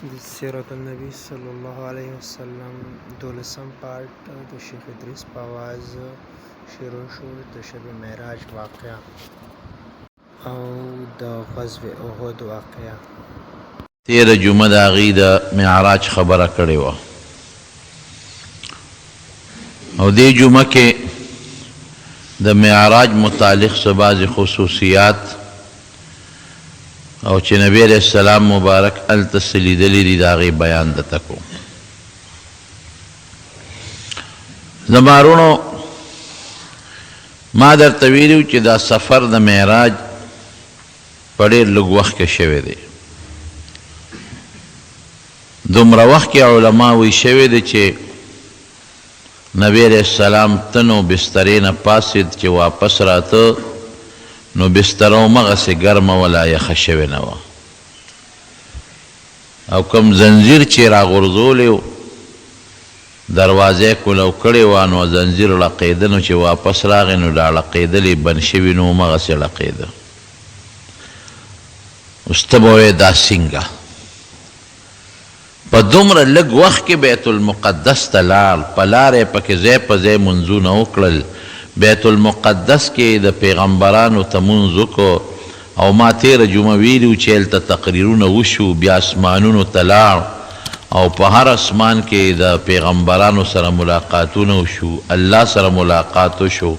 د سیرت النبی صلی الله علیه وسلم 12 پارت د شیخ ادریس په آواز شروع شو د شب معراج واقعه او د غزوه احد واقعه. تیر جمعه د هغې د معراج خبره کړې وه او دې جمعه کې د معراج متعلق څه بعضې خصوصیات او چې نبی علیه السلام مبارک هلته څه لیدلي دي د هغې بیان درته کوم. زما وروڼو ما درته ویلي چې دا سفر د معراج په ډېر لږ وخت کې شوی دی. دومره وخت کې علما وی شوی دی چې نبی علیه السلام تنو بسترې نه پاسېد چې واپس راته نو بستره همغسې ګرمه ولا یخه شوې نه وه او کوم زنځیر چې راغورځولی و دروازه یې کولو کړې وه نو زنځیر ړقېده نو چې واپس راغی نو دا ړقېدلې بند شوي نو همغسې ړقېده. اوس ته به وایې دا څنګه په دومره لږ وخت کې بیت المقدس ته لاړ، په لاره یې پکې ځای په ځای منځونه وکړل، بیت المقدس کې د پیغمبرانو ته مونځ وکړو او ما تېره جمعه ویلي و چې هلته تقریرونه وشو، بیا اسمانونو ته لاړ او په هر اسمان کې د پیغمبرانو سره ملاقاتونه وشو، الله سره ملاقات وشو،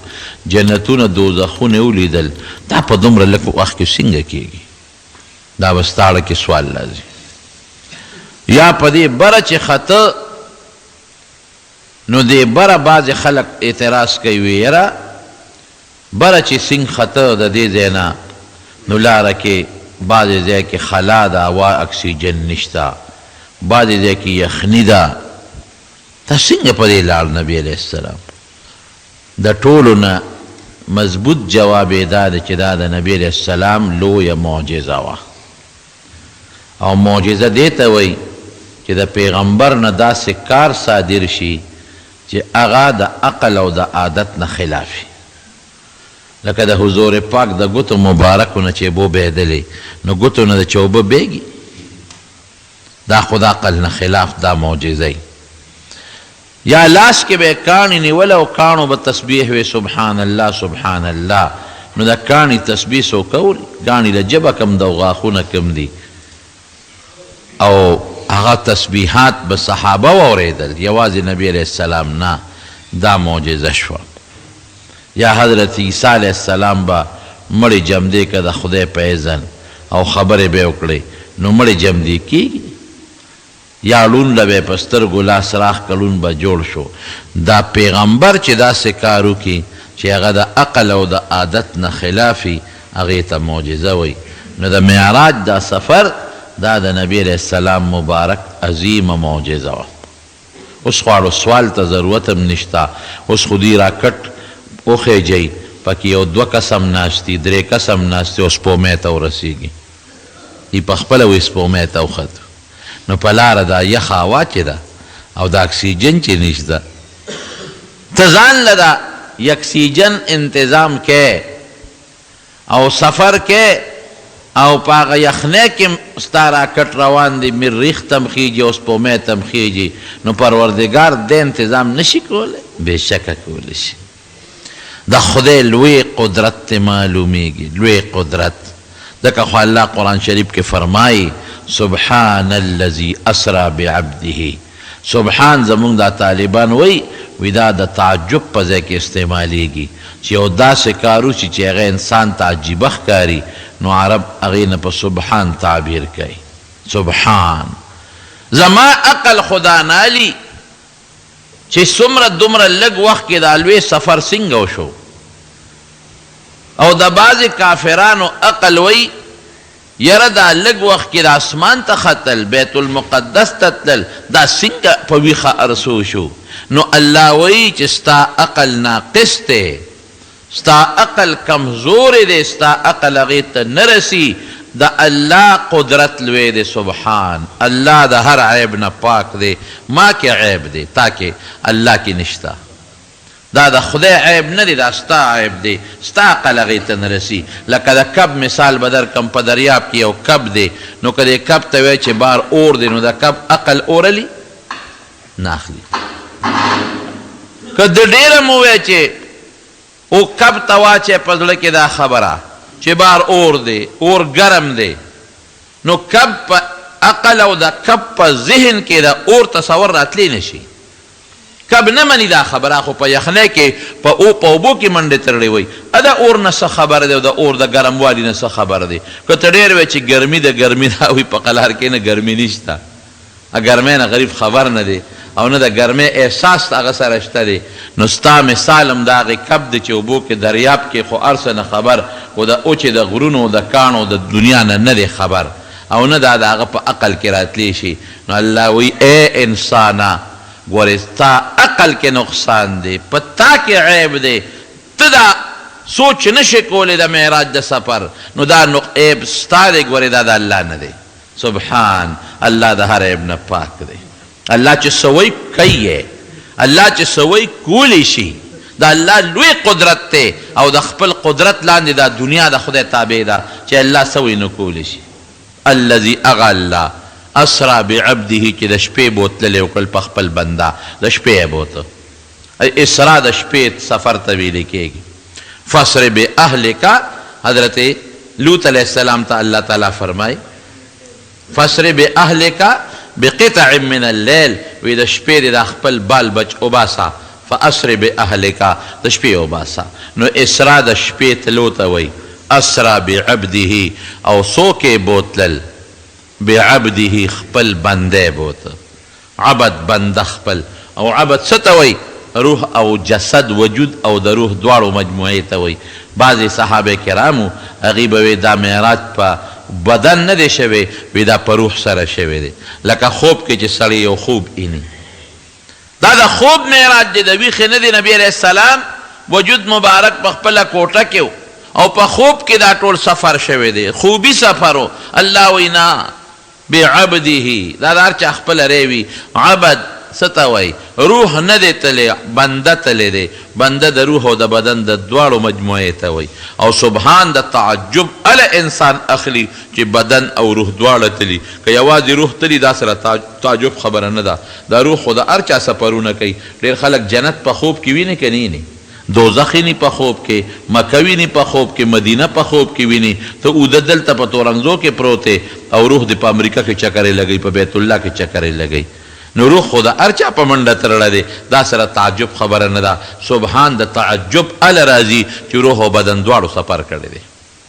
جنتونه دوزخونه ولیدل. دا په دومره لږ وخت کې څنګه کېږي؟ دا به ستاړه کې سوال لازم. یا په دې بره چې خطه نو دې بره بعضې خلک اعتراض کوي وی یره بره چې سنګ خطه د دې ځای نه نو لاره کې بعضې ځای کې خلا ده، هوا اکسیجن نشته، بعضې ځای کې یخني ده، ته څنګه په دې لاړ نبي علیه السلام؟ د ټولو نه مضبوط جواب یې دا دی چې دا د نبي علیه السلام لویه معجزه وه او معجزه دې ته وایي چې د پیغمبر نه داسې کار صادر شي چې هغه د عقل او د عادت نه خلاف وي. لکه د حضور پاک د ګوتو مبارکو نه چې اوبه بهېدلې نو ګوتو نه د چې اوبه بهېږي، دا خو د عقل نه خلاف، دا معجزه یا لاس کې به یې کاڼي نیوله او کاڼو به تسبیح وی سبحان الله سبحان الله، نو د کاڼي تسبیح څوک کولی؟ کاڼي له ژبه کم ده او غاښونه کم دي او هغه تسبیحات به صحابه واورېدل، یوازې نبی علیه السلام نه. دا معجزه شوه. یا حضرت عیسی علیه السلام به مړی جمدې که د خدای په اذن او خبرې به یې وکړې نو مړی جمدې کېږي، یا ړوند له به یې په سترګو لاس راښ که ړوند به جوړ شو. دا پیغمبر چې داسې کار وکړي چې هغه د عقل او د عادت نه خلاف وي هغې ته معجزه وایي. نو د معراج دا سفر دا د نبی علیہ السلام مبارک عظیمه معجزه وه. اوس خواړو سوال ته ضرورت هم نشته، اوس خو دوی راکټ وخیجئ پکې یو 2 قسم ناست دي 3 قسم ناست دي او سپومۍ ته ورسېږي، ای په خپله وایي سپومۍ ته وختو نو په لاره دا یخه هوا چې ده او د اکسیجن چې نشته، ته ځان له د اکسیجن انتظام کې او سفر کې او په هغه یخنۍ کې ستا راکټ روان دی، مریخ ته هم خیږي او سپومۍ ته هم خیږي، نو پروردګار دې انتظام نشي کولی؟ بېشکه کولی شي. د خدای لوی قدرت ته معلومیږي، لوی قدرت. ځکه خو الله قرآن شریف کې فرمایي سبحان الذي اسرا بعبده. سبحان زمونږ دا طالبان وی دا د تعجب په ځای کې استعمالیږي چې یو داسې کار وشي چې هغه انسان ته عجیبه ښکاري نو عرب هغې نه په سبحان تعبیر کوي. سبحان زما عقل خدا نالي چې څومره دومره لږ وخت کې دا لوی سفر څنګه وشو. او د بعضې کافرانو عقل وی یره دا لږ وخت کې د اسمان ته ختل، بیت المقدس ته تلل، دا څنګه په ویښه ارسو شو؟ نو الله وی چې ستا عقل ناقص دی، ستا عقل کمزور دی، ستا عقل هغې ته نه رسی. د الله قدرت لوی دی. سبحان الله د هر عیب نه پاک دی. ما کې عیب دی، تا کې الله کې نشته. دا د خدای عیب نه دی، دا ستا عیب دی، ستا عقل هغې ته نه رسي. لکه د کب مثال به درکړم، په دریاب کې یو کب دی، نو که دې کب ته وایي چې بار اور دی، نو د کب عقل اورلی نه اخلي. که د ډېره مو وایي چې او کب ته واچی په زړه کې دا خبره چې بار اور دی، اور ګرم دی، نو کب په عقل او د کب په ذهن کې د اور تصور راتلی نشي. کب نه مني دا خبره، خو په یخنۍ کې په اوبو کې منډې تړلی وي، دا اور نه څه خبر دی او د اور د ګرموالي نه څه خبر دی. که ته ډېر وایې چې ګرمي د ګرمي دا وي، په قلار کې نه ګرمي نشته، ګرمۍ نه غریب خبر نه دی او نه د ګرمۍ احساس هغه سره شته دی. نو ستا مثال هم د هغې کب دی چې اوبو کې دریاب کې خو هر څه نه خبر، خو د اوچې د غرونو د کاڼو د دنیا نه نه دی خبر، او نه دا د هغه په عقل کې راتلی شي. نو الله وی ای انسانه ګورې ستا عقل کې نقصان دی، په تا کې عیب دی، ته دا سوچ نشي کولی د معراج د سفر، نو دا عیب ستا دی، ګورې دا د الله نه دی. سبحان الله د هر عیب نه پاک دی. الله چې څه وایي کوي، الله چې څه وایي کولی شي. دا الله لوی قدرت دی او د خپل قدرت لاندې دا دنیا د خدای تابع ده چې الله څه وایي نو کولی شي. الذي اغا الله اسرا بعبده چې د شپې بوتللی وکړل په خپل بنده، د شپې یې بوته. اسرا د شپې سفر ته ویلی کېږي. فسر باهلک، حضرت لوط علیہ السلام ته الله تعالی فرمای فسر باهلک بقطع من اللیل، وی د شپې د خپل بال بچ وباسه. فاسر باهلک، د شپې وباسه. نو اسرا د شپې تلو ته وی. اسرا بعبده، او څوک بوتلل بعبده، خپل بنده بوته. عبد بنده خپل، او عبد څه ته وی؟ روح او جسد، وجود او د روح دواړو مجموعې ته وی. بعضې صحابه کرامو هغې به وی دا معراج په بدن نه دی شوی، وی دا په روح سره شوی دی. لکه خوب کې چې سړی یو خوب اینی، دا د خوب معراج دی، د ویښې نه دی. نبی علیہ السلام وجود مبارک په خپله کوټه کې او په خوب کې دا ټول سفر شوی دی، خوبي سفر و. الله وی نه بعبده، دا د هر چا خپله ریوي. عبد څه ته وایي؟ روح نه دی تللی، بنده تللی دی. بنده د روح او د بدن د دواړو مجموعې ته وایي. او سبحان د تعجب اله انسان اخلي چې بدن او روح دواړه تلي. که یوازې روح تلي دا سره تعجب خبره نه ده. دا روح خو د هر چا سفرونه کوي. ډېر خلک جنت په خوب کې ویني که نه ویني؟ دوزخ ویني په خوب کې، مکه ویني په خوب کې، مدینه په خوب کې ویني. ته اوده دلته په تورنګزو کې پروت او روح دې په امریکا کې چکرې لګوي، په بیت الله کې چکرې لګوي. نو روح خو د هر چا په منډه تړلی دی. دا سره تعجب خبره نه ده. سبحان د تعجب اله راځي چې روح او بدن دواړو سفر کړی دی.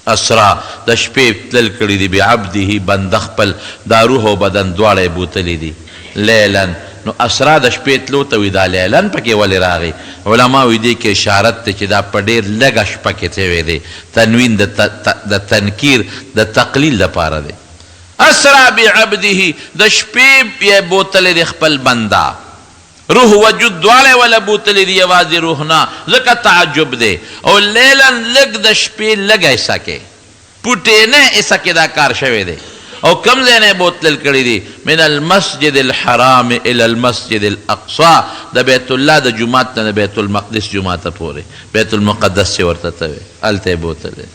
اسرا د شپې تلل کړي دي بعبده، بنده خپل، دا روح او بدن دواړه یې بوتلی دي. لیلن، نو اسرا د شپې تلو ته وي. دا لیلن پکې ولې راغی؟ علما وی دې کې اشارت دی چې دا په ډېر لږه شپه کې تللی دی. تنوین د تنکیر د تقلیل دپاره دی. اسرا بعبده، د شپې یې بوتلی دی خپل بنده. روح وجود دواړه ولا بوتلی دی، یوازې روح نه، ځکه تعجب دی. او لیلن لږ د شپې لږه حصه کې، پوټې نه حصه کې دا کار شوی دی. او کم ځای نه بوتلل کړي دي؟ من المسجد الحرام الى المسجد الاقصى، د بیت الله د جومات نه د بیت المقدس جومات پورې. بیت المقدس چې ورته ته وی، هلته یې بوتلی.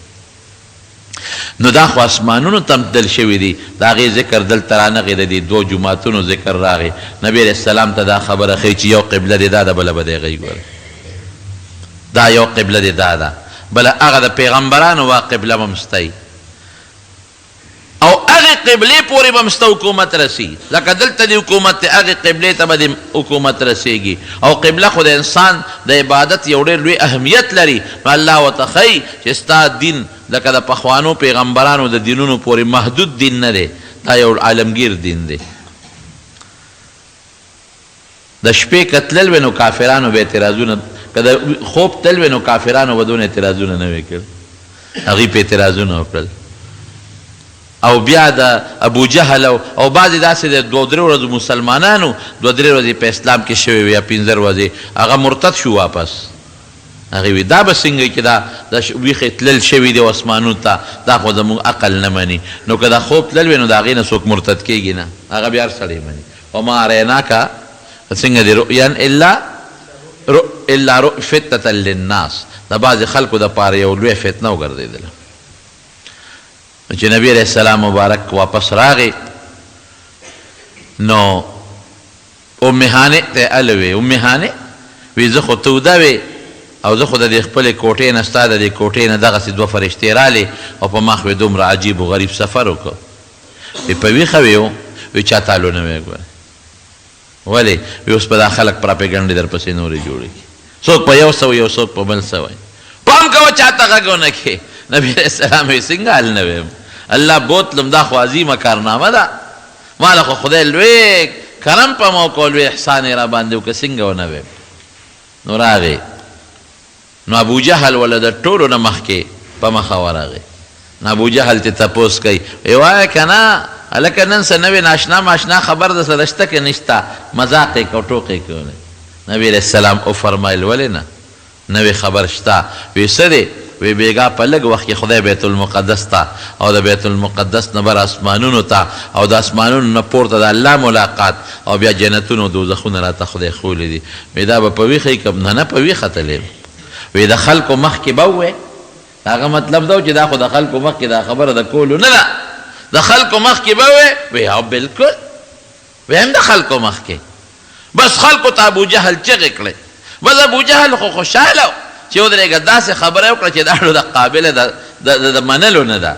نو دا خو اسمانونو ته هم تلل شوي دي. د هغې ذکر دلته رانغې د دې دوو جوماتونو ذکر راغی. نبي علیه السلام ته دا خبره ښیي چې یو قبله دې دا ده، بله به د هغې ګوره. دا یو قبله دې دا ده، بله هغه د پیغمبرانو وا قبله به مستی، او هغې قبلې پورې به مسته حکومت رسي. لکه دلته د حکومت دی، هغې قبلې ته به د حکومت رسېږي. او قبله خو د انسان د عبادت یو ډېر لوی اهمیت لري. نو الله ورته ښیي چې ستا دین لکه د پخوانو پیغمبرانو د دینونو پورې محدود دین نه دی، دا یو عالمگیر دین دی. د شپې که تلل وی نو کافرانو به اعتراضونه، که د خوب تلل وی نو کافرانو به دونه اعتراضونه نه وی کړل، هغوی په اعتراضونه وکړل. او بیا د ابو جهل او بعضې داسې د 2-3 ورځو مسلمانانو 2-3 ورځې په اسلام کې شوي وي یا 15 ورځې، هغه مرتد شو واپس. هغې وي دا به څنګه چې دا ویښې تلل شوي دي اسمانونو ته، دا خو زموږ عقل نه مني. نو که دا خوب تلل وي نو د هغې نه څوک مرتد کېږي نه، هغه بیا هر سړی مني. وما اریناکه څنګه دی رؤیا الا الا فتنة للناس د بعضې خلکو دپاره یو لوی فتنه وګرځېدله چې نبی علیه السلام مبارک واپس راغی نو ام هانئ ته الوې ام هانئ وی زه خو توده وې او زه خو د دې خپلې کوټې نه ستا د دې کوټې نه دغسې دوه فرشتې رالې او په مخ وې دومره عجیب و غریب سفر وکړ وی په ویښه وې وی چا تالو نه وی ګوره ولې وی اوس به دا خلک پراپېګنډې در پسې نورې جوړې کړي څوک په یو سوی یو څوک په بل سوی پام کوه چاته غږ ونه کړې نبي علیه السلام وی څنګه حل نه ویم الله بوتلم دا خو عظیمه کارنامه ده ما له خو خدای لوی کرم په ما وکړ لوی احسان یې را باندې وکړه څنګه ونه ویم نو راغی نو ابو جهل ولا د ټولو نه مخکې په مخه ورغی نو ابو جهل ته تپوس کوي وی وایه که نه هلکه نن څه نوې ناشنا ماشنا خبر د سره شته که نشته مذاق یې کو ټوقې کولی نبي علیه السلام وفرمایل ولې نه نوې خبر شته وی څه دی وی بیګا په لږ وخت کې خدای بیت المقدس ته او د بیت المقدس نه بر اسمانونو ته او د اسمانونو نه پورته د الله ملاقات او بیا جنتونو دوزخونه راته خدای ښوولي دي وی دا به په ویښه یې کړم نه په ویښه تللی وی د خلکو مخکې به ووایې هغه مطلب دا و چې دا خو د خلکو مخکې دا خبره د کولو نه ده د خلکو مخکې به ووایې وی او بلکل وی هم د خلکو مخکې بس خلکو ته ابو جهل چغې کړې بس ابو جهل خو خوشحاله چې ودرېږه داسې خبره وکړه چې دا د قابله د منلو نه ده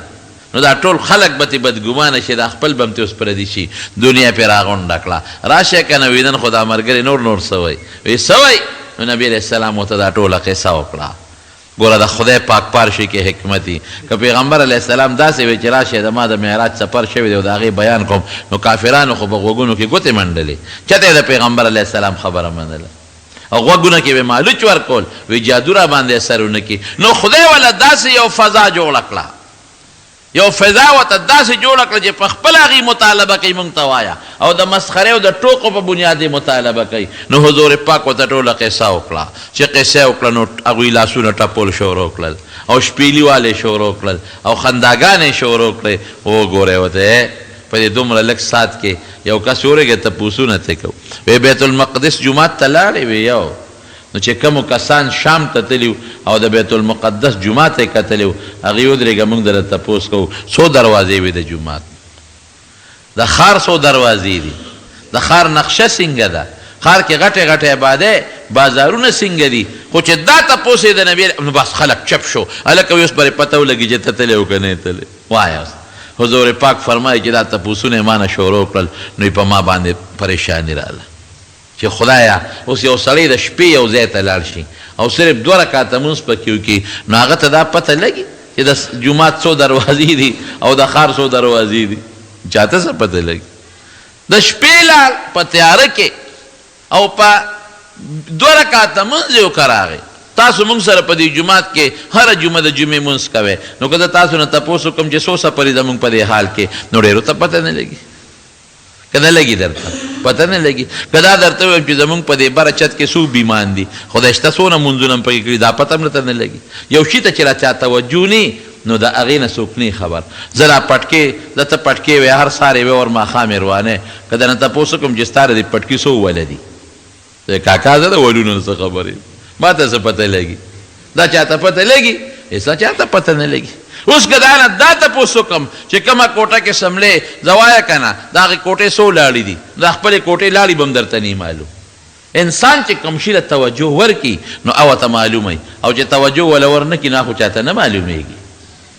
نو دا ټول خلک به ترې بدګمانه شي دا خپل به هم ترې اوس پردي شي دنیا پرې راغونډه کړه راشه که نه وي نن خو دا ملګري نور سوی وی سوی نو نبی علیه السلام ورته دا ټوله قصه وکړه ګوره د خدای پاک پارشي کې حکمتي که پیغمبر علیه السلام داسې وی چې راشه د ما د معراج سفر شوی دی او د هغې بیان کوم نو کافرانو خو په غوږونو کې ګوتې منډلې چته د پیغمبر علیه السلام خبره منله او غوږونه کې به مالوچ ورکول وی جادو را باندې اثر ونه کړي نو خدای والا داسې یو فضا جوړه کړه یو فضا ورته داسې جوړه کړه چې په خپل هغې مطالبه کوي موږ ته وایه او د مسخرې او د ټوکو په بنیاد یې مطالبه کوي نو حضور پاک ورته ټوله قصه وکړه چې قصه یې وکړه نو هغوی لاسونه ټپول شروع کړل او شپیلي والې شروع کړل او خنداګانې شروع کړې وګورئ ورته په دې دومره لږ ساعت کې یو کس ورېږه تپوسونه ترې کوو وی بیت المقدس جومات ته لاړې وی یو نو چې کومو کسان شام ته تلي او د بیت المقدس جومات یې کتلی و هغې ودرېږه موږ درته تپوس کوو څو دروازې وي د جومات د ښار څو دروازې دي د ښار نقشه څنګه ده ښار کې غټې غټې آبادۍ بازارونه څنګه دي خو چې دا تپوس یې د نبي نو بس خلک چپ شو هلکه وی اوس پرې پته ولګي چې ته تللی او که نه تللی وایه اوس حضور پاک فرمایي چې دا تپوسونه یې ما نه شروع کړل نو په ما باندې پریشاني راغله چې خدایا اوس یو سړی د شپې یو ځای ته لاړ شي او صرف 2 رکعاته لمونځ پکې وکړي نو هغه ته دا پته لګي چې د جومات څو دروازې دي او د ښار څو دروازې دي چاته څه پته لګي د شپې لاړ په تیاره کې او په 2 رکعاته لمونځ یې وکړ هغې تاسو موږ سره په دې جومات کې هره جمعه د جمعې مونځ کوئ نو که زه تاسو نه تپوس وکړم چې څو سفرې زموږ په دې حال کې نو ډېرو ته پته نه لګي که نه لګي درته پته نه لګي که دا درته ووایم چې زموږ په دې بره چت کې څو بیمان دي خدای شته څونه مونځونه هم پکې کړي دا پته هم راته نه لګي یو شي ته چې را چا توجه نه نو د هغې نه څوک نه خبر زه را پټکې درته پټکې وی هر سهار یې وی ور ماښام یې روانې که درنه تپوس وکړم چې ستا د دې پټکي څو ولدي کاکا زه د ولونو نه څه خبر یم ما ته څه پته لګي دا چاته پته لګي ایسا چاته پته نه لګي اوس که دا نه دا تپوس وکړم چې کومه کوټه کې سملې زه وایه که نه د هغې کوټې څو لاړې دي د خپلې کوټې لاړې به هم درته نه معلوم انسان چې کوم شي له توجه ورکړي نو هغه ته معلوموي او چې توجه وله ورنه کړي نو خو چاته نه معلومېږي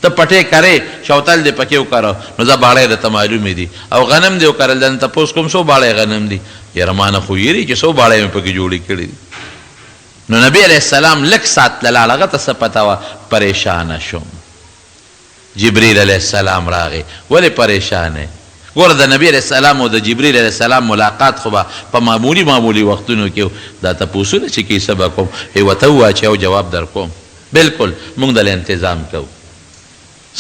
ته پټې کرې شوتل دې پکې وکړه نو زه باړی درته معلومې دي او غنم دې وکرل دنه تپوس کوم څو باړی غنم دي یاره ما نه خو یېري چې څو باړی مې پکې جوړې کړي دي نو نبی علیہ السلام لک سات للاړ هغه ته څه پته وه پریشانه شوم جبریل علیہ السلام راغی ولې پریشانه ګوره د نبی علیہ السلام او د جبریل علیہ السلام ملاقات خو به په معمولي وختونو کې دا تپوسونه چې کیسه به کوم ورته ووایه چې یو جواب در کوم بلکل موږ دله انتظام کوو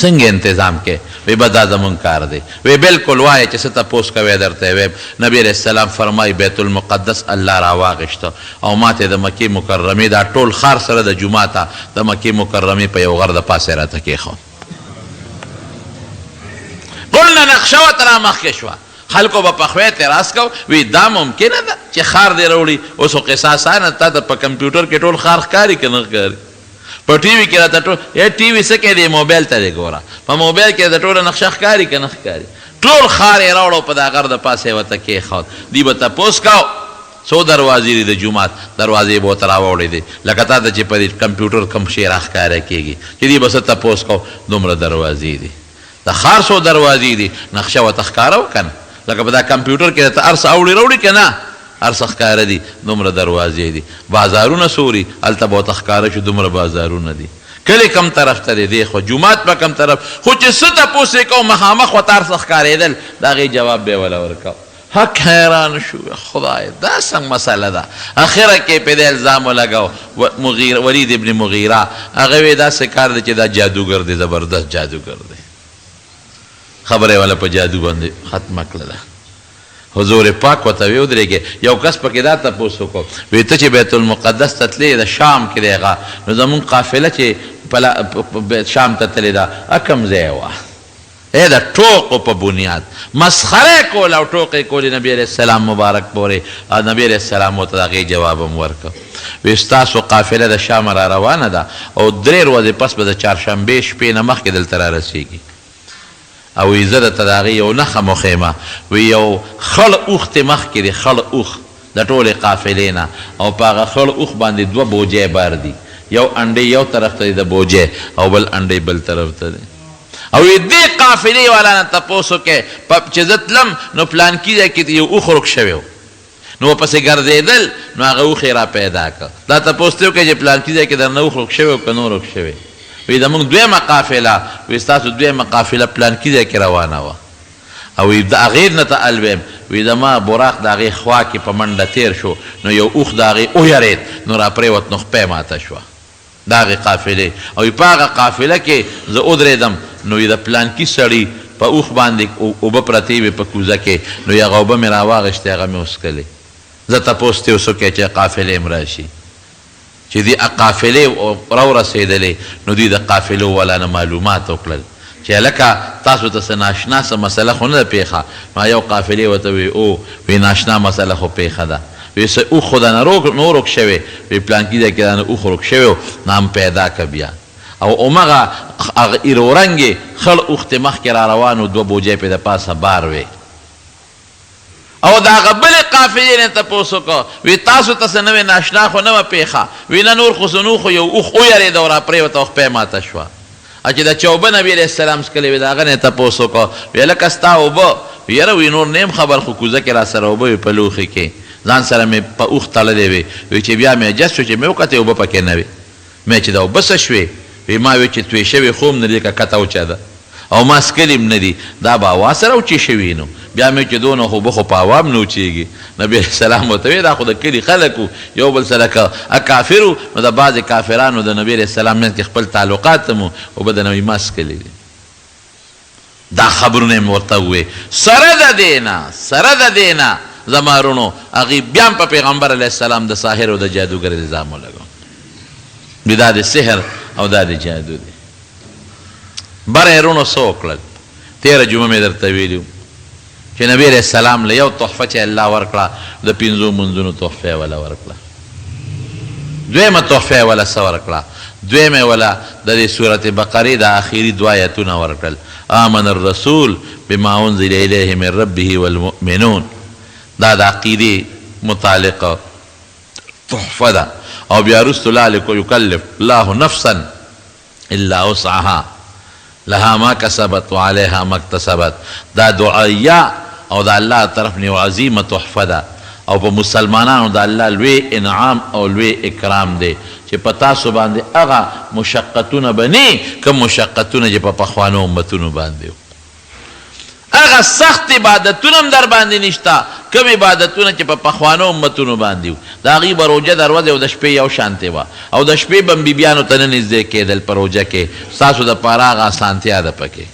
څنګه انتظام کې وی به دا زمونږ کار دی وی بلکل وایه چې څه تپوس کوی درته ویم نبی علیہ السلام فرمایي بیت المقدس الله راواغېشته او ما ته د مکې مکرمې دا ټول ښار سره د جوماته د مکې مکرمې په یو غر د پاسې راته کېښود قلنا نقشه ورته را مخکې شوه خلکو به په خوا اعتراض کو وی دا ممکنه ده چې خار دې راوړي اوس خو قصه اسانه تا ته په کمپیوټر کې ټول خار ښکاري که نه ښکاري په ټي وي کې راته ټول ټي وي څه کې دی موبایل ته دی ګوره په موبایل کې د ټوله نقشه ښکاري که نه ښکاري ټول خار یې راوړو په دا غر د پاسه یې ورته کېښود دوی به تپوس کو څو دروازې دي د جومات دروازې به ورته راوړې دي لکه تا ته چې په دې کمپیوټر کوم شی راښکاره کېږي چې دوی به څه تپوس کو دومره دروازې دي د ښار څو دروازې دي نقشه ورته ښکاره وه که نه لکه په دا کمپیوټر کې درته هر څه اوړي راوړي که نه هر څه ښکاره دي دومره دروازې دي بازارونه څوري هلته به ورته ښکاره شو دومره بازارونه دي کلی کم طرف ته دی خو جومات په کم طرف خو چې څه تپوس یې کو مخامخ ورته هر څه ښکارېدل د هغې جواب به یې وله ورکو حق حیران شو خدای دا څنګه مسله ده اخره کې پې د الزام ولګو ولید ابن مغیره هغه وی داسې کار دی چې دا جادوګر دی زبردست جادوګر دی خبره یې والا په جادو باندې ختمه کړله حضور پاک ورته وی ودرېږې یو کس پکې دا تپوس وکړو وی ته چې بیت المقدس ته تلې د شام کې دی هغه نو زمونږ قافله چې شام ته تلې ده کم ځای وه د ټوقو په بنیاد مسخره کول او ټوقې کولې نبي علیه السلام مبارک پورې نبي علیه السلام ورته د هغې جواب هم ورکړ وی ستاسو قافله د شام را روانه ده او 3 ورځې پس به د چهارشنبې شپې نه مخکې دلته را رسېږي او وی زه درته د هغې یو نښه مخیمه وی یو خړ اوښ تې مخکې دی خړ اوښ د ټولې قافلې نه او په هغه خړ اوښ باندې 2 بوجۍ بار دي یو انډې یو طرف ته دی د بوجۍ او بل انډې بل طرف ته دی او دې قافلې والا نه تپوس وکړې چې زه تلم نو پلانکي ځای کې یو اوښ ورک شوی و نو ورپسې ګرځېدل نو هغه اوښ یې را پیدا کړ دا تپوس ته وکړې چې پلانکي ځای کې درنه اوښ ورک شوی و که نور ورک شوی وی زمونږ دویمه قافله وی ستاسو دویمه قافله پلانکي ځای کې روانه وه او وی د هغې نه ته الویم وی زما براق د هغې خوا کې په منډه تیر شو نو یو اوښ د هغې ویرېد نو را پرېوت نو خپۍ ماته شوه د هغې قافلې او په هغه قافله کې زه ودرېدم نو د پلانکي سړي په اوښ باندې اوبه پرتې وې په کوزه کې نو هغه اوبه مې راواغېشتې هغه مې وڅکلې زه تپوس ترې وسو کې چې قافلې م راشي چې دې قافلې راورسېدلې نو دوی د قافلو والا نه معلومات وکړل چې هلکه تاسو ته څه ناشنا څه مسله خو نه ده پېښه ما یو قافلې ورته وی وی ناشنا مسله خو پېښه ده وی څه اوښ خو دنه نو ورک شوی وی پلانکي ځای کې دنه اوښ ورک شوی و نو هم پیدا که بیا او همغه ایرو رنګې خړ اوښ تې مخکې را روان و 2 بوجۍ پې د پاسه بار وې او د هغه بلې قافلې نه تپوس وکړه وی تاسو ته څه نوې ناشنا خو نه وه پېښه وی نه نور خو څه خو یو اوښ ویرېده او را پرېوته او خپۍ ماته شوه چې د چوبه نبي علیه السلام څکلې وې د هغه نه تپوس وکړه وی هلکه ستا اوبه یاره وی نور نه یم خبر خو کوزه کې را سره اوبه وې په لوښي کې ځان سره مې په اوښ تړلې وې وی چې بیا مې جس شو چې مې وکتې اوبه پکې نه وې مې چې دا اوبه څه شوې وی ما وی چې توی شوې خو هم نه دي که کته اوچه ده او ما څکلې نه دي دا به هوا سره اوچې شوي نو بیا مې چې دونه اوبه خو په هوا هم نه اوچېږي نبي علیه السلام ورته وی دا خو د کلي خلک وو یو بل سره که کافر وو نو د بعضې کافرانو د نبي علیه السلام منځ کې خپل تعلقات هم وو اوبه د نبي ما څکلې دي دا خبرونه یې مې ورته ووې سره د دې نه زما رونو هغې بیا هم په پیغمبر علیه السلام د ساحر او د جادوګر الزام ولګو دا د سحر او دا د جادو دی بره یې رونو څه وکړل تېره جمعه مې درته ویلي چې نبي علیه السلام له یو تحفه چې الله ورکړه د 5 منځونو تحفه یې وله ورکړه دویمه تحفه یې وله څه ورکړه دویمه یې وله د دې سورت بقرې د آخري 2 آیتونه ورکړل آمن الرسول بما انزل الیه من ربه والمؤمنون دا د عقیدې متعلقه تحفه ده او بیا رستو لا یکلف الله نفسا الا وسعها لها ما کسبت وعلیها ما اکتسبت دا دعایه او د الله طرف نه عظیمه تحفه ده او په مسلمانانو د الله لوی انعام او لوی اکرام دی چې په تاسو باندې هغه مشقتونه بني کوم مشقتونه چې په پخوانو امتونو باندې هغه سخت عبادتونه هم در باندې نشته کوم عبادتونه چې په پخوانو امتونو باندې وو د هغې به روژه در ورځې او د شپې یو شانتې وه او د شپې به هم بیبیانو ته نه نږدې کېدل په روژه کې ستاسو دپاره هغه اسانتیا ده پکې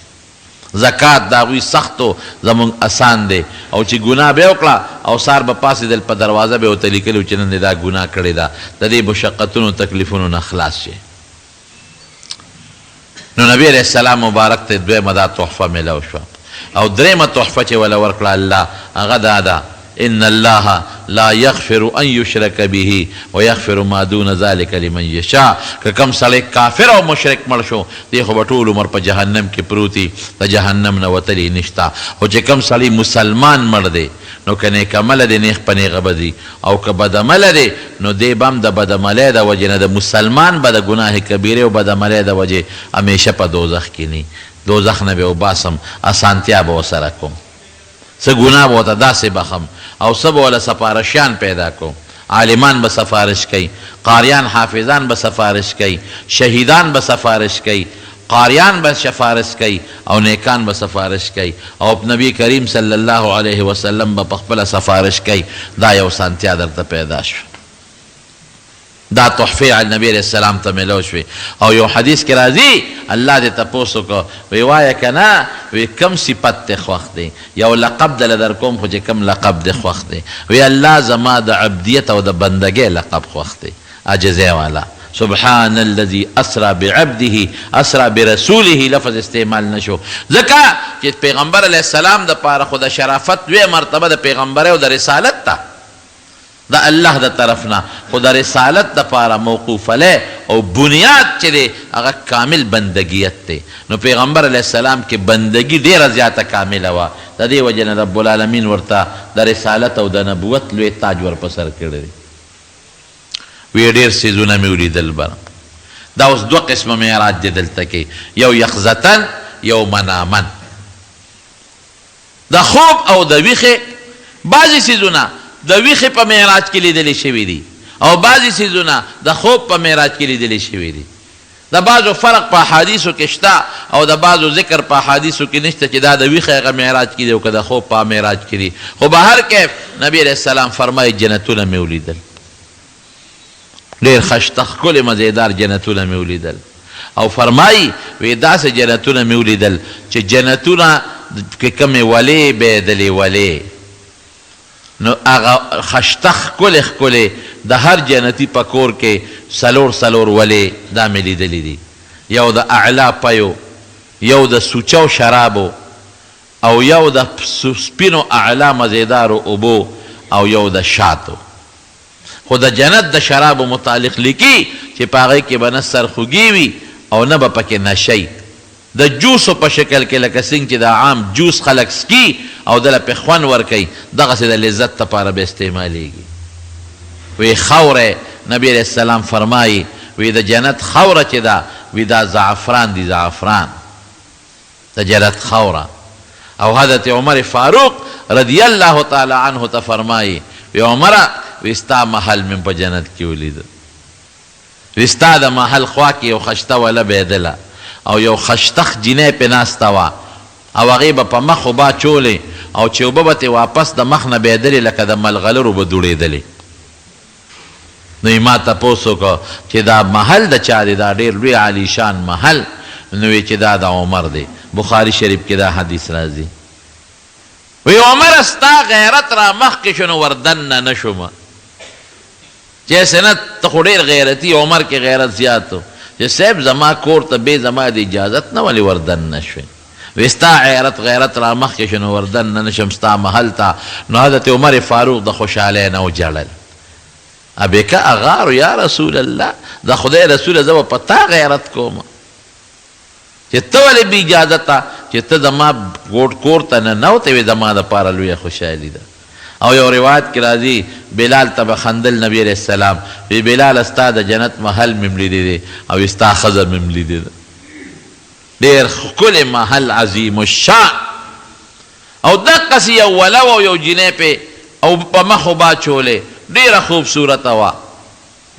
زکات د هغوی سختو زمونږ اسان دی او چې ګناه به یې وکړه او سار به پاسېدل په دروازه به یې ورته لیکلي چې نن دې دا ګناه کړې ده د دې مشقتونو تکلیفونو نه خلاص شي نو نبي علیه السلام مبارک ته دویمه دا تحفه میلاو شوه او دریمه تحفه چې وله ورکړه الله هغه دا ده ان الله لا یغفر ان یشرک به ویغفر ما دون ذلک لمن یشاء. که کم سړی کافر او مشرک مړ شو دی خو به ټول عمر په جهنم کې پروتي، د جهنم نه وتلی نشته. خو چې کم سړی مسلمان مړ دی نو که نیک عمله دی نیغ په نیغه به دی، او که بدعمله دی نو دی به هم د بدعملۍ د وجې نه، د مسلمان به د ګناه کبیرې او بدعملۍ د وجې همیشه په دوزخ کې نی. دوزخ نه به وباسم، اسانتیا به ورسره کوم، څه ګناه به ورته داسې بخم، او څه به ورله سفارشیان پیدا کوم. عالمان به سفارش کوي، قاریان حافظان به سفارش کوي، شهیدان به سفارش کوي، قاریان به سفارش کوي، او نیکان به سفارش کوي، او نبی کریم صلی الله علیه وسلم به پخپله سفارش کوي. دا یو سانتیا درته پیدا شو، دا تحفه نبی علیہ السلام ته ملو شوې. او یو حدیث کې راځي الله دې تپوس وکړه وی وایه که نه، وی کم صفت دې خوښ دی، یو لقب دله در کوم خو چې کم لقب دې خوښ دی. وی الله زما د عبدیت او د بندګۍ لقب خوښ دی، عاجزۍ والا. سبحان الذي اسرى بعبده اسرى برسوله لفظ استعمال نشو، ځکه چې پیغمبر علیه السلام د پاره خو د شرافت لویه مرتبه د پیغمبرۍ او د رسالت ته د الله د طرف نه، خو د رسالت د پاره موقوف علیه او بنیاد چې دی هغه کامل بندګیت دی. نو پیغمبر علیه السلام کې بندګي ډېره زیاته کامله وه، د دې وجې نه رب العالمین ورته د رسالت او د نبوت لوی تاج ور په سر کړی دی. وی ډېر څیزونه مې ولیدل بره. دا اوس دوه قسمه معراج دی دلته کې، یو یقظتن یو منامن. د خوب او د ویښې بعضې څیزونه د ویښې په معراج کې لیدلی شوي دي، او بعضې څیزونه د خوب په معراج کې لیدلی شوي دي. د بعضو فرق په احادیثو کې شته، او د بعضو ذکر په احادیثو کې نشته چې دا د ویښې هغه معراج کې دی او که د خوب په معراج کې دي. خو به هر کیف نبی علیه السلام فرمایي جنتونه مې ولیدل، ډېر ښایسته ښکلې مزېدار جنتونه مې ولیدل. او فرمایي وی داسې جنتونه مې ولیدل چې جنتونه کې کومې ولې بېدلې ولې، نو هغه ښایسته ښکلې ښکلې د هر جنتي په کور کې څلور ولې دا مې لیدلي دي. یو د اعلا پیو، یو د سوچو شرابو، او یو د سپینو اعلا مزېدارو اوبو، او یو د شاتو. خو د جنت د شرابو متعلق لیکي چې په هغې کې به نه سرخوږي وي او نه به پکې نشی، د جوسو په شکل کې لکه څنګه چې د عام جوس خلک سکي او دله پې خوند ورکوي، دغسې د لذت دپاره به استعمالیږي. وی خوره نبی علیہ السلام فرمایي وی د جنت خوره چې ده وی دا زعفران دي، زعفران د جنت خوره. او حضرت عمر فاروق رضی الله تعالی عنه ته فرمایي وی عمره وی ستا محل من په جنت کې ولیده، وی ستا د محل خوا کې یو خشته وله بېدله او یو خشتخ جینۍ پې ناسته وه، او هغې به په مخ اوبه چولې او چې اوبه به ترې واپس د مخ نه بېدلې لکه د ملغلرو به دوړېدلې. نو یې ما تپوس وکړه چې دا محل د چا دی، دا ډېر لوی عالیشان محل. نو وی چې دا د عمر دی. بخاري شریف کې دا حدیث راځي. وی عمر ستا غیرت را مخکې شو نو وردننه نه شومه، چې سنت ته خو ډېر غیرتي، عمر کې غیرت زیات و، چې صاحب زما کور ته بې زما د اجازت نه ولې وردننه شوې. وی ستا غیرت را مخکې شو نو وردننه نه شم ستا محل ته. نو حضرت عمر فاروق د خوشحالۍ نه وجړل، ابیکه اغارو یا رسول الله، د خدای رسوله زه به په تا غیرت کوم چې ته ولې بې اجازته، چې ته زما کور ته نه نوتې وې، زما دپاره لویه خوشحالي ده. او یو روایت کې راځي بلال ته به خندل نبی علیہ السلام، وی بلال ستا د جنت محل مې لیدی دی او ستا ښځه مې لیدې ده، ډېر ښکلی محل عظیم الشان. او دقسې یو وله او یو جینۍ پې او په مخ اوبه چولې، ډېره خوبصورته وه.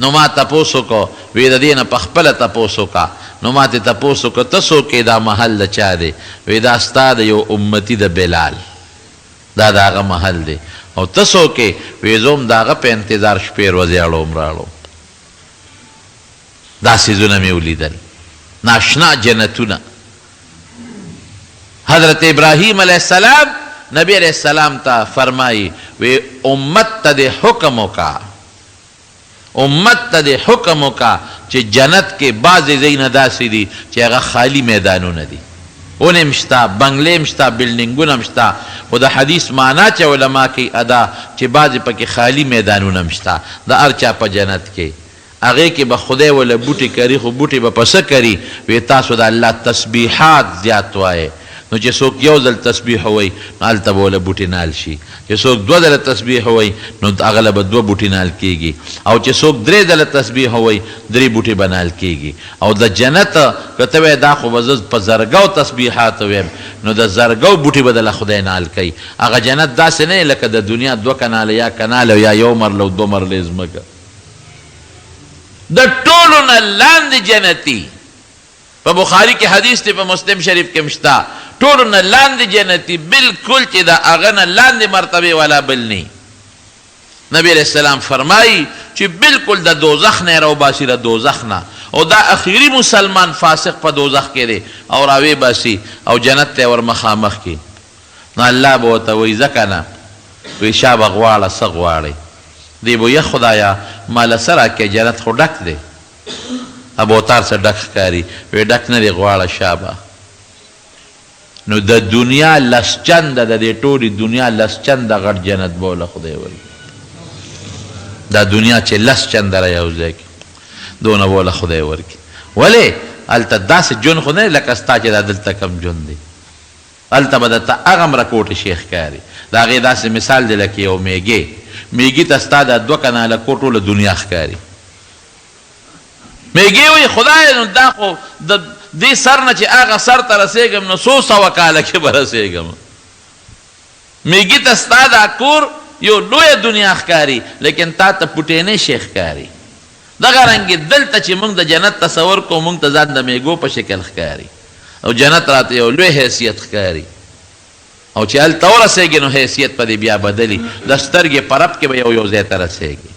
نو ما تپوس وکړو وی د دې نه په خپله تپوس وکړه. نو ما ترې تپوس وکړه ته څوک یې، دا محل د چا دی؟ وی دا ستا د یو امتي د بلال، دا د هغه محل دی. او ته څوک یې؟ وی زه هم د هغه په انتظار شپې ورځې اړوم راړو. دا څیزونه مې ولیدل، ناشنا جنتونه. حضرت ابراهیم علیہ السلام نبی علیہ السلام ته فرمایي وی امت ته دې حکم وکړه، امت ته دې حکم وکړه چې جنت کې بعضې ځایونه داسې دي چې هغه خالی میدانونه دي، اونې هم شته، بنګلې هم شته، بلډینګونه هم شته. خو د حدیث معنا چې علما کوي ادا چې بعضې پکې خالی میدانونه هم شته د هر چا په جنت کې هغې کې به خدای وله بوټي کري خو بوټي به په څه کري وی تاسو د الله تسبیحات زیات وایې نو چې څوک یو ځل تسبیح ووایي نو هلته به وله بوټي نال شي چې څوک دوه ځله تسبیح ووایي نو هغه له به دوه بوټي نال کېږي او چې څوک درې ځله تسبیح ووایي درې بوټي به نال کېږي او د جنت که ته وایې دا خو به زه په زرګو تسبیحات ویم نو د زرګو بوټي به دله خدای نال کوي هغه جنت داسې نه لکه د دنیا دوه کناله یا کناله یا یو مرله او دوه مرلې ځمکه د ټولو نه لاندې جنتي په بخاري کې حدیث دی په مسلم شریف کې مشته ټولو نه لاندې جنتي بالکل چې د هغه نه لاندې مرتبې والا بل نه نبی علیہ السلام فرمایي چې بالکل د دوزخ نه راوباسي د دوزخ نه او دا اخیری مسلمان فاسق په دوزخ کې دی او راوی باسي او جنت ته ور مخامخ کی نو الله به ورته وایي ځکه نه وایي شابه غواړه څه غواړئ دی به یا خدایا مال سره کې جنت خو ډک دی ابوتار سره ډک ښکاري وی ډک نه دی غواړه شابه نو د دنیا لس چنده د دې ټولې دنیا لس چنده غټ جنت به وله خدای ورکړي دا دنیا چې لس چنده را یو ځای کړي دونه به وله خدای ورکړي ولې هلته داسې ژوند خو نه لکه ستا چې دا دلته کم ژوند دی هلته به درته هغه همره کوټې شی ښکاري د هغې داسې مثال دی لکه یو میږي ته ستا د دوه کناله کور ټوله دنیا ښکاري میږي وایي خدای نو دا خو د دې سر نه چې هغه سر ته رسېږم نو څو سوه کاله کې به رسېږم میږي ته ستا دا کور یو لویه دنیا ښکاري لیکن تا ته پوټینی شی ښکاري دغه رنګې دلته چې موږ د جنت تصور کوو موږ ته ځان د میږو په شکل ښکاري او جنت راته یو لوی حیثیت ښکاري او چې هلته ورسېږي نو حیثیت په دې بیا بدلي د سترګې په رب کې به یو ځای ته رسېږي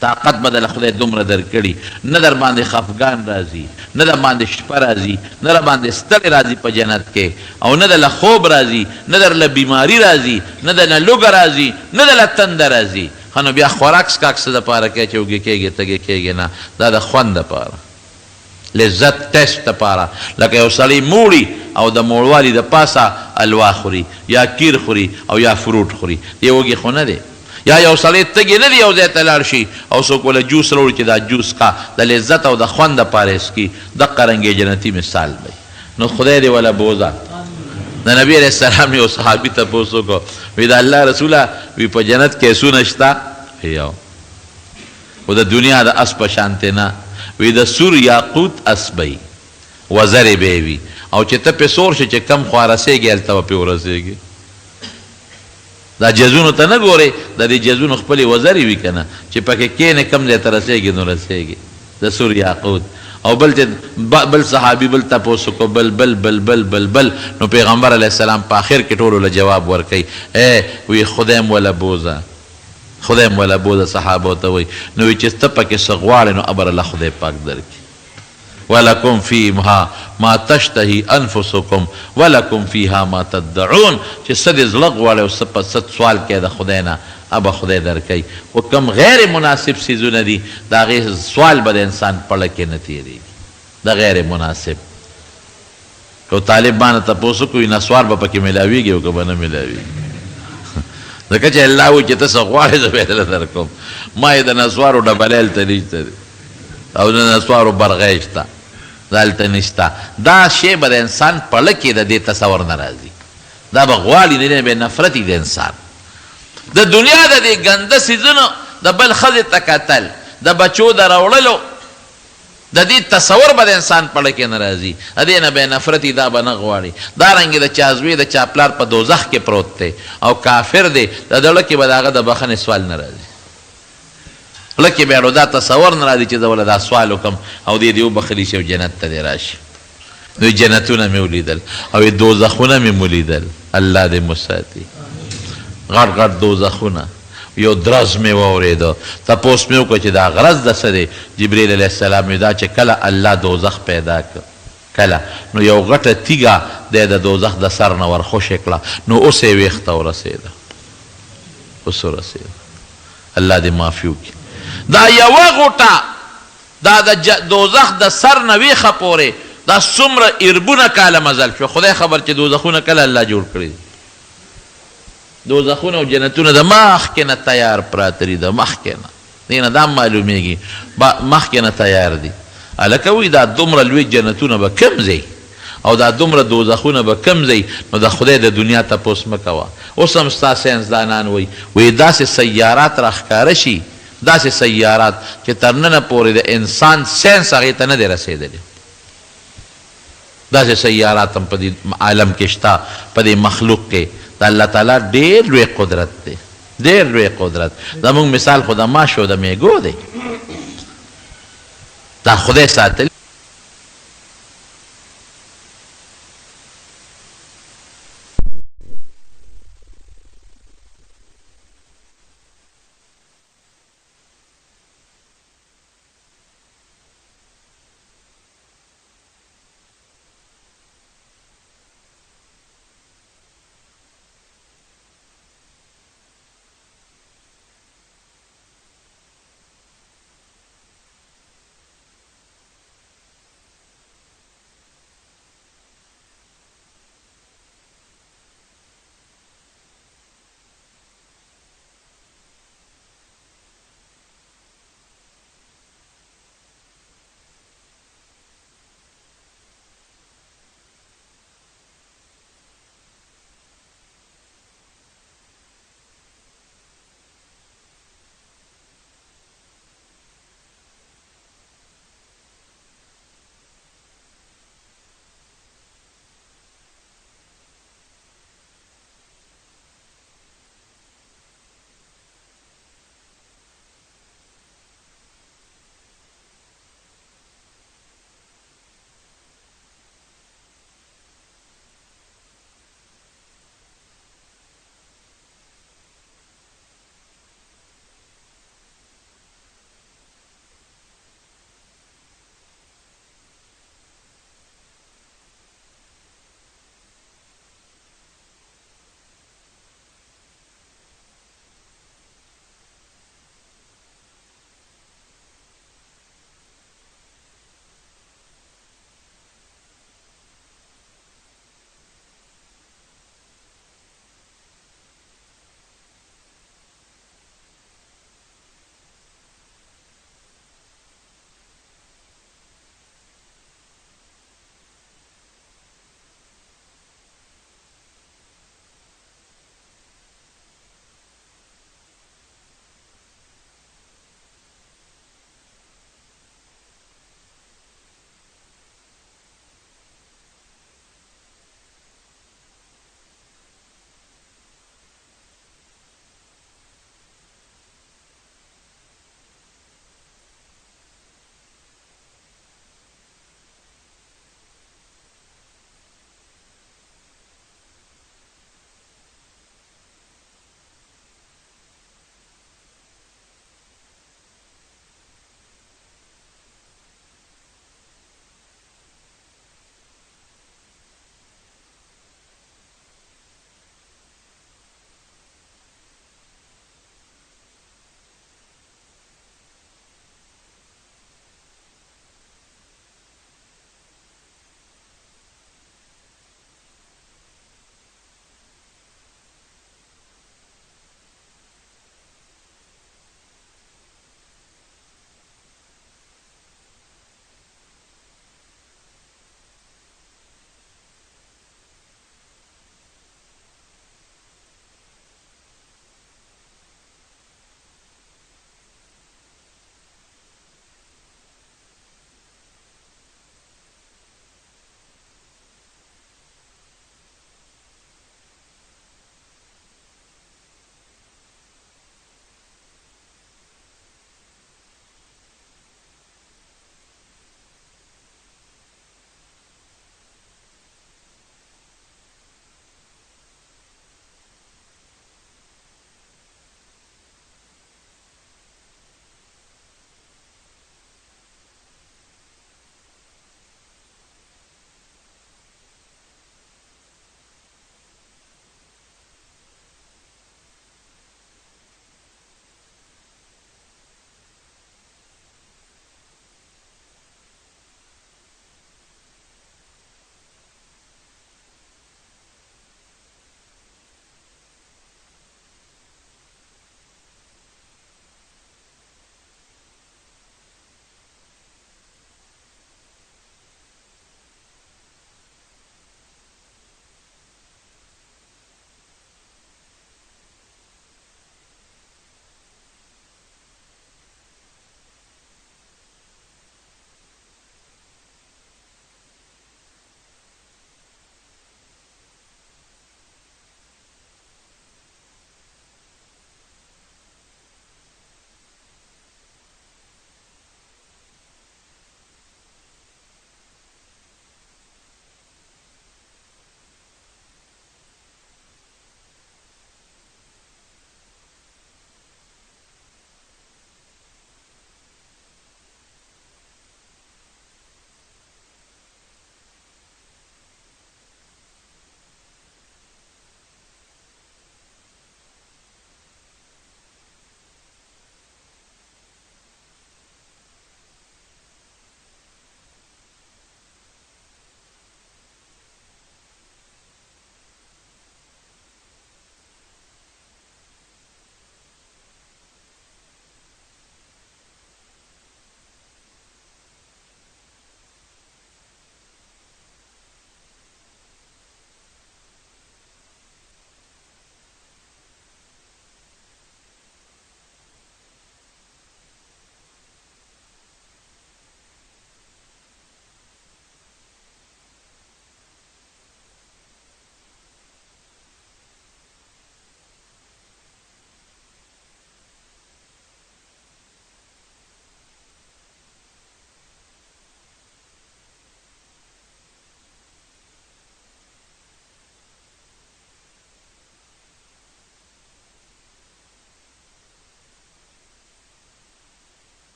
طاقت به دله خدای دومره درکړي نه در باندې خفګان راځي نه در باندې شپه راځي نه در باندې ستړی راځي په جنت کې او نه دله خوب راځي نه درله بیماري راځي نه دله لوږه راځي نه دله تنده راځي ښه نو بیا خوراک څښاک څه دپاره کوي چې اوږې کېږي تږې کېږي نه دا د خوند دپاره لذت ټیسټ دپاره لکه یو سړی موړي او د موړوالي د پاسه الوا خوري یا کیر خوري او یا فروټ خوري دې وږي خو نه دی یا یو سړی تږی نه دی یو ځای ته لاړ شي او څوک وله جوس راوړي چې دا جوس ښه د لذت او د خوند دپاره یې څکي دقه رنګې جنتي مثال دی نو خدای دې وله بوزه د نبي علیه السلام یو صحابي تپوس وکړو وی د الله رسوله وی په جنت کې اسونه شته یو خو د دنیا د اس په شانتې نه وی د سور یاقوت اسبی وزرې به وي او چې ته پې سور شي چې کم خوا رسېږي هلته به پې ورسېږي دا جزونو ته نه ګورې د دې جزونو خپلې وزرې وي که نه چې پکې کښېنې کم ځای ته رسېږي نو رسېږي د سور یاقوت او بل صحابي بل تپوس وکړو بل نو پیغمبر علیه السلام په آخر کې ټولو له جواب ورکوي وی خدای م وله بوزه صحابو ته وایي نو وی چې ته پکې څه غواړې نو ابر الله خدای پاک درکړي ولکم فیها ما تشتهی انفسکم ولکم فیها ما تدعون چې څه دې زړه غواړي او څه سوال کوې د خدای نه ابه خدای درکوي خو کم غیر مناسب څیزونه دي د هغې سوال به د انسان پړه کې نه تېرېږي د غیر مناسب که طالب باندې تپوس وکړو نسوار به پکې میلاویږي او که به نه میلاویږي ځکه چې الله وایي چې ته څه غواړې زه به یې درله درکوم ما یې د نسوارو ډبلی هلته نشته دی او د نسوارو برغی شته دلته نشته دا شی به د انسان پړه کې د دې تصور نه راځي دا به غواړي نه به نفرت د انسان د دنیا د دې ګنده څیزونو د بل ښځې ته کتل د بچو د راوړلو د دې تصور به د انسان پړه کې نه راځي د دې نه به نفرتي دا به نه غواړي دارنګې د چا زوی د چا پلار په دوزخ کې پروت دی او کافر دی د زړه کې به د هغه د بخښنې سوال نه راځي زړه کې بیا نو دا تصور نه راځي چې زه ولې دا سوال وکړم او دې دې وبخښلی شي او جنت ته دې راشي نو جنتونه مې ولیدل او دوزخونه مې ولیدل الله دې مساتي غټ غټ دوزخونه یو درز مې واورېده تپوس مې وکړه چې دا غرض د څه دی جبریل علیه السلام مې دا چې کله الله دوزخ پیدا کړ کله نو یو غټه تیږه دی د دوزخ د سر نه ورخوشې کړه نو اوس یې ویښته ورسېده اوس ورسېده الله دې معافي وکړي دا یوه غوټه دا د دوزخ د سر نه ویښه پورې دا څومره اربونه کاله مزل شو خدای خبر چې دوزخونه کله الله جوړ کړي دوزخونه او جنتونه د مخکې نه تیار پراته دي، د مخکې نه. دې نه دا معلومیږي مخکې نه تیار دي. هلکه وایي دا دومره لوی جنتونه به کوم ځای او دا دومره دوزخونه به کوم ځای؟ نو د خدای د دنیا تپوس مه کوه. اوس هم ستا ساینسدانان وایي داسې سیارات راښکاره شي، داسې سیارات چې تر ننه پورې د انسان ساینس هغې ته نه دی رسېدلی. داسې سیارات هم په دې عالم کې شته، په دې مخلوق کې. د الله تعالی ډېر لوی قدرت دی، ډېر لوی قدرت. زموږ مثال خو د ماشو او د میږو دی، دا خدای ساتلی.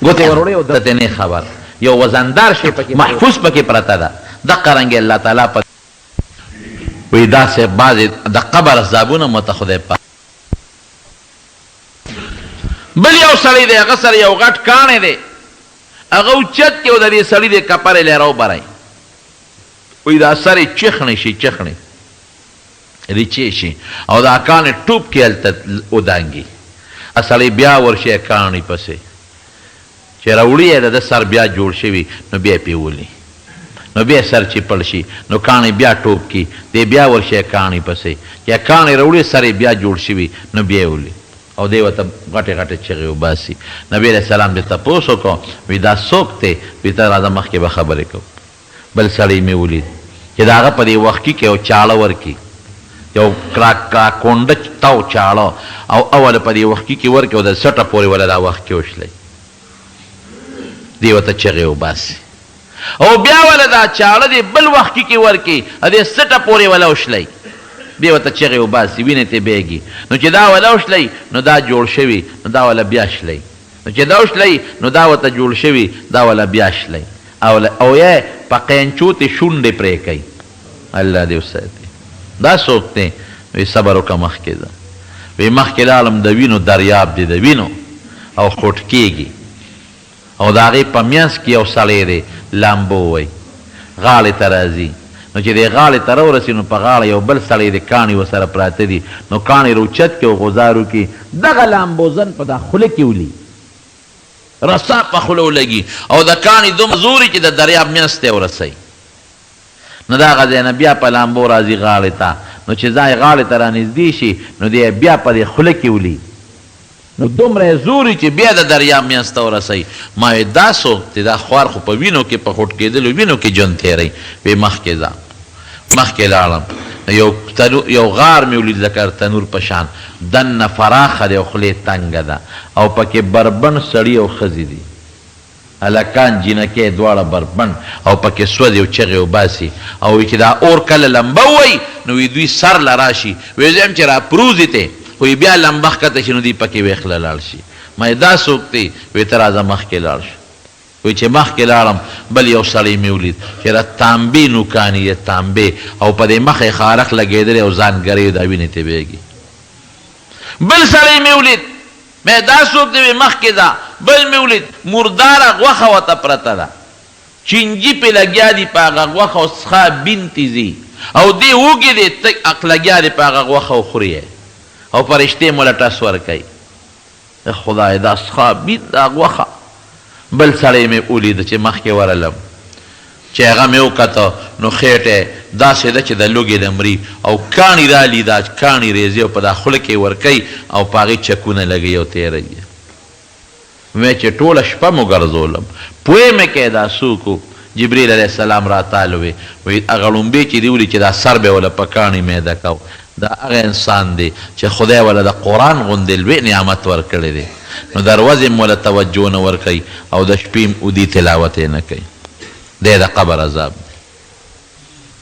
ګوتې وروړې او درته نه خبر یو وزندار شی پکې محفوظ پکې پرته ده دقه رنګې الله تعالی په وی داسې بعضې د قبر عذابونه مته خدای پاک بل یو سړی دی هغه سره یو غټ کاڼی دی هغه اوچت کې او د دې سړي د کپرې لی راوبری وی دا سر یې چخڼې شي چخڼې ریچې شي او دا کاڼې ټوپ کې هلته ودانګي سړی بیا ورشي کاڼي پسې چې راوړي یې د ده سر بیا جوړ شوي نو بیا یې پیولي نو بیا سر چې پړ شي نو کاڼی بیا ټوپ کی دی بیا ورشي کاڼي پسې یا کاڼی راوړي سر یې بیا جوړ شوي نو بیا یې ولي او دی ورته غټې غټې چغې وباسي نبي علیه السلام دې تپوس وکړو وي دا څوک دی وي ته راځه مخکې به خبرې کوو بل سړی مې ولید چې د هغه په دې وخت کې یو چاړه ورکړي یو کراکونډه تاو چاړه او اول په دې وخت کې ورکړي او د سټه پورې ولا دا وخت کې وشلی دی ورته چغې وباسي او بیا ولا دا چاړه دی بل وخت کې ورکړي دې سټه پورې ولا وشلی بیا ورته چغې وباسي وینې ته بیږي نو چې دا ولا وشلی نو دا جوړ شوي نو دا ولا بیا شلی نو چې دا وشلی نو دا ورته جوړ شوي دا ولا بیا شلی او یې په قینچو ته شونډې پرې کوي الله دې وساتي دا څوک دی وی صبر وکړه مخکې ځه وی مخکې لاړم د وینو دریاب دی د وینو او خوټ کېږي او د هغې په منځ کې یو سړی دی لامبو وی غاړې ته راځي نو چې دی غاړې ته راورسي نو په غاړه یو بل سړی دی کاڼي ورسره پراته دي نو کاڼي روچت کې او غوزار وکړي دغه لامبوزن په دا خوله کې ولي رسا په خوله ولګي او د کاڼي دومره زوري چې د دریاب منځ ته یې ورسوي نو دا هغه ځای نه بیا په لامبو راځي غاړې ته نو چې ځای غاړې ته رانږدې شي نو دی بیا په دې خوله کې ولي نو دومره یې زوري چې بیا د دریاب منځ ته ورسوي ما وی دا څوک دی دا خوار خو په وینو کې په خوټ کېدلو وینو کې ژوند تېروي وی مخکې ځه مخکې لاړم یو غار مې ولید لکه تنور په شان دننه فراخه دی او خولې تنګه ده او پکې بربند سړي او ښځې دي هلکان جینکې دواړه بربند او پکې سوځي او چغې وباسي او وایي چې دا اور کله لمبه ووایي نو وی دوی سر له راشي وی زه یم چې راپروزي ته خو بیا لمبه ښکته شي نو دوی پکې ویخله لاړ شي ما دا څوک دی وی ته راځه مخکې لاړ شو وی چې مخکې لاړم بل یو سړی مې ولید چې را تانبې نوکانې یې تانبې او په دې مخ یې خارق لګېدلی او ځانګرۍ دا وینې ته بیږي بل سړی مې ولید مې دا څوک دی وی مخکې ځه بل مې ولید مرداره غوښه ورته پرته ده چینجي پې لګیا دي په هغه غوښه او څخه بین تیزي او دې وږې دی تک لګیا دی په هغه غوښه او خوري او فرشتې مو له ټس ورکوي خدای دا څخه بین دا غوښه بل سړی مې ولید چې مخکې ورلم چې هغه مې وکته نو خېټه داسې ده چې د لوږې د مري او کاڼي رالي دا کاڼي ریزي او په دا خوله کې ورکوي او په هغې چکونه لګوي او تېروي مې چې ټوله شپه مو ګرځولم پوه مې کې دا څوک و جبریل علیه السلام راتاله وی هغه ړومبې چې دي ولي چې دا سر به وله په کاڼي میده کو دا هغه انسان دی چې خدای وله د قرآن غوندې لوی نعمت ورکړی دی نو دروازې م وله توجه نه ورکوي او د شپې م ودي تلاوت یې نه کوي دی د قبر عذاب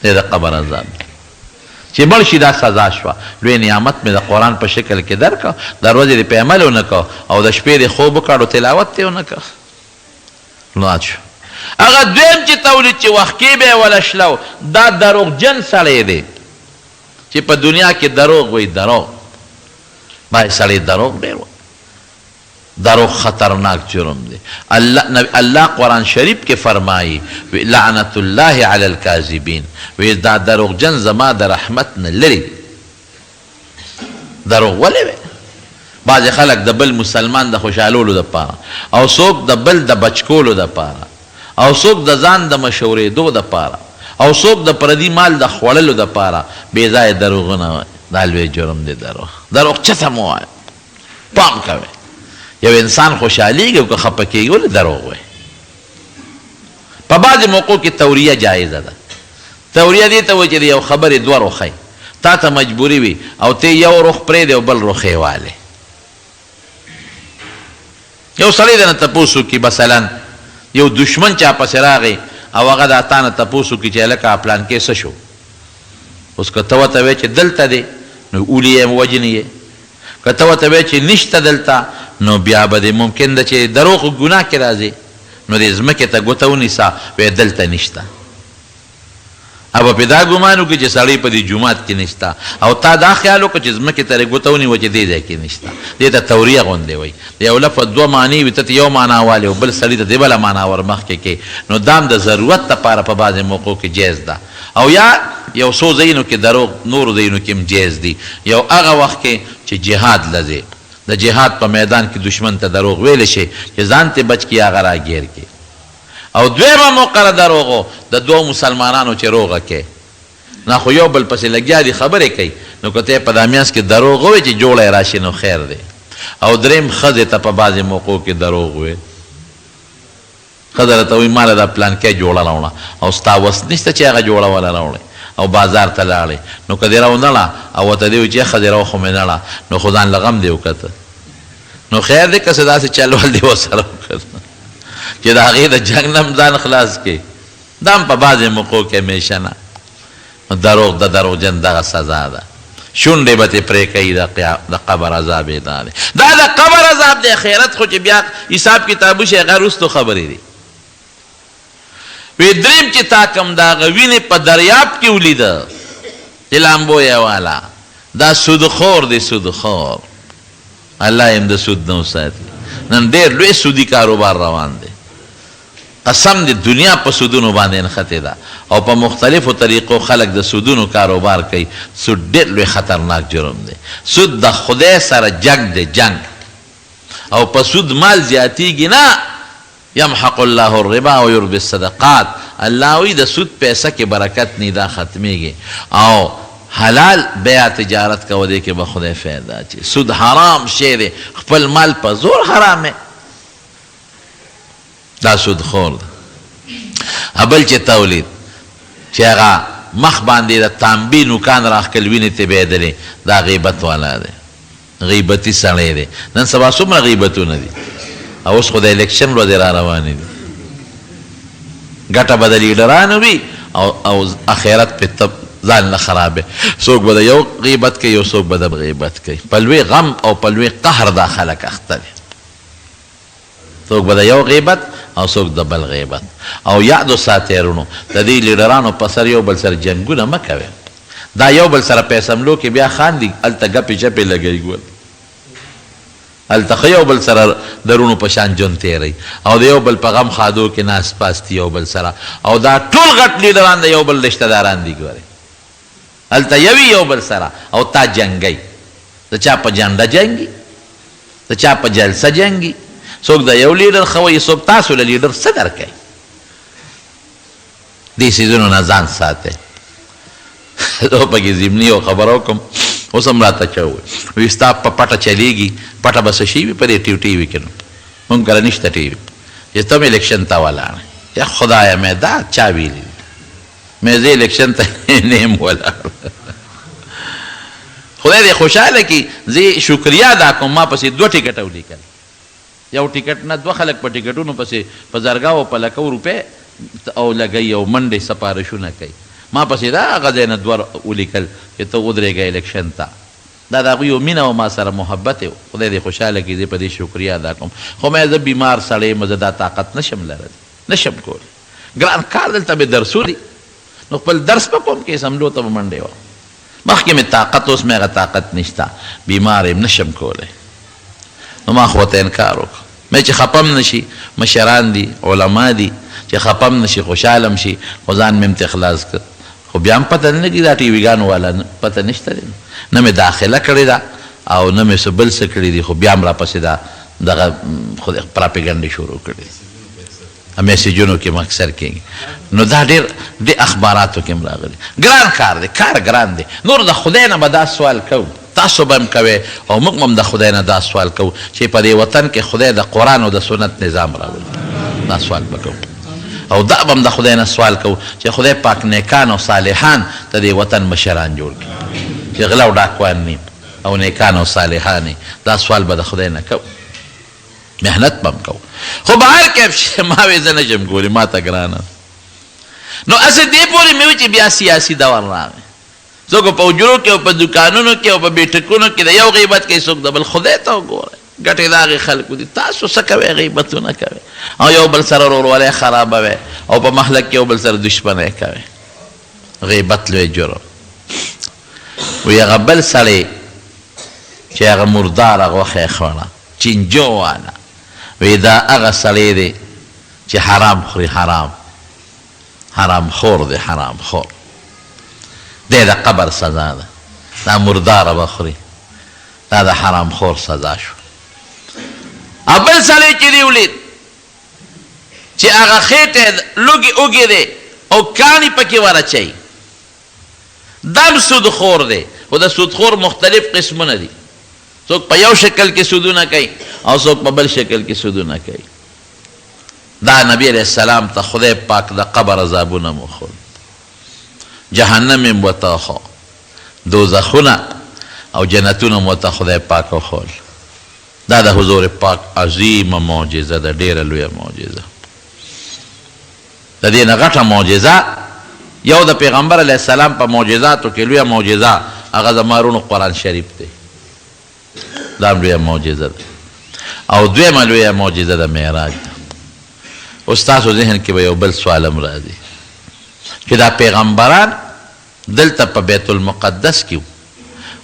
دی د قبر عذاب چې مړ شي دا سزا شوه لوی نعمت مې د قرآن په شکل کې درکړه دروازې دې په عمل ونه کو او د شپې دې خوب وکړ تلاوت یې ونه کړ نو شو هغه دویم چې تولید چې وخت کې به یې وله شلو دا دروغجن سړی دی چې په دنیا کې دروغ وایي دروغ باید سړی دروغ ډېر وایي دروغ خطرناک جرم دی الله قرآن شریف کې فرمایي لعنت الله علی الکاذبین وی دا دروغجن زما د رحمت نه لري دروغ ولې وی بعضې خلک د بل مسلمان د خوشحالولو دپاره او څوک د بل د بچکولو دپاره او څوک د ځان د مشورېدو دپاره او څوک د پردي مال د خوړلو دپاره بې ځایه دروغونه وایي دا لوی جرم دی دروغ چته مو وایه پام کوئ یو انسان خوشحالیږي او که خفه کېږي ولې دروغ وایي په بعضې موقعو کې توریه جایزه ده توریه دې ته وایي چې د یو خبرې دوه رخی تا ته مجبوري وي او ته یو رخ پرېږدې او بل رخ یې والې یو سړی دنه تپوس وکړي مثلا یو دشمن چا پسې راغی او هغه د تا نه تپوس وکړي چې هلکه پلانکې څه شو اوس که ته ورته وایې چې دلته دی نو اولي یې وجنې یې که ته ورته وایې چې نشته دلته نو بیا به دې ممکن ده چې دروغ ګناه کې راځي نو دې ځمکې ته ګوته ونیسه وایي دلته نشته او په دا ګمان وکړي چې سړی په دې جومات کې نشته او تا دا خیال وکړه چې ځمکې ته ګوته ونیوه چې دې ځای کې نشته دې ته توریه غوندې وایي د یو لفظ دوه معنی وي ته یو معنا والې او بل سړي ته دې بله معنا ور مخکې کې نو دا هم د ضرورت دپاره په بعضې موقعو کې جایز ده او یا یو څو ځایونو کې دروغ نورو ځایونو کې هم جایز دي یو هغه وخت کې چې جهاد لځې د جهاد په میدان کې دشمن ته دروغ ویلی شي چې ځان ته بچ کړي هغه راګیر کړي او دویمه موقع دروغو د دوو مسلمانانو چې روغه کې نه خو یو بل پسې لګیا دي خبرې کوي نو که ته په دا میانځ کې دروغ ووایې چې جوړی راشي نو خیر دی او دریم ښځې ته په بعضې موقعو کې دروغ ووایې ښځه راته وایي ما له دا پلانکی جوړه راوړه او ستا وس نشته چې هغه جوړوله راوړې او بازار ته لاړې نو که دې راونړه او ورته دې وایي چې ښځې راو خو مې نړه نو خو ځان له غم دې وکته نو خیر دی که څه داسې چلول دې ورسره وکړه چې د هغې د جنګ نه هم ځان خلاص کړي دا هم په بعضې موقعو کې همیشه نه دروغ د دروغجن دغه سزا ده شونډې به ترې پرې کوي د قبر عذاب یې دا دی دا د قبر عذاب دی خیرت خو چې بیا حساب کتابو شي هغه وروستو خبرې دي وی دریم چې تا کوم د هغه وینې په دریاب کې ولیده چې لامبو یې والا دا سودخور دی سودخور الله یې هم د سود نه وساتي نن ډېر لوی سودي کاروبار روان دی قسم دی دنیا په سودونو باندې نښتې ده او په مختلفو طریقو خلک د سودونو کاروبار کوي سود ډېر لوی خطرناک جرم دی سود د خدای سره جنگ دی جنگ او په سود مال زیاتیږي نه یمحق الله الربا و یربی الصدقات الله وی د سود پیسه کې برکت نه دا ختمیږي او حلال بیا تجارت کوو دی کې به خدای فایده اچي سود حرام شی دی خپل مال په زور حرامه دا سود خور ده ابل چې تولید چې هغه مخ باندې د تانبي نوکان راښکل وینې ته بهیدلې دا غیبت والا دی غیبتي سړی دی نن سبا څومره غیبتونه دي او اوس خو د الیکشن ورځې را روانې دي ګټه به د لیډرانو وي او اخرت پې ځان نه خرابې څوک به د یو غیبت کوي یو څوک به د غیبت کوي په لوی غم او په لوی قهر دا خلک اخته دي څوک به د یو غیبت او څوک د بل غیبت او یادو ساتئ ورونو د دې لیډرانو په سر یو بل سره جنګونه مه کوئ دا یو بل سره په اسمبلو کې بیا خاندي هلته ګپې چپې لګوي ګول هلته ښه یو بل سره درونو په شان ژوند تېروي او د یو بل په غم خادو کې ناست پاست یو بل سره او دا ټول غټ لیډران د یو بل رشته داران دي ګورئ هلته یوي یو بل سره او تا جنګئ د چا په جنډه جنګي د چا په جلسه جنګي څوک د یو لیډر ښه وایي څوک تاسو له لیډر څه درکوي دې څیزونو نه ځان ساتئ زه پکې ضمني یو خبره وکړم اوس هم راته چا ووایي وایي ستا په پټه چلیږي پټه به څه شي وي په دې ټي وي کې نو مونږ کله نشته ټي وي چې ته مې الیکشن ته ولاړې یا خدایه مې دا چا ویلي مې زه الیکشن ته نه یم ولاړ خدای دې خوشحاله کړي زه شکریا ادا کوم ما پسې 2 ټکټه ولیکل یو ټکټ نه 2 خلک په ټکټونو پسې په زرګاو په لکو روپۍ او لګوي او منډې سپارښونه کوي ما پسې دا هغه ځای نه 2 ولیکل چې ته ودرېږه الیکشن ته دا د هغوی یو مینه او ما سره محبت و خدای دې خوشحاله کړي زه په دې شکریا ادا کوم خو مې زه بیمار سړی یم زه دا طاقت نشم لرلی نشم کولی ګران کار دلته مې درسو دي نو خپل درس په کوم کې اسمبلو ته به منډې وم مخکې مې طاقت اوس مې هغه طاقت نشته بیمار یم نشم کولی نو ما خو ورته انکار وکړ مې چې خپم نشي مشران دي علما دي چې خپم نشي خوشحاله م شي خو ځان مې امته خلاص کړ خو بیا هم پته نه لګي دا ټي ویګانو والا پته نشته دی نه مې داخله کړې ده او نه مې څه بل څه کړي دي خو بیا هم راپسې دا دغه پراپیګنډې شروع کړي میسیجونو کې مکسر کېږي نو دا ډېر د اخباراتو کې هم راغلي ګران کار دی کار ګران دی نور د خدای نه به دا سوال کوو تاسو به هم کوئ او موږ به هم د خدای نه دا سوال کوو چې په دې وطن کې خدای د قرآن او د سنت نظام راولي دا سوال به کوو او دا به هم د خدای نه سوال کوو چې خدای پاک نیکان او صالحان د دې وطن مشران جوړ کړي چې غله او ډاکوان نیم او نیکان او صالحان دا سوال به د خدای نه کوو محنت به هم کوو خو به هر کیف شي ما وایي زه نشم کولی ما ته ګرانه نو هسې دې پورې مې وایي چې بیا سیاسي دور راغی څوک په حجرو کې او په دوکانونو کې او په بیټکونو کې د یو غیبت کوي څوک د بل خدای ته وګوره ګټې د هغې خلکو دي تاسو څه کوئ غیبتونه کوئ او یو بل سره ورورولۍ خرابوئ او په محله کې یو بل سره دشمنۍ کوئ غیبت لوی جرم وی هغه بل سړی چې هغه مرداره غوښه یې خوړه چینجو واله وی دا هغه سړی دی چې حرام خوري حرام خور دی حرام خور دی د قبر سزا ده دا مرداره به خوري دا د حرام خور سزا شو بل سړی چې دی ولید چې هغه خېټه لوګي اوږې دی او کاڼي پکې ورچوي دم سودخور دی او د سودخور مختلف قسمونه دي څوک په یو شکل کې سودونه کوي او څوک په بل شکل کې سودونه کوي دا نبی علیہ السلام ته خدای پاک د قبر عذابونه مخول جهنم یې ورته خو دوزخونه او جنتونه مو ته خدای پاک وښول دا د حضور پاک عظیمه معجزه ده ډېره لویه معجزه د دې نه غټه معجزه یو د پیغمبر علیه السلام په معجزاتو کې لویه معجزه هغه د مارونو قرآن شریف دی دا هم لویه معجزه ده او دویمه لویه معجزه د معراج ده اوس تاسو ذهن کې به یو بل سوال هم راځي چې دا پیغمبران دلته په بیت المقدس کې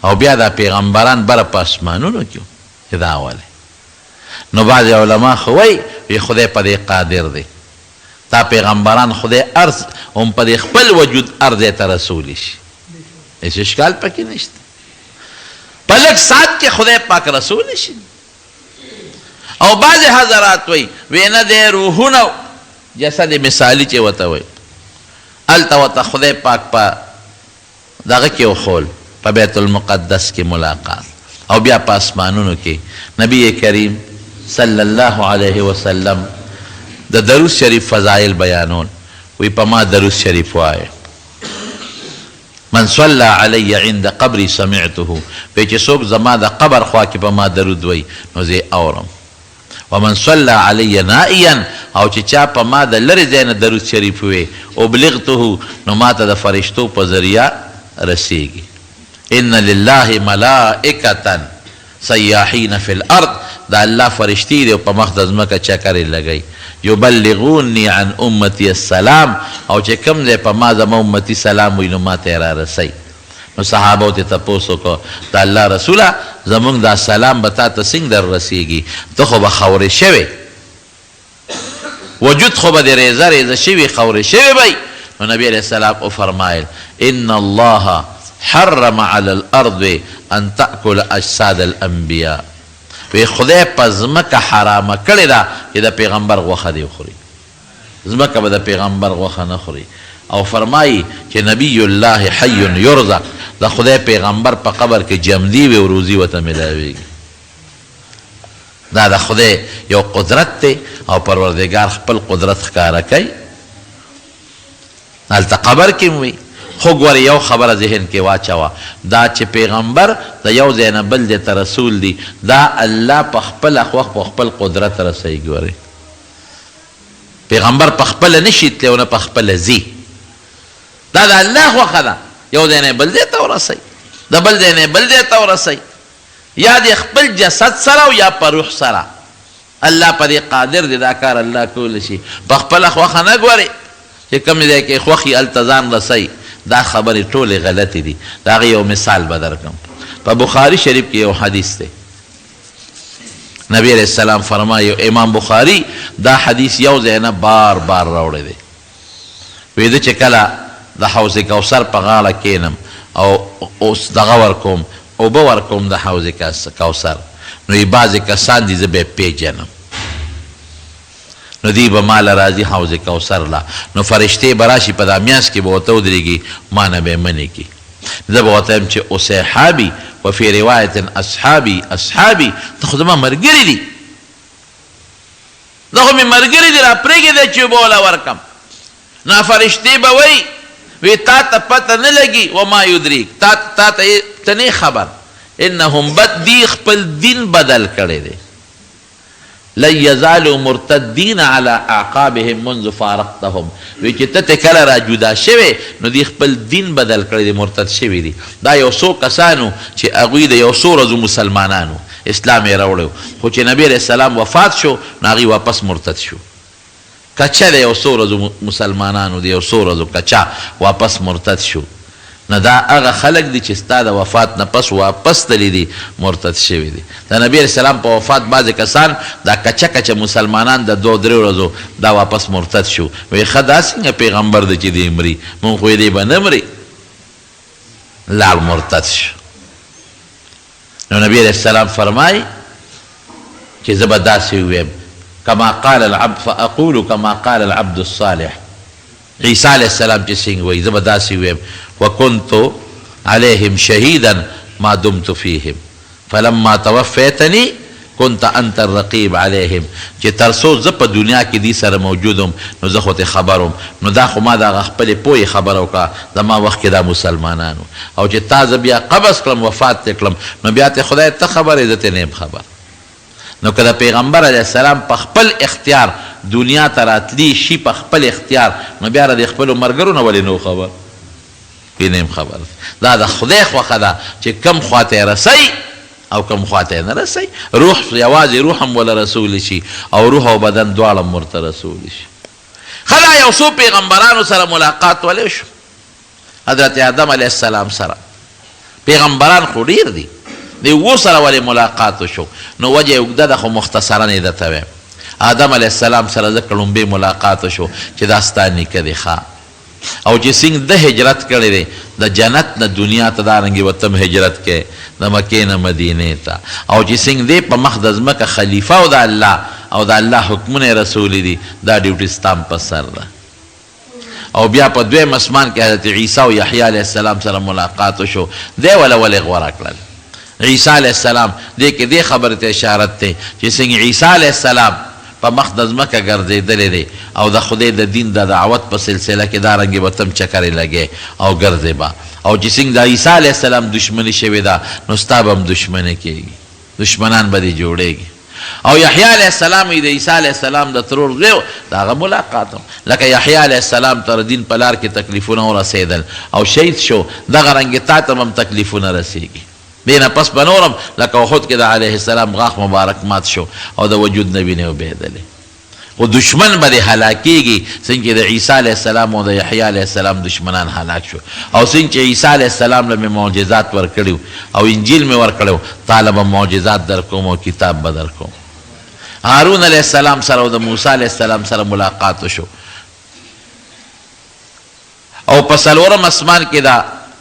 او بیا دا پیغمبران بره په اسمانونو کې دا ولې نو بعضې علما خو وایي خدای په دې قادر دی دا پیغمبران خدای ارض هم په دې خپل وجود ارض ته رسولی شي هېڅ اشکال پکې نشته په لږ ساعت کې خدای پاک رسولی شي او بعضې حضرات وایي نه دی روحونه جسد مثالي چې ورته وایي هلته ورته خدای پاک په دغه کې وښول په بیت المقدس کې ملاقات او بیا په اسمانونو کې نبی کریم صلی الله علیه وسلم د درود شریف فضایل بیانون وی په ما درود شریف وایه من صلی علی عند قبری سمعته وی چې څوک زما د قبر خوا کې په ما درود وی نو زه اورم ومن صلی علی نائیا او چې چا په ما د لرې ځای نه درود شریف وی ابلغته نو ما ته د فرشتو په ذریعه رسیږي ان لله ملائکة سیاحین فی الارض دا الله فرشتی دی او په مخ د ځمکه چکرې لګوي یبلغونی عن امتی السلام او چې کوم ځای په ما زما امتي سلام وي نو ما ته یې رارسئ نو صحابو ته تپوس وکړو د الله رسوله زمونږ دا سلام به تا ته څنګه در رسیږي ته خو به خورې شوې وجود خو به دې ریزه ریزه شوي خورې شوې به نو نبی علیه السلام وفرمایل ان الله حرم على الارض ان تاكل اجساد الانبیاء وی خدای په ځمکه حرامه کړې ده چې د پیغمبر غوښه دې وخوري ځمکه به د پیغمبر غوښه نه خوري او فرمایي چې نبی الله حی یرزق د خدای پیغمبر په قبر کې جمدي وي او روزي ورته میلاویږي دا د خدای یو قدرت دی او پروردګار خپل قدرت ښکاره کوي هلته قبر کې وي خو ګورې یو خبره ذهن کې واچوه دا چې پیغمبر د یو ځای نه بل ځای ته رسول دی دا الله په خپله خوښ په خپل قدرت رسوي ګورې پیغمبر په خپله نشي تللی او نه په خپله ځي دا د الله خوښه ده یو ځای نه بل ځای ته ورسوي د بل ځای نه بل ځای ته ورسوي یا د خپل جسد سره او یا په روح سره الله په دې قادر دی دا کار الله کولی شي په خپله خوښه نه ګورې چې کوم ځای کې خوښي هلته ځان رسوي دا خبرې ټولې غلطې دي د هغې یو مثال به درکړم په بخاري شریف کې یو حدیث دی نبی علیه السلام فرمایي امام بخاري دا حدیث یو ځای نه بار بار راوړی دی وی ده چې کله د حوض کوثر په غاړه کینم او اوس دغه ورکوم اوبه ورکوم د حوض کوثر نو یې بعضې کسان دي زه به یې پیژنم نو دی به ماله راځي حوض کوثر لا نو فرشتې به راشي په دا میانځ کې به ورته ودرېږي ما نه به یې منې کړي زه به ورته یم چې اصحابي وفي روایت اصحابي اصحابي ته خو زما ملګري دي دا خو مې ملګري دي را پرېږدی چې اوبه وله ورکم نو فرشتې به وی تا ته پته نه لګي وما یدریک تا ته نه خبر انهم بد دی خپل دین بدل کړی دی لن یزالوا مرتدین علی اعقابهم منذ فارقتهم وی چې ته کله را جدا شوی نو دی خپل دین بدل کړی دی مرتد شوی دی دا یو څو کسانو چې هغوی د یو څو ورځو مسلمانانو اسلام یې راوړی خو چې نبی علیه السلام وفات شو نو هغوی واپس مرتد شو کچه د یو څو ورځو مسلمانانو د یو څو ورځو کچه واپس مرتد شو نه دا هغه خلک دي چې ستا د وفات نه پس واپس تللی دي مرتد شوي دي د نبي علیه السلام په وفات بعضې کسان دا کچه کچه مسلمانان د 2-3 ورځو دا واپس مرتد شو وایي ښه دا څنګه پیغمبر دی چې دی مري مونږ خو یې دی به نه مري لاړ مرتد شو نو نبي علیه السلام فرمایي چې زه به داسې وویم کما قال العبد فاقول کما قال العبد الصالح عیسی علیه السلام چې څنګه وایي زه به داسې وویم وكنت عليهم شهيدا ما دمت فيهم فلما توفيتني كنت انت الرقيب عليهم چې تر څو زه په دنیا کې دې سره موجودم نو زه خو ته خبروم نو دا خو ما د خپلې پوهې خبره وکړه زما وخت کې دا مسلمانانو او چې تا زه بیا قبض کړم وفات ته کړم نو بیا ته خدای ته خبر زه ته نه یم خبر نو که د پیغمبر علیه السلام په خپل اختیار دنیا ته راتلی شي په خپل اختیار نو بیا د خپلو ملګرو نه ولې نو خبر بینیم خبر دا د خدای خوښه ده چې کم خواته رسی او کم خواته نه رسی روح یوازې روح هم ولا رسول شي او روح او بدن دواړه مرته رسول شي خلا یو څو پیغمبرانو سره ملاقات ولې شو حضرت آدم علیه السلام سره پیغمبران خو ډیر دي د یو سره ولې ملاقات وشو نو وجه یې اوږده ده خو مختصرا یې درته وایم آدم علیه السلام سره ځکه لومبې ملاقات وشو چې دا ستا نیکه دی ښه او چې څنګه د هجرت کړی دی د جنت نه دنیا ته دارنګې وتم هجرت کې د مکې نه مدینې ته او چې څنګه دی په مخ د ځمکه خلیفه او د الله او د الله حکمونه رسولی دي دا ډیوټي ستام په سر ده او بیا په دویم اسمان کې حضرت عیسی او یحیی علیه السلام سره ملاقات وشو دی ولې غوره کړل عیسی علیه السلام دې کې دې خبرې ته اشارت دی چې څنګه عیسی علیه السلام په مخ د ځمکه ګرځېدلی دی او د خدای د دین د دعوت په سلسله کې دارنګې به تم چکرې لګې او ګرځې به او چې څنګه د عیسی علیه السلام دشمني شوې ده نو ستا به هم دشمني کېږي دشمنان به دې جوړېږي او یحیی علیه السلام د عیسی علیه السلام د ترور زوی د هغه ملاقات هم لکه یحیی علیه السلام ته د دین په لار کې تکلیفونه ورسېدل او شهید شو دغه رنګې تا ته هم تکلیفونه رسېږي دینا پس بنورم لکه احد کې د علیه السلام غاښ مبارک مات شو او د وجود نه وینې وبهېدلې خو دشمن به دې هلاکېږي څنګه د عیسی علیه السلام او د یحیی علیه السلام دشمنان هلاک شو او څنګه چې عیسی علیه السلام له مې معجزات ورکړي او انجیل مې ورکړی تاله به معجزات در کوم او کتاب به در کوم هارون علیه السلام سره او د موسی علیه السلام سره ملاقات وشو او په څلورم اسمان کې دا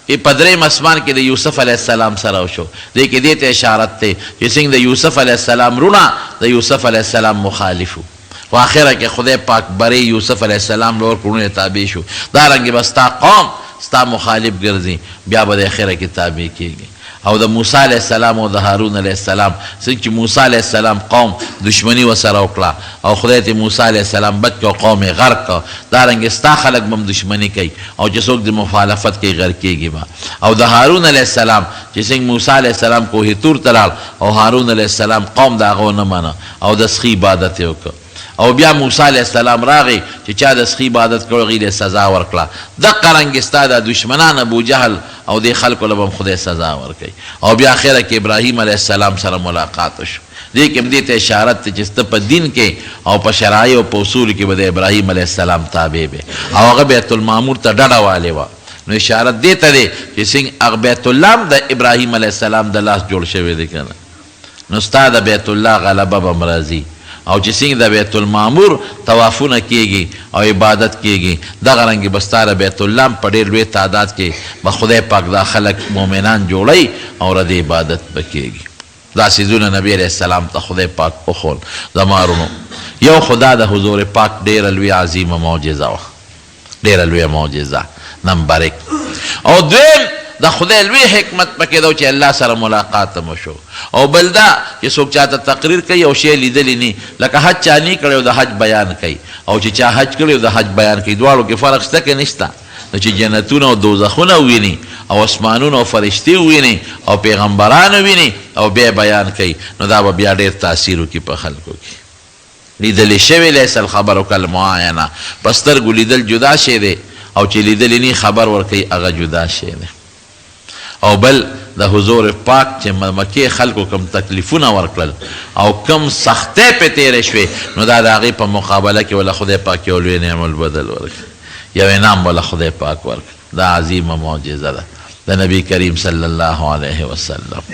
په درېیم اسمان کې د یوسف علیه السلام سره وشو دې کې دې ته اشارت دی چې څنګه د یوسف علیه السلام رونه د یوسف علیه السلام مخالف وو خو آخره کې خدای پاک برې یوسف علیه السلام لور کړونې تابع شو دارنګې به ستا قوم ستا مخالف ګرځي بیا به د آخره کې تابع کېږي او د موسی علیه السلام او د هارون علیه السلام څنګه چې موسی علیه السلام قوم دشمني ورسره وکړه او خدای ته موسی علیه السلام بچ کړه قوم یې غرق کړه دارنګې ستا خلک به هم دشمني کوي او چې څوک د مخالفت کوي غرق کېږي به او د هارون علیه السلام چې څنګه موسی علیه السلام کوه طور ته لاړ او هارون علیه السلام قوم د هغه ونه منه او د سخي عبادت یې وکړه او بیا موسی علیه السلام راغی چې چا د سخي عبادت کړو هغوی له سزا ورکړه دقه رنګې ستا د دشمنان ابوجهل او دې خلکو له به هم خدای سزا ورکوي او بیا اخره کې ابراهیم علیه السلام سره ملاقات وشو دې کې هم دې ته اشارت دی چې ته په دین کې او په شرایع او په اصولو کې به د ابراهیم علیه السلام تابع وې او هغه بیت المعمور ته ډډه والې وه نو اشارت دې ته دی چې څنګه هغه بیت الله هم د ابراهیم علیه السلام د لاس جوړ شوی دی که نه نو ستا د بیت الله غلبه به هم راځي او چې څنګه د بیت المعمور طوافونه کېږي او عبادت کېږي دغه رنګې به ستا د بیت الله په ډېر لوی تعداد کې به خدای پاک دا خلک مؤمنان جوړوي او د عبادت به کېږي دا څیزونه نبي علیه السلام ته خدای پاک وښول زما ورونو یو خدا د حضور پاک ډېره لوی عظیمه معجزه وه ډېره لویه معجزه نمبر 1 او دویم د خدای لوی حکمت پکې ده چې الله سره ملاقات هم وشو او بل دا چې څوک چاته تقریر کوي او شی لیدلی نه لکه حج چا نه کړی او د حج بیان کوي او چې چا حج کړی او د حج بیان کوي دواړو کې فرق شته که نشته نو چې جنتونه او دوزخونه وویني او اسمانونه او فرشتې وویني او پیغمبران وویني او بیا بیان کوي نو دا به بیا ډېر تاثیر وکړي په خلکو کې لیدلی شوی لیس الخبر کالمعاینه په سترګو لیدل جدا شی دی او چې لیدلی نه خبر ورکوي هغه جدا شی دی او بل د حضور پاک چې مکې خلکو کم تکلیفونه ورکړل او کم سختۍ پې تېرې شوې نو دا د هغې په مقابله کې وله خدای پاک یو لوی نعم البدل ورکړ یو انعام وله خدای پاک ورکړ دا عظیمه معجزه ده د نبی کریم صلی الله علیه وسلم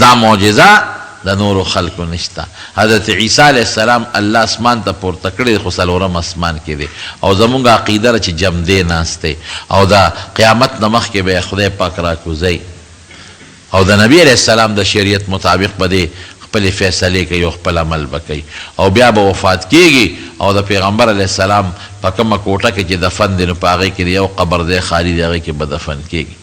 دا معجزه د نورو خلکو نشته حضرت عیسی علیه السلام الله اسمان ته پورته کړی خو څلورم اسمان کې دی او زمونږ عقیده ده چې جمدې ناست دی او د قیامت نه مخکې به یې خدای پاک راکوزوي او د نبی علیه السلام د شریعت مطابق به دی خپلې فیصلې کوي او خپل عمل به کوي او بیا به وفات کیږي او د پیغمبر علیه السلام په کومه کوټه کې چې دفن دی نو په هغې کې یو قبر دی خالي دی هغې کې به دفن کیږي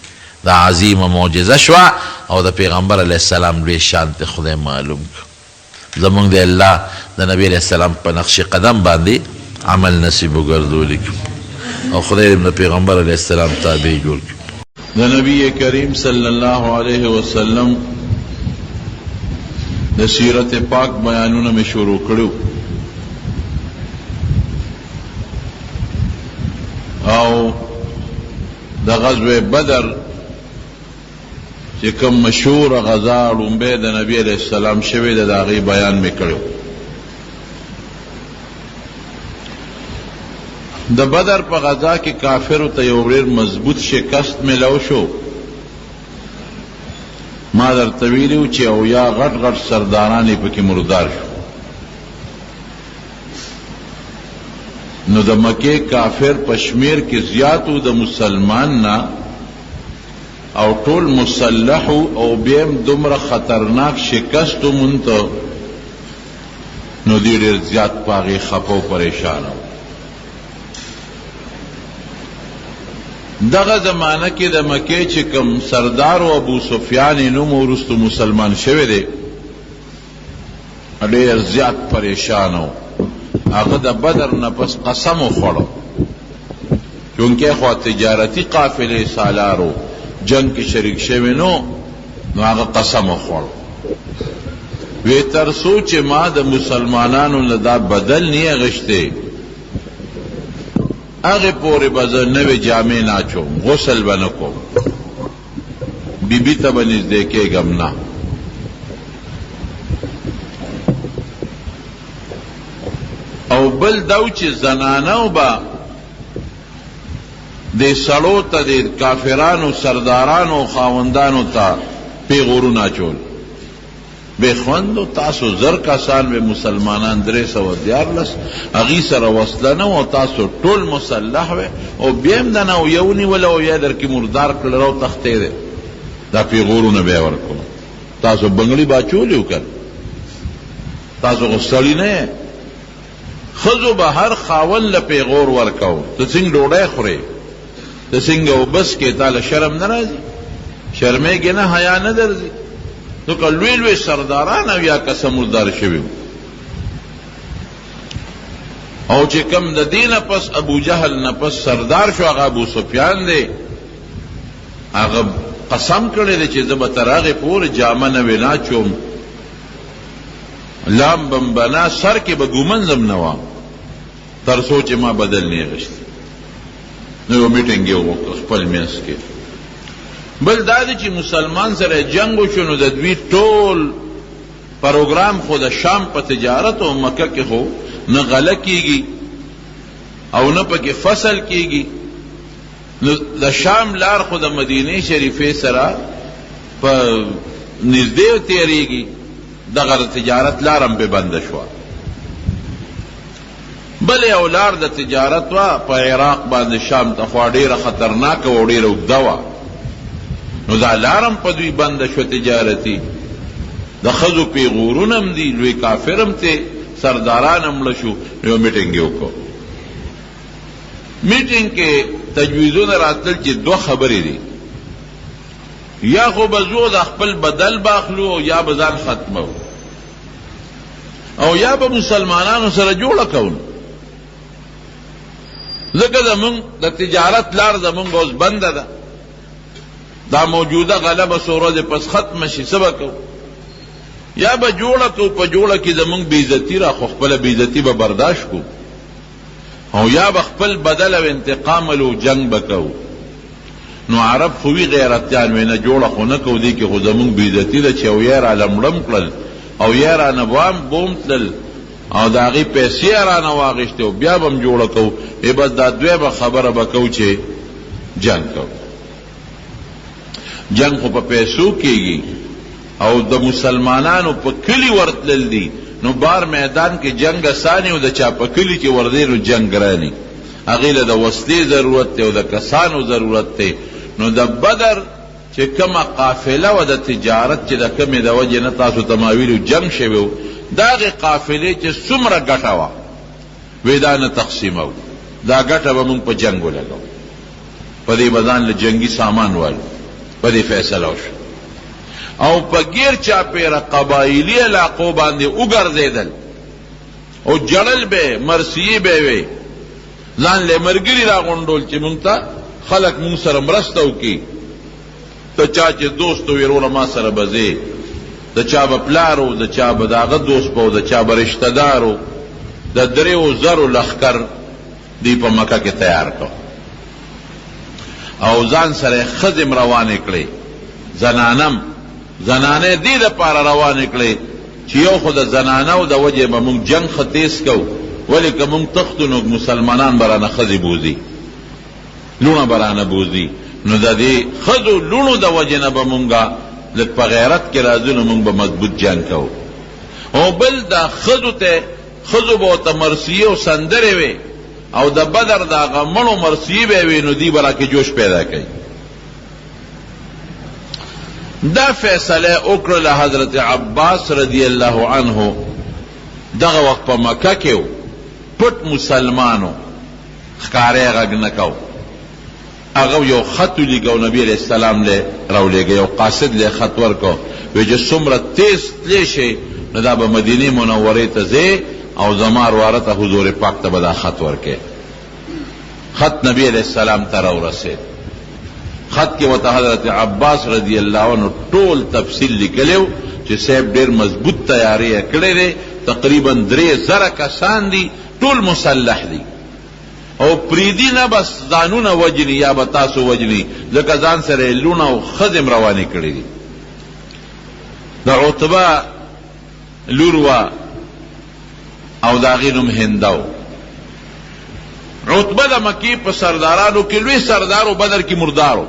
دا عظیمه معجزه شوه او د پیغمبر علیه السلام لوی شان ته خدای معلوم کړ زمونږ د الله د نبی علیه السلام په نقش قدم باندې عمل نصیب وګرځولی او خدای د پیغمبر علیه السلام تابع جوړ کړي د نبی کریم صلی الله علیه وسلم د سیرت پاک بیانونه مې شروع کړو او د غزوه بدر چې کوم مشهور غزا لومبه د نبی علیہ السلام شوی د هغې بیان مې کړو د بدر په غزا کې کافرو ته یو ډېر مضبوط شکست میلاو شو ما درته ویلي و چې اویا غټ غټ سرداران یې پکې مردار شو نو د مکې کافر په شمیر کې زیات و د مسلمان نه او ټول مسلح او بیم دومره خطرناک شکست مونته نو دی ډېر زیات په هغې خفه او پریشانه دغه زمانه کې د مکې چې کوم سردار و ابو سفیان یې نوم وروستو مسلمان شوی دی ډېر زیات پریشان و هغه د بدر نه پس قسم وخوړو چونکې خو تجارتي قافلې سالارو جنگ کې شریک شوی نو هغه قسم وخوړو وی تر څو چې ما د مسلمانانو نه دا بدل نه اغشته هغه پورې به زه نوې جامې نه اچوم غسل به نه کوم بیبي ته به نږدې کېږم نه او بل دو چې زنانو به د سړو ته د کافرانو سردارانو خاوندانو ته پیغورونه اچول بے خوندو تاسو زر کسان به مسلمانان 314 هغې سره وسله نه او تاسو ټول مسلح وی او بیم د نه یو نیوله او یا در کې مردار کړل او تختې دی دا پیغورونه به یې ورکړو تاسو بنګړي به اچولي وکړ تاسو خو سړي نه ښځو به هر خاون له پیغور ورکو ته څنګه ډوډۍ خورې ته څنګه وبس کې تاله شرم نه راځي شرمېږې نه حیا نه درځي نو که لوی لوی سرداران او یا کسه مردار شوي او چې کم د دې نه پس ابو جهل نه پس سردار شو هغه ابو سفیان دی هغه قسم کړی دی چې زه به تر هغې پورې جامه نوې نه اچوم لام بم بنا سر کې به ګومنځم نه وام تر څو چې ما بدل نه اغشتي نو یو میټینګ یې وکړ خپل منځ کې بل دا دی چې مسلمان سره جنگ وشو نو د دوی ټول پروګرام خو د شام په تجارت او مکه کې خو نه غله کېږي او نه پکې فصل کېږي نو د شام لار خو د مدینې شریفې سره په نږدې تېرېږي دغه تجارت لارم به بنده شوه بل یو لار د تجارت وه په عراق باندې شام ته خوا ډېره خطرناکه او ډېره اوږده وه نو دا لارم په دوی بنده شو تجارتي د ښځو پیغورونه هم دي لوی کافر هم ته سرداران هم مړه شو یو میټینګ یې وکړو میټینګ کې تجویزونه راتلل چې دوه خبرې دي یا خو به زو د خپل بدل باخلو او یا به ځان ختمو او یا به مسلمانانو سره جوړه کوو ځکه زمونږ د تجارت لار زمونږ اوس بنده ده دا موجوده غلبه څو ورځې پس ختمه شي څه به کوو یا به جوړه کوو په جوړه کې زمونږ بېعزتي را خو خپله بېعزتي به برداشت کوو او یا به خپل بدل او انتقام لو جنگ به کوو نو عرب خوی غیرتیان وی نه جوړه خو نه کو دی کې خو زمونږ بېعزتي ده چې او یاره لمړم کړل او یاره نه بام بوم تلل او د هغې پیسې رانه واخېستې او بیا به م جوړه کوو بس دا دویمه خبره به کوو چې جنګ کوو جنگ خو په پیسو کېږي او د مسلمانانو په کلي ورتلل دي نو بار میدان کې جنگ اساني او د چا په کلي کې وردی نو جنگ ګراني هغې له د وسلې ضرورت دی او د کسانو ضرورت دی نو د بدر چې کومه قافله وه د تجارت چې د کمې د وجې نه تاسو ته ما ویلي جنګ شوی و د هغې قافلې چې څومره ګټه وه وی دا نه تقسیمو دا ګټه به مونږ په جنګ ولګو په دې به ځان له جنګي سامان والو په دې فیصله وشو او په غیر چاپیره قبایلي علاقو باندې وګرځېدل او جړل به مرثیې به وې ځان له مرګري راغونډول چې مونږ ته خلک مونږ سره مرسته وکړي ته چا چې دوست وي وروره ما سره به ځې د چا به پلار و د چا به د هغه دوست به و د چا به رشته دار و د 3,000 لښکر دی په مکه کې تیار کړ او ځان سره ښځې روانې کړې زنانې دې دپاره روانې کړې چې یو خو د زنانو د وجې به مونږ جنګ ښه تیز کوو ولې که مونږ تښتو نو مسلمانان به رانه ښځې بوځي لوڼه به رانه بوځي نو د دې ښځو لوڼو د وجې نه به مونږه لږ په غیرت کې راځو نو مونږ به مضبوط جنګ کوو او بل د ښځو به ورته مرثیې او سندرې وې او د بدر د هغه مړو مرثیې به وې نو دوی به راکې جوش پیدا کوي دا فیصله وکړله حضرت عباس رضی الله عنه دغه وخت په مکه کې و پټ مسلمانو ښکاری غږ نه کو هغه یو خط ولیږه نبی علیه السلام له راولېږه یو قاصد له خط ورکو وی چې څومره تیز تللی شي نو دا به مدینې منورې ته ځې او زما ورواره ته حضور پاک ته به دا خط ورکې خط نبی علیه السلام ته راورسېد خط کې ورته حضرت عباس رضی الله عنه ټول تفصیل لیکلی چې صاحب ډېر مضبوط تیاری یې کړی دی تقریبا 3,000 کسان دي ټول مسلح دي او پریدي نه بس ځانونه وجني یا به تاسو وجني ځکه ځان سره لوڼه او ښځې روانې کړي دي د عتبه لور وه او د هغې نوم هنده و عتبه د مکې په سردارانو کې لوی سردار و بدر کې مردار و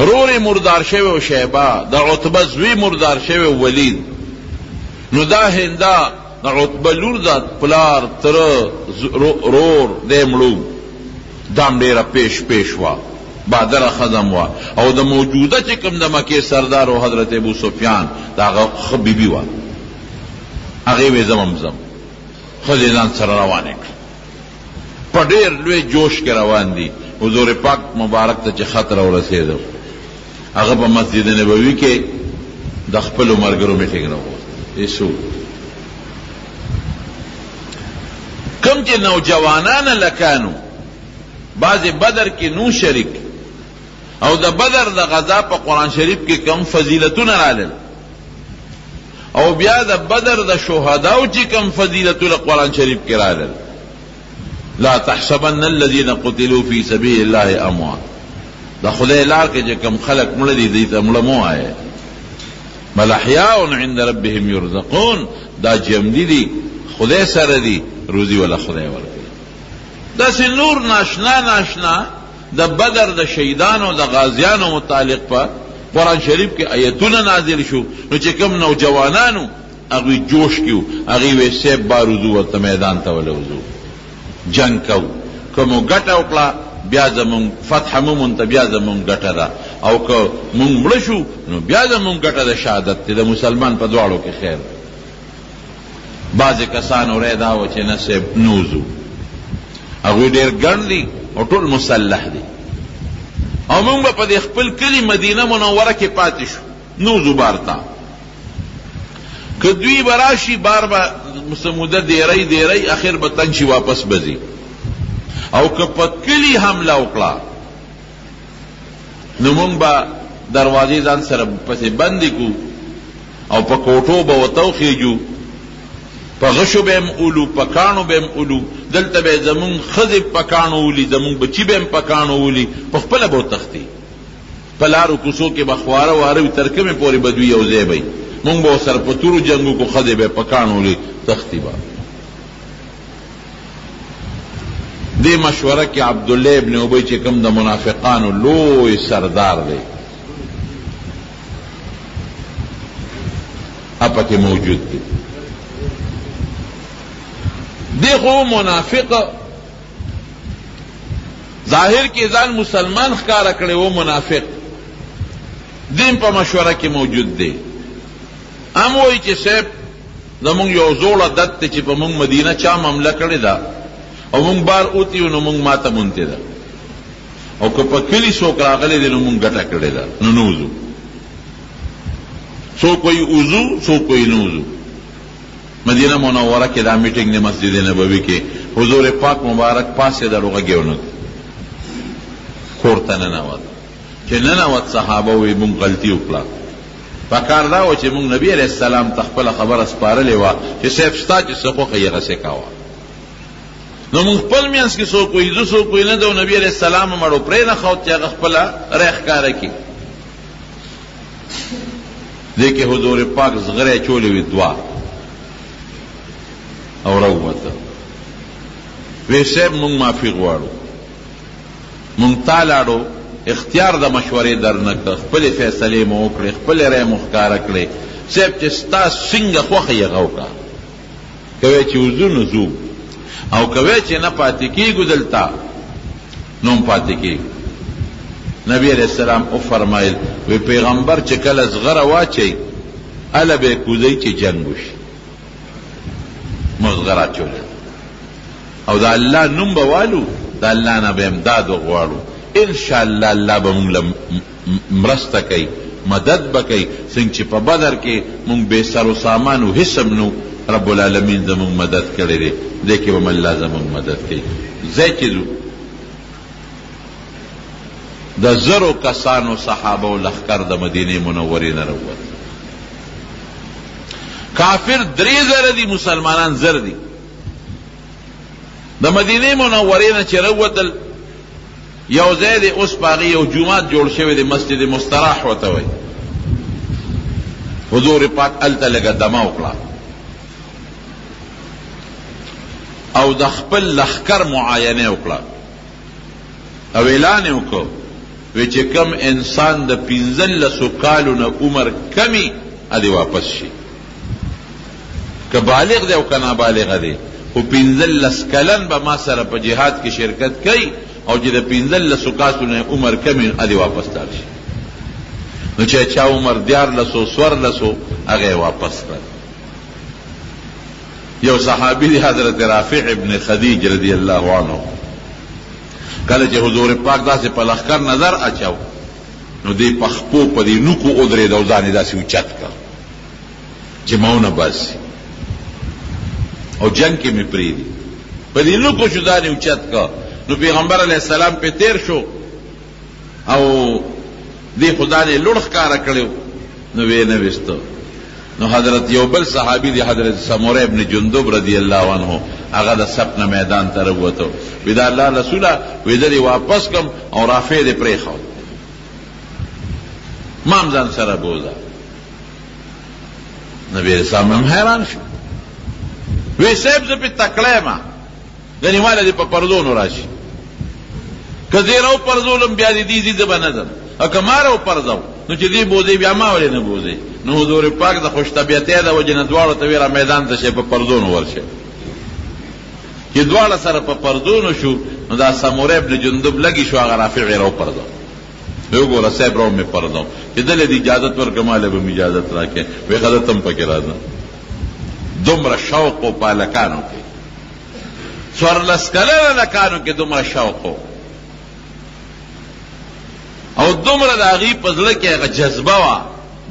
رور مردار شوی و شیبه د عتبه زوی مردار شوی و ولید نو دا هنده د عتبه لور د پلار تره رور دی مړو دام ډېره پیش وه بادره ښځه وه او د موجوده چې کوم د مکې سردار و حضرت ابو سفیان د هغه ښه بیبي وه هغې وې زم ښځې ځان سره روانې کړه په ډېر لوی جوش کې روان دي حضور پاک مبارک ته چې خط راورسېده هغه په مسجد نبوي کې د خپلو ملګرو میټینګ راوغوښت کم چې نوجوانان لکانو بعض بدر کې نو شریک او د بدر د غزا په قرآن شریف کې کم فضیلتونه رالل او بیا د بدر د شهداو چې کم فضیلتونه قرآن شریف کې رالل لا تحسبن الذين قتلوا في سبيل الله اموات د خدای لار کې چې کم خلق مړه دي دوی ته مړه مو وایه بل احیاء عند ربهم یرزقون دا جمدی دي خدای سره دي روزي ولا خدای ورکوي داسې نور ناشنا د بدر د شهیدانو د غازیانو متعلق په قرآن شریف کې آیتونه نازل شو نو چې کوم نوجوانانو هغوی جوش کیو هغوی وی سیب باروزو ورته میدان ته ولوزو جنگ کو که مو ګټه وکړه بیا زمونږ فتح مومون ته بیا زمونږ ګټه ده او که مونږ مړه شو نو بیا زمونږ ګټه د شهادت دی د مسلمان په دواړو کې خیر بعضې کسانو رای دا و چې نه صاحب نوزو هغوی ډېر ګڼ دي او ټول مسلح دي او مونږ به په دې خپل کلي مدینه منوره کې پاتې شو نوزو بار ته که دوی به راشي بار به موده دیری اخر به تنګ شي واپس به ځي او که په کلي حمله وکړه نو مونږ به دروازې ځان سره پسې بندې کړو او په کوټو به ورته وخېږو په غشو به هم اولو، په کاڼو به هم اولو، دلته به زمونږ ښځې په کاڼو اولي، زمونږ بچي به هم په کاڼو اولي، په خپله به وتښتي. په لارو کوڅو کې به خواره واره وي، تر کومې پورې به دوی یو ځای وي. مونږ به ورسره په تورو جنګو کو، ښځې به په کاڼو اولي، تښتي به. دې مشوره کې عبدالله ابن ابی چې کوم د منافقانو لوی سردار دی اپکې موجود دی. دی خو منافق ظاهر کې ځان مسلمان ښکاره کړی و، منافق دین په مشوره کې موجود دی. هم وایي چې صاحب زمونږ یو زوړ عادت دی چې په مونږ مدینه چا معامله کړې ده او مونږ بار اوتیو نو مونږ ماته مونته ده، او که په کلي څوک راغلی دی نو مونږ ګټه کړې ده، نو نوځو. څوک وایي اوځو، څوک وایي نوځو. مدینه منوره کې دا میټینګ دی مسجد نبوي کې، حضور پاک مبارک پاسېدل او غږ یې ونه کور ته ننوت. چې ننوت صحابه وایي مونږ غلطي وکړه. پکار دا و چې مونږ نبي علیه السلام ته خپله خبره سپارلې وه چې صاحب ستا چې څه خوښه یې هغسې کوه. نو مونږ خپل منځ کې څوک وایي زه څوک وایي نه ده، او نبي علیه السلام هم اړو پرېنښود چې هغه خپله ری ښکاره کړي. دې کې حضور پاک زغرې چولې وي دوه او راووته. وی صاحب مونږ معافي غواړو، مونږ تا لاړو، اختیار د مشورې در نه کړه، خپلې فیصلې مو وکړې، خپلې رای مو ښکاره کړې. صاحب چې ستا څنګه خوښه یې هغه وکړه. کوی چې وځو نو ځو، او کوی چې نه پاتې کېږو دلته نو هم پاتې کېږو. نبی علیہ السلام وفرمایل وی پیغمبر چې کله زغره واچوي هله به یې کوزوي چې جنګ وشي. مو زغره اچولې او د الله نوم به والو، د الله نه به امداد وغواړو. انشاءالله الله به مونږ له مرسته کوي، مدد به کوي. څنګه چې په بدر کې مونږ بې سر و سامان و هیڅ هم نو، رب العالمین زمونږ مدد کړی دی. دې کې به الله زمونږ مدد کوي. ځای کې ځو د زرو کسانو صحابه و لښکر د مدینې منورې نه راووت. کافر 3,000 دي، مسلمانان 1000 دي. د مدینې منورې نه چې راووتل یو ځای دی، اوس په هغې یو جومات جوړ شوی دی، مسجد مستراح ورته وایي. حضور پاک هلته لږه دمه وکړه او د خپل لښکر معاینه وکړه او اعلان یې وکړ وی چې کم انسان د 15 کالو نه عمر کمی ادي واپس شي، که بالغ دی او که نابالغ دی، خو 15 کلن به ما سره په جهاد کې شرکت کوي، او چې د 15 کالو نه عمر کمی ادي واپس لاړ شي. نو چې چا عمر 14 14 هغه واپس کړ. یو صحابي دی حضرت رافع ابن خدیج رضی الله عنه، کله چې حضور پاک داسې په لښکر نظر اچاو نو دی په خپو په دې نوکو ودرېد او ځان یې داسې اوچت کړ چې ماونه باسي، او جنگ کې مې پرېږدي. په دې نوکو شو ځان یې اوچت کړ. نو پیغمبر علیه السلام پې تیر شو او دې خو ځان یې لوړ ښکاره کړی نو ویې نه ویسته. نو حضرت یو بل صحابي دی حضرت سمره ابن جندب رضی الله عنه، هغه د صف نه میدان ته راووتو. وی دا الله رسوله وی زه دې واپس کم او رافع دې پرېښود، ما هم ځان سره بوځه. نبي اسلام هم حیران شو. وی صاحب زه پې تکړه یم، ګنې واله دې په پردونو راشي، که زه یې راوپرځولم بیا دې دې زه به نه ځم، او که ما راوپرځو نو چې دې بوځې بیا ما ولې نه بوځې. نو حضور پاک د خوش طبیعتۍ د وجې نه دواړو ته ویره میدان ته شي، په پردونو ورشه. چې دواړه سره په پردونو شو نو دا سموره ابن جندب لګي شو، هغه رافع یې راوپرځو. وی وګوره صاحب راو مې پرځو چې دله دې اجازت ورکړه، ماله به مې اجازت راکړې. وی ښه ده ته هم پکې راځه. دومره شوق و په هلکانو کې، 14 کلنه هلکانو کې دومره شوق و او دومره د هغې په زړه کې هغه جذبه وه،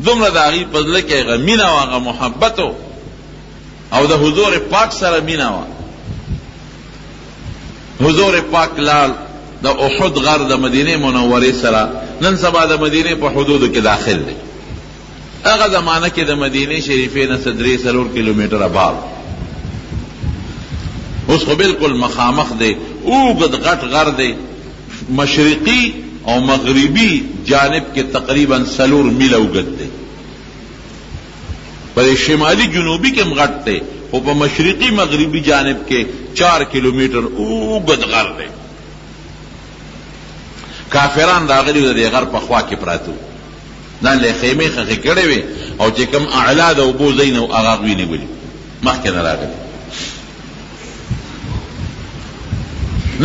دومره د هغې په زړه کې هغه مینه وه، هغه محبت و، او د حضور پاک سره مینه وه. حضور پاک لال د احد غر د مدینې منورې سره نن سبا د مدینې په حدودو کې داخل دی. هغه زمانه کې د مدینې شریفې نه 3-4 کیلومتره بعد اوس خو بالکل مخامخ دی، اوږد غټ غر دی، مشرقي او مغربي جانب کې تقریبا 4 میله اوږد دی، پر شمالي جنوبي کې هم غټ دی، خو په مشرقي مغربي جانب کې 4 کیلومیټر اوږد غر دی. کافران راغلي د دې غر په خوا کې پراته ځان له خیمې خښې کړې وې او چې کوم اعلا د اوبو ځای نه هغه هغوی نیولي مخکې نه راغلي.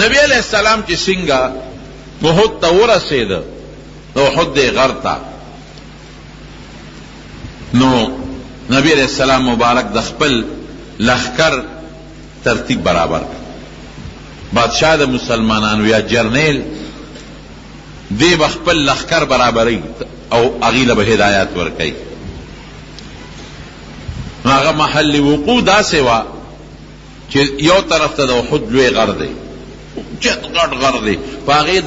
نبی علیہ السلام چې څنګه احد ته ورسېده، د احد دې غر ته، نو نبی علیہ السلام مبارک د خپل لښکر ترتیب برابر کړ. بادشاہ د مسلمانانو یا جرنیل دی به خپل لښکر برابري او هغې له به هدایات ورکوي. نو هغه محل وقوع داسې وه چې یو طرف ته د احد لوی غر دی، چت غټ غر دی، په هغې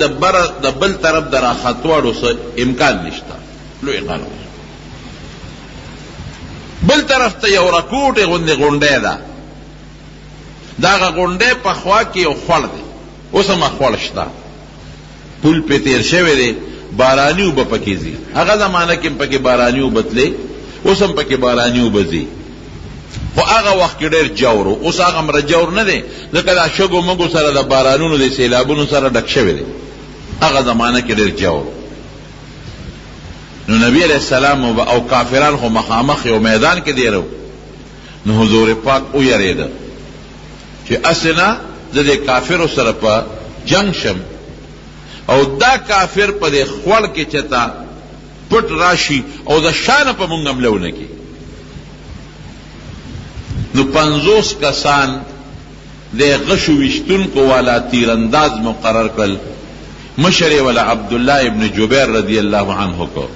د بل طرف د راختواړو څه امکان نشته، لوی غر دی. بل طرف ته یو رکوټې غوندې غونډۍ ده، د هغه غونډۍ په خوا کې یو خوړ دی، اوس هم خوړ شته، پل پې تیر شوی دی، باراني اوبه پکې ځي. هغه زمانه کې هم پکې باراني اوبه تلې، اوس هم پکې باراني اوبه ځي، خو هغه وخت کې ډېر جور و. اوس هغه مره جور نه دی، ځکه دا شګو مګو سره د بارانونو د سیلابونو سره ډک شوی دی. هغه زمانه کې ډېر جور. نو نبی علیہ السلام او کافران خو مخامخ یو میدان کې دیرو. نو حضور پاک ویریده چې اسنه زه د کافرو سره په جنگ شم او دا کافر په دې خوړ کې چتا پټ راشي او د شانه په مونږ حمله ونه کړي. نو 50 کسان د غشو ویشتونکو والا تیرانداز مقرر کړل. مشر یې والا عبدالله ابن جبیر رضی الله عنه کو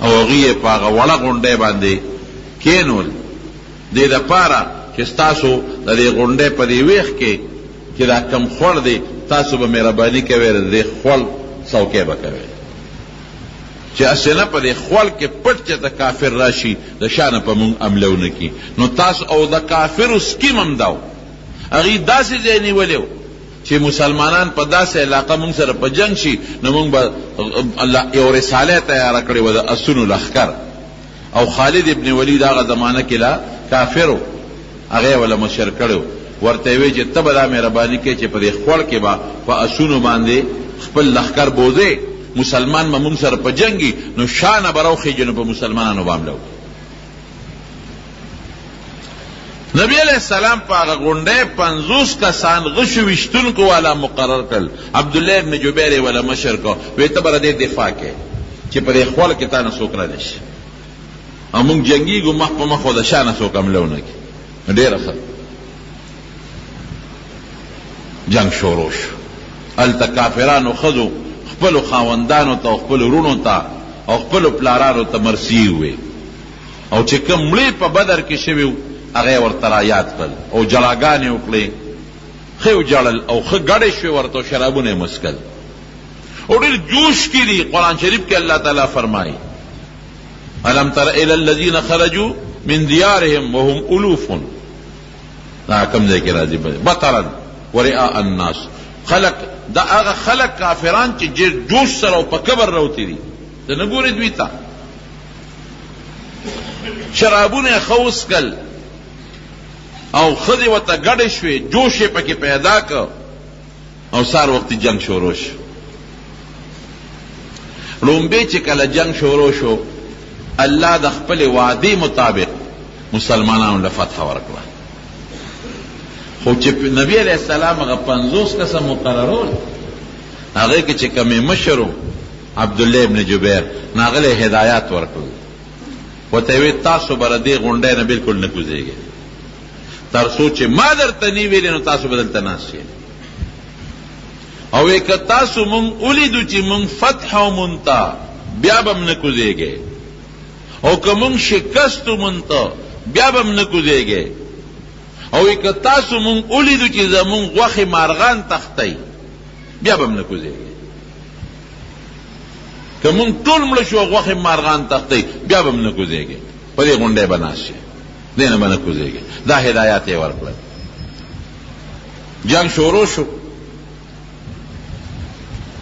او هغې یې په هغه وړه غونډۍ باندې کینول، دې دپاره چې ستاسو د دې غونډۍ په دې ویښ کې چې دا کم خوړ دی تاسو به مهرباني کوئ د دې خوړ څوکۍ به کوئ، چې اسنه په دې خوړ کې پټ چې د کافر راشي د شانه په مونږ حمله ونه کړي. نو تاسو او د کافرو سکیم هم دا و، هغې داسې ځای نیولی و چې مسلمانان په داسې علاقه مونږ سره په جنگ شي نو مونږ به یو رساله تیاره کړې وه د اسونو لښکر. او خالد ابن ولید هغه زمانه کې لا کافر و، هغه ولا مشر کړو، ورته وی چې ته به دا مهرباني کوې چې په دې خوړ کې به په اسونو باندې خپل لښکر بوځې، مسلمان به مونږ سره په جنګي نو شانه به راوخېږي نو په مسلمانانو به حمله وکړي. نبی علیہ السلام په هغه غونډۍ 50 کسان غشو ویشتونکو والا مقرر کړل. عبدالله ابن جبیر یې والا مشر کو، وی ته به د دې دفاع کوې چې په دې خوړ کې تا نه څوک رانی شي او مونږ جنګېږو مخ په مخ، خو د شانه څوک حمله ونه کړي. ډېره ښه جنگ شروع شو. هلته کافرانو ښځو خپلو خاوندانو ته او خپلو وروڼو ته او خپلو پلارانو ته مرثیې ووې، او چې کوم مړې په بدر کې شوي وو هغه ورته را یاد کړل او جلاګانې وکړې، ښه وجړل او ښه ګډې شوې ورته، شرابونه یې مسکل او ډېر جوش کې دي. قرآن شریف کې الله تعالی فرمایي الم تر الی الذین خرجوا من دیارهم وهم الوف، دا کوم ځای کې راځي بطرا ورئاء الناس، خلق دا هغه خلق کافران چې جوش سره او په کبر راوتي دي، ته نه ګورې دوی ته شرابونه یې ښه وڅکل او ښځې ورته ګډې شوې، جوش یې پکې پیدا کړ او سار وختي جنگ شروع شو. لومبې چې کله جنگ شروع شو الله د خپل وعدې مطابق مسلمانانو له فتح ورکړه. خو چې نبی علیہ السلام هغه 50 کسه مقررول، هغې کې چې کومې مشر و عبدالله ابن جبیر، نو هغه له هدایات ورکړل، ورته یې ویل تاسو به د دې غونډۍ نه بالکل نه کوزېږئ تر څو چې ما درته نه ویلې نو تاسو به دلته ناست یې، او وی که تاسو مونږ ولیدو چې مونږ فتح وموند ته بیا به هم نه کوزېږئ، او که مونږ شکستو مونږ ته بیا به هم نه کوزېږئ، او که تاسو مونږ ولیدو چې زمونږ غوښې مارغان تښتئ بیا به هم نه کوزېږئ، که مونږ ټول مړه شو غوښې مارغان تښتئ بیا به هم نه کوزېږئ، په دې غونډۍ به ناست شئ، دې نه به نه کوزېږئ. دا هدایات یې ورکړل. جنگ شروع شو.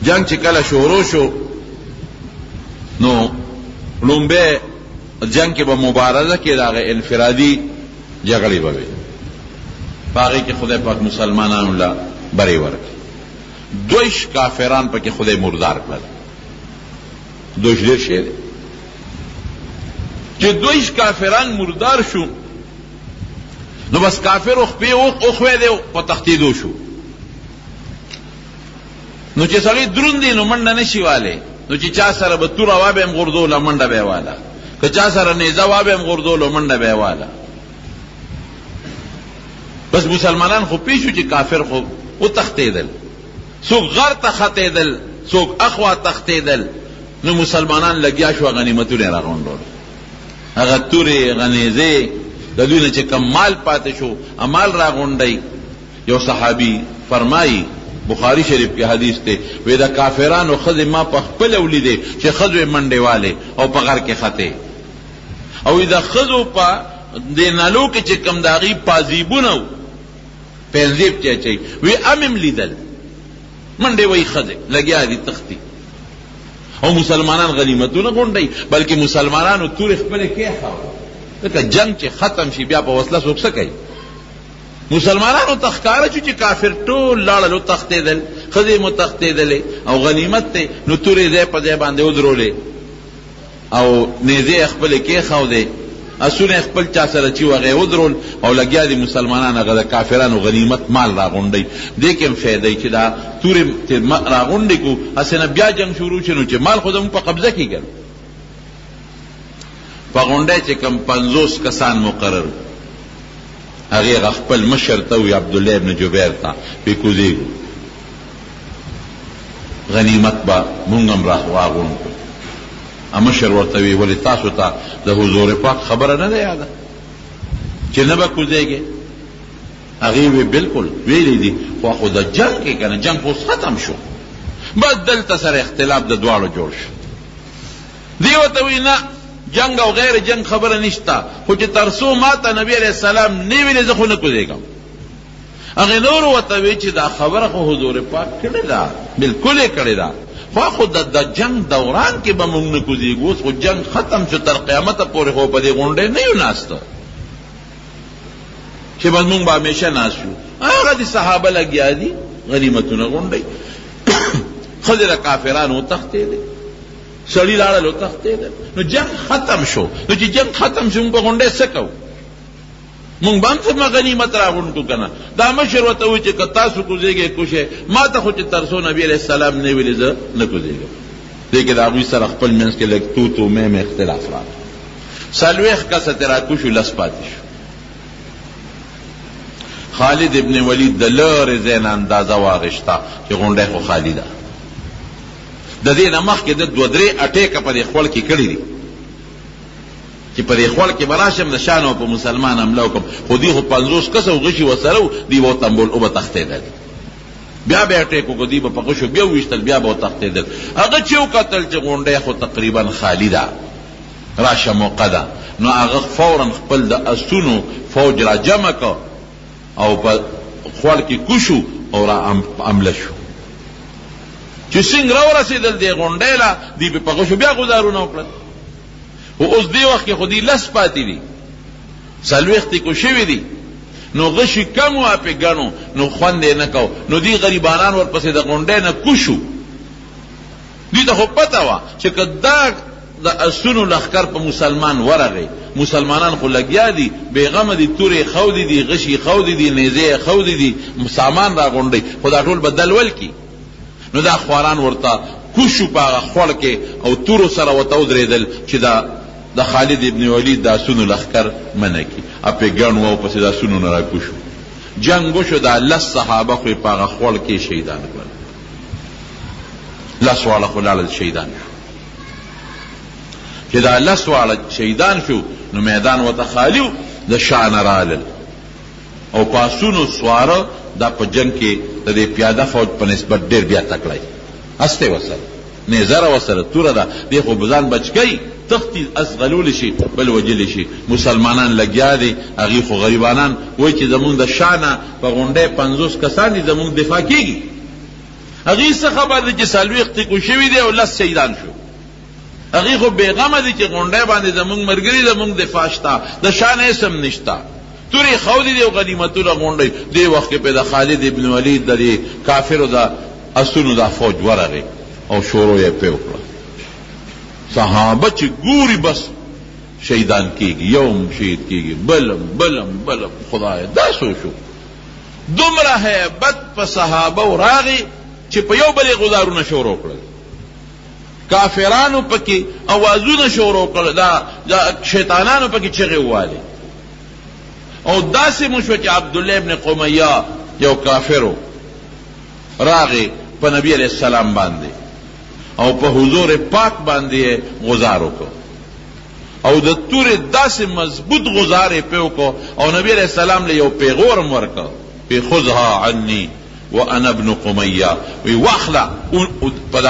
جنگ چې کله شروع شو نو لومبه جنگ کې به مبارزه کې راغی انفرادي جګړې به وي، باقي کې خدای پاک مسلمانانو لا بری ورکړي. دویش کافران پکې خدای مردار کړل. دویش ډېر شی دی چې دویش کافران مردار شو نو بس کافر خپې اوخوی دی په تښتېدو شو. نو چې سړی دروند دی نو منډه نشي والی، نو چې چا سره به توره وا به یې غورځوله منډه به یې واله، که چا سره نیزه وا به یې غورځولو منډه به یې واله. بس مسلمانان خو پوه شو چې کافر خو وتښتېدل، څوک غر ته ختېدل، څوک اخوا تښتېدل. نو مسلمانان لګیا شو غنیمتونه یې راغونډول، هغه تورې هغه نیزې د دوی نه چې کم مال پاتې شو امال راغونډئ. یو صحابي فرمایي بخاری شریف کې حدیث ته وی دا کافرانو خزه ما په خپل ولیدې چې خزه منډې والے او په غر کې خطه او دا خزو په دینالو کې چې کم داغي پازیبونه پنځیب چي وی امم لیدل منډې وای خزه لګیا دي تختی او مسلمانان غنیمتونه غونډي، بلکې مسلمانانو تور خپل کې خاو لکه جنگ چې ختم شي بیا په وسله څوک څه کوي. مسلمانانو تخکاره چې کافر ټول لاړلو تختېدل، ښځې مو تختېدلې او غنیمت ته نو تورې ځای په ځای باندې ودرولې او نیزې خپلې کېښودې، اسونه خپل چا سره چې وغې ودرول او لګیا دي مسلمانان هغه د کافرانو غنیمت مال راغونډئ. دې کې هم فایده چې دا تورې راغونډې کو هسې نه بیا جنګ شروع شي نو چې مال خو زموږ په قبضه کې ګل. په غونډۍ چې کم 50 کسان مقرر هغه خپل مشر ته وی عبدالله ابن جبیر ته په کوزیږو غنیمت با مونږ هم راغون کو. مشر ورته وی ولې تاسو ته د حضور پاک خبره نه ده یاده چې نه به کوزیږي؟ هغه وی بالکل ویلې دي خو د جنگ کې کنه جنگ اوس ختم شو، بس دلته سره اختلاف د دواړو جوړ شو. دی ورته وی نه جنگ او غیر جنگ خبره نشتا، خو چې ترسو ماته نبی علیہ السلام نه ویلې زه خو نه کوزیږم. هغه نور ورته وی چې دا خبره خو حضور پاک کړې ده، بالکل یې کړې ده، خو د جنگ دوران کې به موږ نه کوزیږو. اوس خو جنگ ختم شو، تر قیامته پورې خو په دې غونډې نه یو ناسته چې بس موږ به همیشه ناست شو. هغه د صحابه لګیا دي غنیمتونه غونډئ، ښځې د کافرانو وتښتېدې، سړي لاړل وتښتېدل. نو جنگ ختم شو، نو چې جنگ ختم شو موږ په غونډۍ څه کوو؟ موږ به هم څه غنیمت راغونډ کړو که نه؟ دا مشر ورته وایي چې که تاسو کوزیږئ کوشئ، ما ته خو چې ترڅو نبي علیه السلام نه ویلې زه نه کوزیږم. دې کې د هغوی سره خپل منځ کې لږ تو تو مې اختلاف راغی. 40 کسه ترې راکوشو، لس پاتې شو. خالد ابن ولید د لارې ځای نه اندازه واغېسته چې غونډۍ خو خالي ده. د دې نه مخکې د 2-3 اټیکه په دې خوړ کې کړي دي چې په دې خوړ کې به راشم د شانو په مسلمان حمله وکړم، خو دوی خو 50 کسه غشي ورسره وو، دوی به وتمبول او به تښتېدل. بیا به اټیک وکړو، دوی به په غشو بیا وویشتل، بیا به وتښتېدل. هغه چې وکتل چې غونډۍ خو تقریبا خالي ده، راشه موقع ده، نو هغه فورا خپل د اسونو فوج را جمع کړ او په خوړ کې کوشو او را حمله شو. چې څنګه راورسېدل دې غونډۍ له، دوی په غشو بیا ګزارونه وکړل. خو اوس دې وخت کې خو دوی لس پاتې دي، 40 کو شوي دي، نو غشي کم وه پې ګڼو، نو خوند یې نه کو. نو دوی غریبانان ورپسې د غونډۍ نه کوشو. دوی ته خو پته وه چې که دا د اسونو لښکر په مسلمان ورغی، مسلمانان خو لګیا دي، بېغمه دي، تورې خودې دي، غشي خودې دي، نیزې خودې دي، سامان را غونډئ، خو دا ټول به دلول کی. نو دا خواران ورته کوشو په هغه خوړ کې او تورو سره ورته ودرېدل چې د خالد ابن ولید د اسونو لښکر منع کړي. اپې ګڼ و او پسې د اسونو نه راکوشو. جنګ وشو، دا 10 صحابه خو یې په هغه خوړ کې شهیدان کړل. 10 واړه خو لاړل شهیدان شو. چې دا 10 واړه شهیدان شو نو میدان ورته خالي و، د شا نه رالل او په اسونو سواره. دا په جنگ کې د دې پیاده فوج په نسبت ډېر بیا تکړه استه وسره نیزه راوسره توره ده دی خو ځان بچ کوي تختی اسغلول شي بل وجل شي مسلمانان لګیا دي هغې خو غریبانان وایي چې زمونږ د شانه په غونډۍ 50 کسان دي زمونږ دفاع کېږي هغې څه خبر دی چې 40 ټیکو شوي دی او 10 شهیدان شو هغې خو بېغمه دي چې غونډۍ باندې زمونږ ملګري زمونږ دفاع شته د شان اسم نشته تورې خودي دي او غنیمتونه غونډۍ دې وخت کې په د خالد ابن ولید د دې کافرو د اسونو دا فوج ورغې او شروع یې پې وکړه صحابه چې ګوري بس شهیدان کېږي یوم شهید کېږي بلم خدای دا څه شو دومره هیبت په صحابه راغی چې په یو بل یې غزارونه شروع کړل کافرانو پکې اوازونه شروع کړل دا شیطانانو پکې چغې ووالې او داسې مو شوه چې عبدالله ابن قمیه یو کافرو راغی په نبی علیہ السلام باندې او په حضور پاک باندې غزار وکړو او د تورې داسې مضبوط غزار یې پې وکړو او نبی علیہ السلام له یو پیغور هم ورکړ وی خذها عني وانا ابن قمیه وی واخله په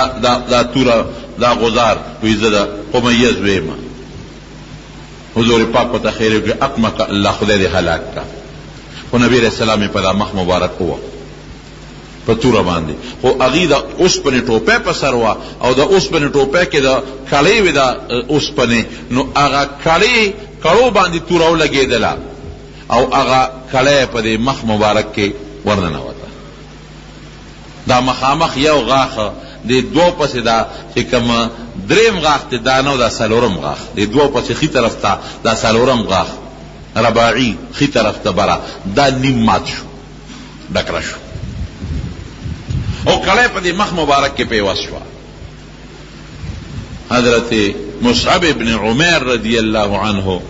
دا توره دا غزار وی زه د قمیه زوی یم حضور پاک په تخیر کې اقمک الله خدای دې هلاک کا خو نبی علیہ السلام په دا مخ مبارک وو په توره باندې خو هغې د اوسپنې ټوپۍ په سر وه او د اوسپنې ټوپۍ کې د کړۍ وې د اوسپنې نو هغه کړو باندې توره ولګېدله او هغه کړی په دې مخ مبارک کې ورننوته دا مخامخ یو غاښ د دوو پسې دا چې کوم دریم غاښ دی دا نه دا څلورم غاښ د دوو پسې ښي طرف ته دا څلورم غاښ رباعي ښي طرف ته بره دا نیم مات شو ډکره شو او کړی په دې مخ مبارک کې پیوست شوه حضرت مصعب ابن عمیر رضی الله عنه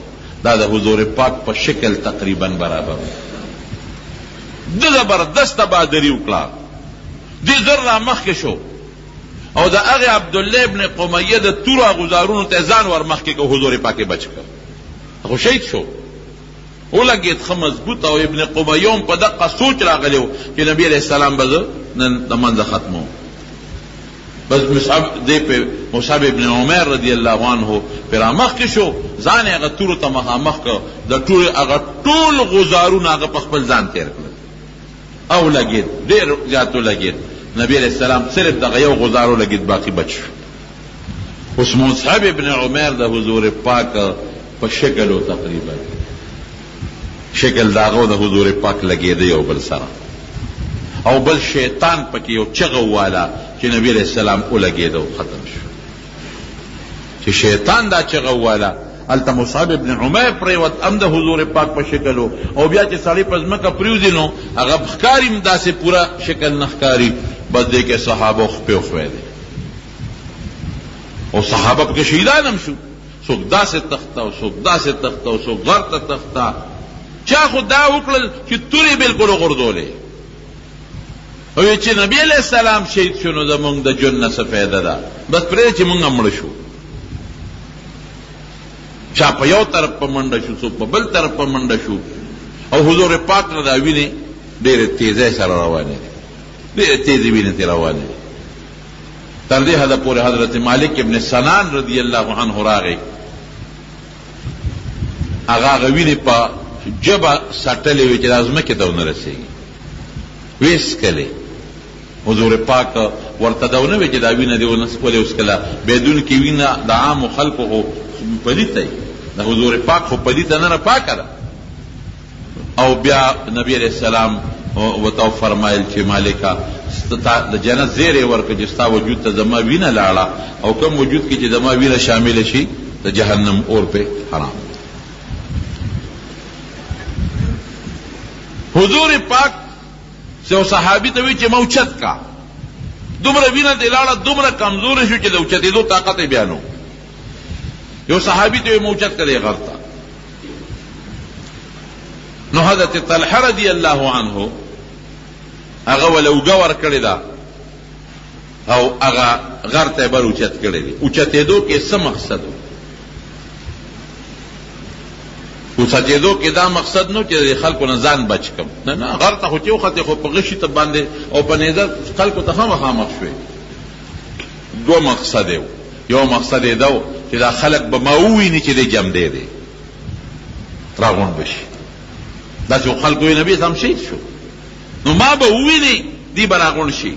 دا د حضور پاک په شکل تقریبا برابر د زبردسته بهادري وکړه دې زر را مخکې شو او د هغې عبدالله ابن قمیه د تورو غزارونو ته ځان ور مخکې که حضور پاک یې بچ کړ خو شهید شو ولګېد ښه مضبوط او ابن قمیه هم په دقه سوچ راغلی و چې نبي علیه السلام به زه نن د منځه ختموم بس مصعب ابن عمر رضی الله عنه پې رامخکې شو ځان یې هغه تورو ته مخامخ کړ د هغه ټول غزارونه هغه په خپل ځان تېر کړل او لګېد ډېر زیات ولګېد نبی علیہ السلام صرف دغه یو غزار ولګېد باقي بچ شو اوس مصعب ابن عمر د حضور پاک په شکل و تقریبا شکل د هغه د حضور پاک لګېده یو بل سره او بل شیطان پکې یو چغه وواله چې نبی علیہ السلام ولګېده او ختم شو چې شیطان دا چغه وواله هلته مصعب ابن عمر پرېوت هم د حضور پاک په شکل او بیا چې سړی په ځمکه پرېوځي نو هغه ښکاري هم داسې پوره شکل نه ښکاري بس دې کې صحابه خپې وخوی دی او صحابه پکې شهیدان هم شو څوک داسې تخته او څوک داسې تخته او څوک غر ته تخته چا خو دا وکړل چې تورې بلکل وغورځولې او چې نبی علیہ السلام شهید شو نو زمونږ د ژوند نه څه فایده ده بس پرېږده چې مونږ هم مړه شو چا په یو طرف په منډه شو څوک په بل طرف په منډه شو او حضور پاک نه دا وینې ډېرې تیزۍ سره روانې دي ډېرې تیزې وینې ترې روانې دي تر دې حده پورې حضرت مالک ابن سنان رضی الله عنه راغی هغه وینې په ژبه سټلې وې چې دا ځمکې ته ونه رسېږي ویې څکلې حضور پاک ورته دا ونه وې چې دا وینه دې ونه څکولې وڅکله بدون کې وینه د عامو خلکو خو پلیته د حضور پاک خو پلیته نه پاکه ده او بیا نبی علیہ السلام ورته فرمایل چې مالکه د جنت زیری ورکړه چې ستا وجود ته زما وینه لاړه او کوم وجود کې چې زما وینه شامله شي د جهنم اور په حرام حضور پاک سو صحابي ته وی چې موچت کا دومره وینه دې لاړه دومره کمزور شو چې د اوچتېدو طاقت یې بیانو یو صحابي ته موچت کړي غلطه نو حضرت طلحه رضی الله عنه هغه ولوګه ورکړې ده او هغه غر ته بر اوچت کړی دی اوچتېدو کې څه مقصد اوچتېدو کې دا مقصد نو چې خلکو نه ځان بچ کم نه نه غر ته خو چې وختې خو په غشي ته باندې او په نظر خلکو ته خامخا مخ شوې دو مقصد یو مقصد دو چې دا خلق به ما وویني چې دی جم دی راغون بشي دا چې خلق وی نبی اسلام شهید شو نو ما به وویني دی به راغون شي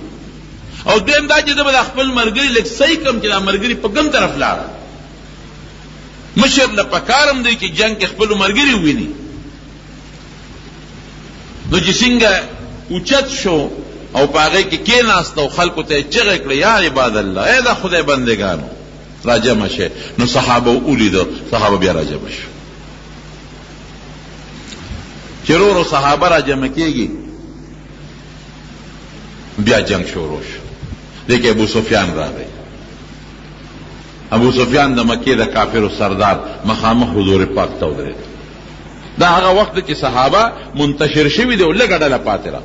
او دویم دا چې د خپل مرګري لږ صحیح کم چې دا مرګري په کوم طرف لاړه مشر له پکارم دی چې جنگ کې خپل مرګري وویني نو چې څنګه اوچت شو او پاغه کې کېناست او خلکو ته چغې کړې یا عباد الله اے دا خدای بندگانو راجم شه نو صحابه اولیدو صحابه بیا راجم شو چرورو صحابه راجم کېږي بیا جنگ شروع شو دیکھ ابو سفیان راغی ابو سفیان د مکې د کافرو سردار مخامخ حضور پاک ته ودرېد دا هغه وخت چې صحابه منتشر شوي دي او لږه ډله پاتې را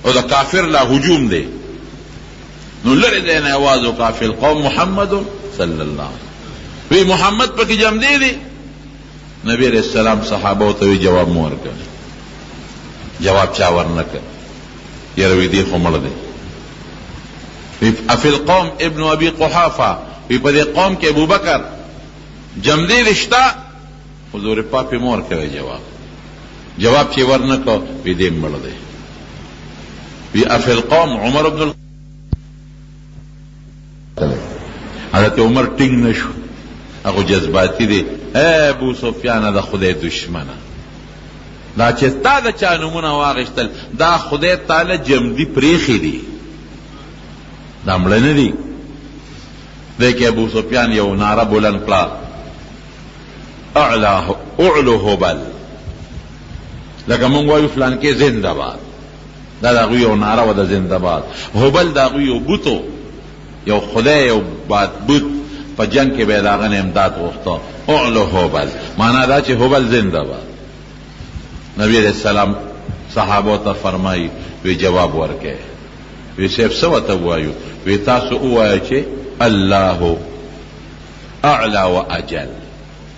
او د کافر لا هجوم دی نو لرې دی نه آواز وکړه فی القوم محمد صلی الله علیه وی محمد پکې جمع دی نبی علیہ السلام صحابه ته جواب مو ورکړ جواب چا ورنکړ یره وی دی خو مړ دی فی القوم ابن ابي قحافه وی په دې قوم کې ابو بکر جمع دی رشتہ حضور پاک په مور کوي جواب چې ورنکړ وی دی مړ دی وی افی القوم عمر بن حضرت عمر ټینګ نشو هغه جذباتی دی اے ابو سفیان د خدای دشمنه دا چې تا د چا نومونه واغشتل دا خدای تعالی جمدی پریخي دی دا مړ نه دی دیکھ ابو سفیان یو نعره بلند کړه اعلو هبل لکه مونږ وایو فلان کې زنده باد دا داغوی یو نعره و دا زنده باد هبل داغوی یو بوتو یو خدای یو باد بوت پا جنگ کے بیداغن امداد وقتا اعلو هبل مانا دا چه هبل زنده باد نبی علیہ السلام صحابو تا فرمائی وی جواب ورکے وی سیف سوا تا وایو وی تاسو اوایا چه اللہ اعلا و اجل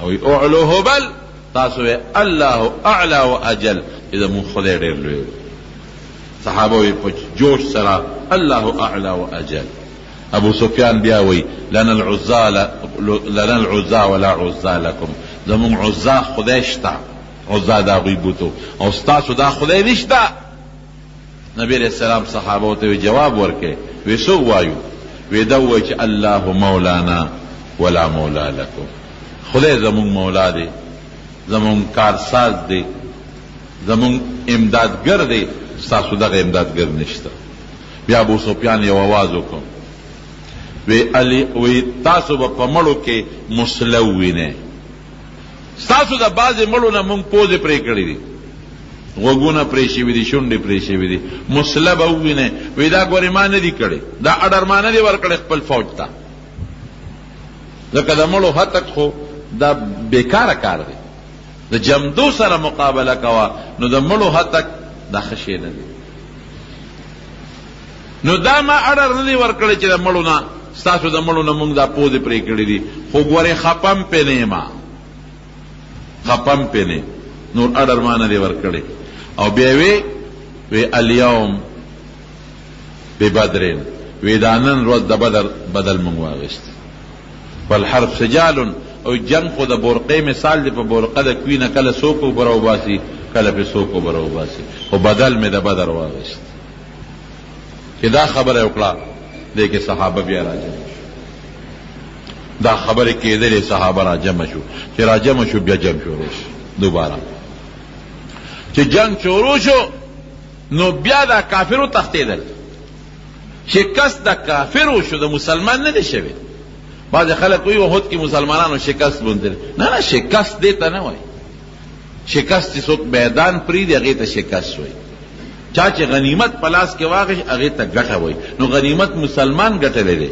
وی اعلو هبل تاسو وی اللہ اعلا و اجل اذا من خدای دیر لویو صحابه وی په جوش سره الله اعلى واجل ابو سفیان بیا وی لنا العزا ولا عزا لكم زمون عزا خدای شتا عزا دا غوی بوتو او ستاسو دا خدای نشتا نبی علیہ السلام صحابه ته جواب ورکه وی سو وایو وی دا وی چې الله مولانا ولا مولا لكم خدای زمون مولا دی زمون کارساز دی زمون امدادگر دی ستاسو دغه امدادګر نشته بیا ابو سفیان یو आवाज وکړ وی علی وی تاسو په مړو کې مسلوینه ستاسو د باز مړو نه مونږ پوزې پرې کړې دي غوګونه پرې شوي دي شونډې پرې شوي دي مسله به ووینه وی دا ګورې ما نه دي کړې دا اډر ما نه دي ورکړې خپل فوج ته ځکه د مړو هتک خو دا بیکاره کار دی د جمدو سره مقابله کوه نو د مړو هتک دا خشی نه دی نو دا ما اډر نه دی ورکړی چې د مړو نه ستاسو د مړو نه مونږ دا پوزې پرې کړې دي خو ګورې خپم پې نه یم خپم پې نه نور اډر ما نه دی ورکړی او بیا وی الیوم ببدرین وی دا نن ورځ د بدر بدل مونږ واغېست والحرب سجال او جنگ خو د بورقې مثال دی په بورقه د کوي نه کله څوک اوبه راوباسي کله پې څوک اوبه راوباسي خو بدل مې د بدر واغېست چې دا خبره وکړه دی کې صحابه بیا راجمع شو دا خبرې کېدلې صحابه راجمع شو چې راجمع شو بیا جنگ شروع شو دوباره چې جنگ شروع شو نو بیا دا کافرو تښتېدل شکست د کافرو شو د مسلمان نه دی شوی بعض خلک وایي احد کې مسلمانانو شکست موندل نه نه شکست دې ته نه وایي شکست چې څوک میدان پرېږدي هغې ته شکست وایي چا چې غنیمت په لاس کې واخیست هغې ته ګټه وایي نو غنیمت مسلمان ګټلی دی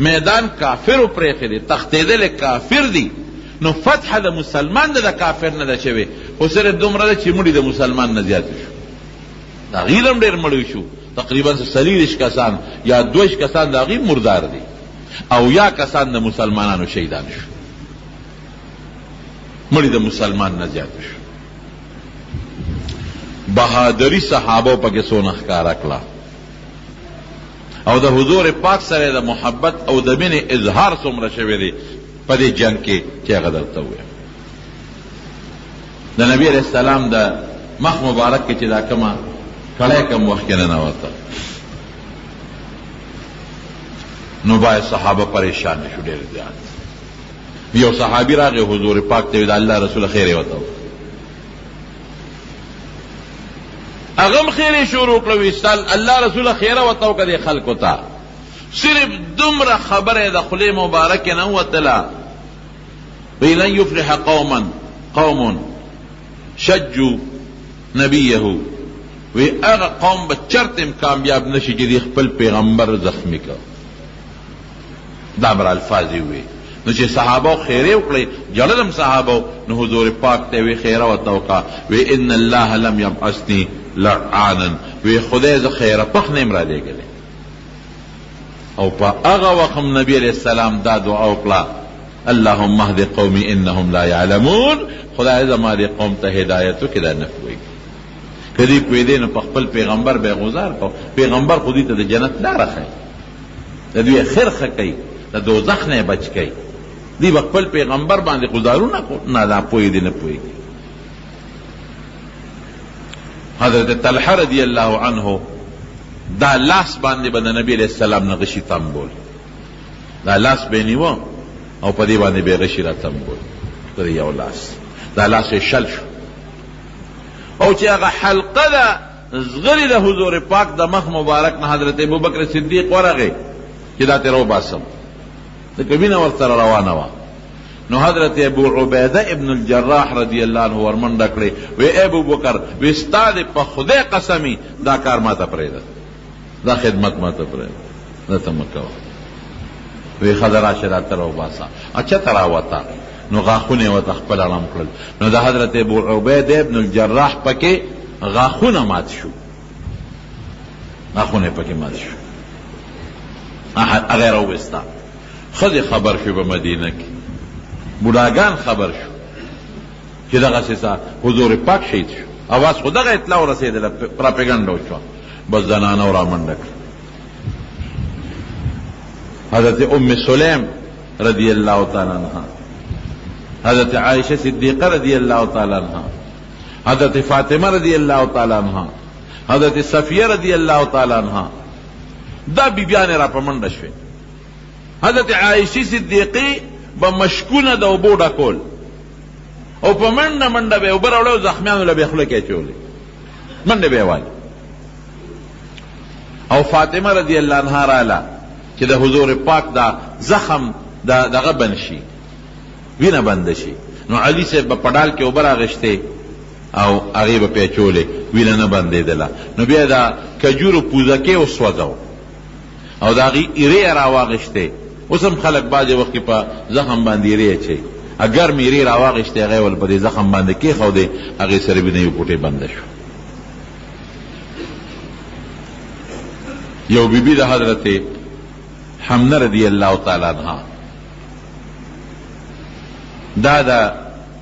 میدان کافرو پرېښی دی تښتېدلی کافر دی نو فتح د مسلمان د کافر نه ده شوې خو صرف دومره ده چې مړي د مسلمان نه زیات شو د هغې هم ډېر مړی شو تقریبا 40 کسان یا 2 کسان د هغې مردار دي او یا کسان د مسلمانانو شهیدان شو مړي د مسلمان نه زیات شو بهادری صحابه پکې څونه ښکاره کړه او د حضور پاک سره د محبت او د مینې اظهار څومره شوی دی په دې جنگ کې چې هغه درته ووایم. د نبی علیه السلام د مخ مبارک کې چې دا کومه کړی کم وخت کې ننوته نو باید صحابه پریشان شو ډېر زیات. یو صحابي راغی حضور پاک ته د الله رسول خیر یې ورته هغه هم خیر یې شروع کړه ویستل الله رسول خیره ورته وکړه دې خلکو ته صرف دومره خبره د خولې مبارکې نه وتله وی لن یفلح قوم شجوا نبیه وی هغه قوم به چرتم کامیاب نشي چې د خپل پیغمبر زخمی کړ. دا امر الفاظ وی نو چې صحابه خیره وکړي جلدم صحابه نو حضور پاک ته وی خیره ورته وکړه وی ان الله لم یبعثني لعانا وی خدای ز خیره پخ نیم را لېږلی او په هغه وخت نبی علیہ السلام دا دعا وکړه اللهم اهد قومي انهم لا يعلمون خدای زما دې قوم ته هدایت وکړي دا نه پوهېږي کدی پوهېدی نو په خپل پیغمبر به غزار کو پیغمبر خو دې ته د جنت لاره ښیي د دوی خیر ښه کوي د دوزخ نه بچ کوي دی خپل پیغمبر باندې گزارونه کو نه دا پوهېدی نه پوهېږي. حضرت طلحه رضی الله عنه دا لاس باندې به د نبی علیہ السلام نه غشي تنبول دا لاس به نیوه او په دې باندې به غشي را تنبول پر یو لاس دا لاس یې شل شو او چې هغه حلقه ده زغری د حضور پاک د مخ مبارک نه حضرت ابوبکر صدیق ورغی چې دا تیرو باسم د کبینه ورسره روانه وه نو حضرت ابو عبیده ابن الجراح رضی الله عنه ورمنډه کړې وی ابوبکر وی ستا د په خدای قسمی دا کار ماته پرېږده دا خدمت ماته پرېږده دا ته مه کوه وی ښه راشه راته راوباسه اچته راوته نو غاښونه یې ورته خپل ړم کړل نو د حضرت ابو عبیده ابن الجراح پکې غاښونه مات شو غاښونه پکې مات شو هغه یې راوویسته ښځې خبر شو په مدینه کې بوډاګان خبر شو چې دغسې حضور پاک شهید شو اواز خو دغه اطلاع ورسېدله پراپیګنډه وشوه بس زنانه رامنډه کړه حضرت ام سلیم رضی الله تعالی عنها حضرت عائشه صدیقه رضی الله تعالی عنها حضرت فاطمه رضی الله تعالی عنها حضرت صفیه رضی الله تعالی عنها دا بیبیانې را په منډه شوې حضرت عائشه صدیقه به مشکونه د اوبو ډکول او په منډه منډه به اوبه راوړی او زخمیانو له به خوله کې اچولې منډې به یې والي او فاطمه رضی الله عنها راله چې د حضور پاک دا زخم دغه بند شي وینه بنده شي نو علي صاحب به په ډال کې اوبه راغشتې او هغې به پې اچولې وینه نه بندېدله نو بیا د کجورو پوزکې وسوځو او د هغې ایرې یې راواغشتې اوس هم خلک بعضې وخت کې په زخم باندې ایرې اچوي اگر مې ایرې راواغشتې هغې ول په دې زخم باندې کېښودې هغې سره وینه یو پوټې بنده شو. یو بیبي د حضرت حمنه رضی الله تعالی عنها دا د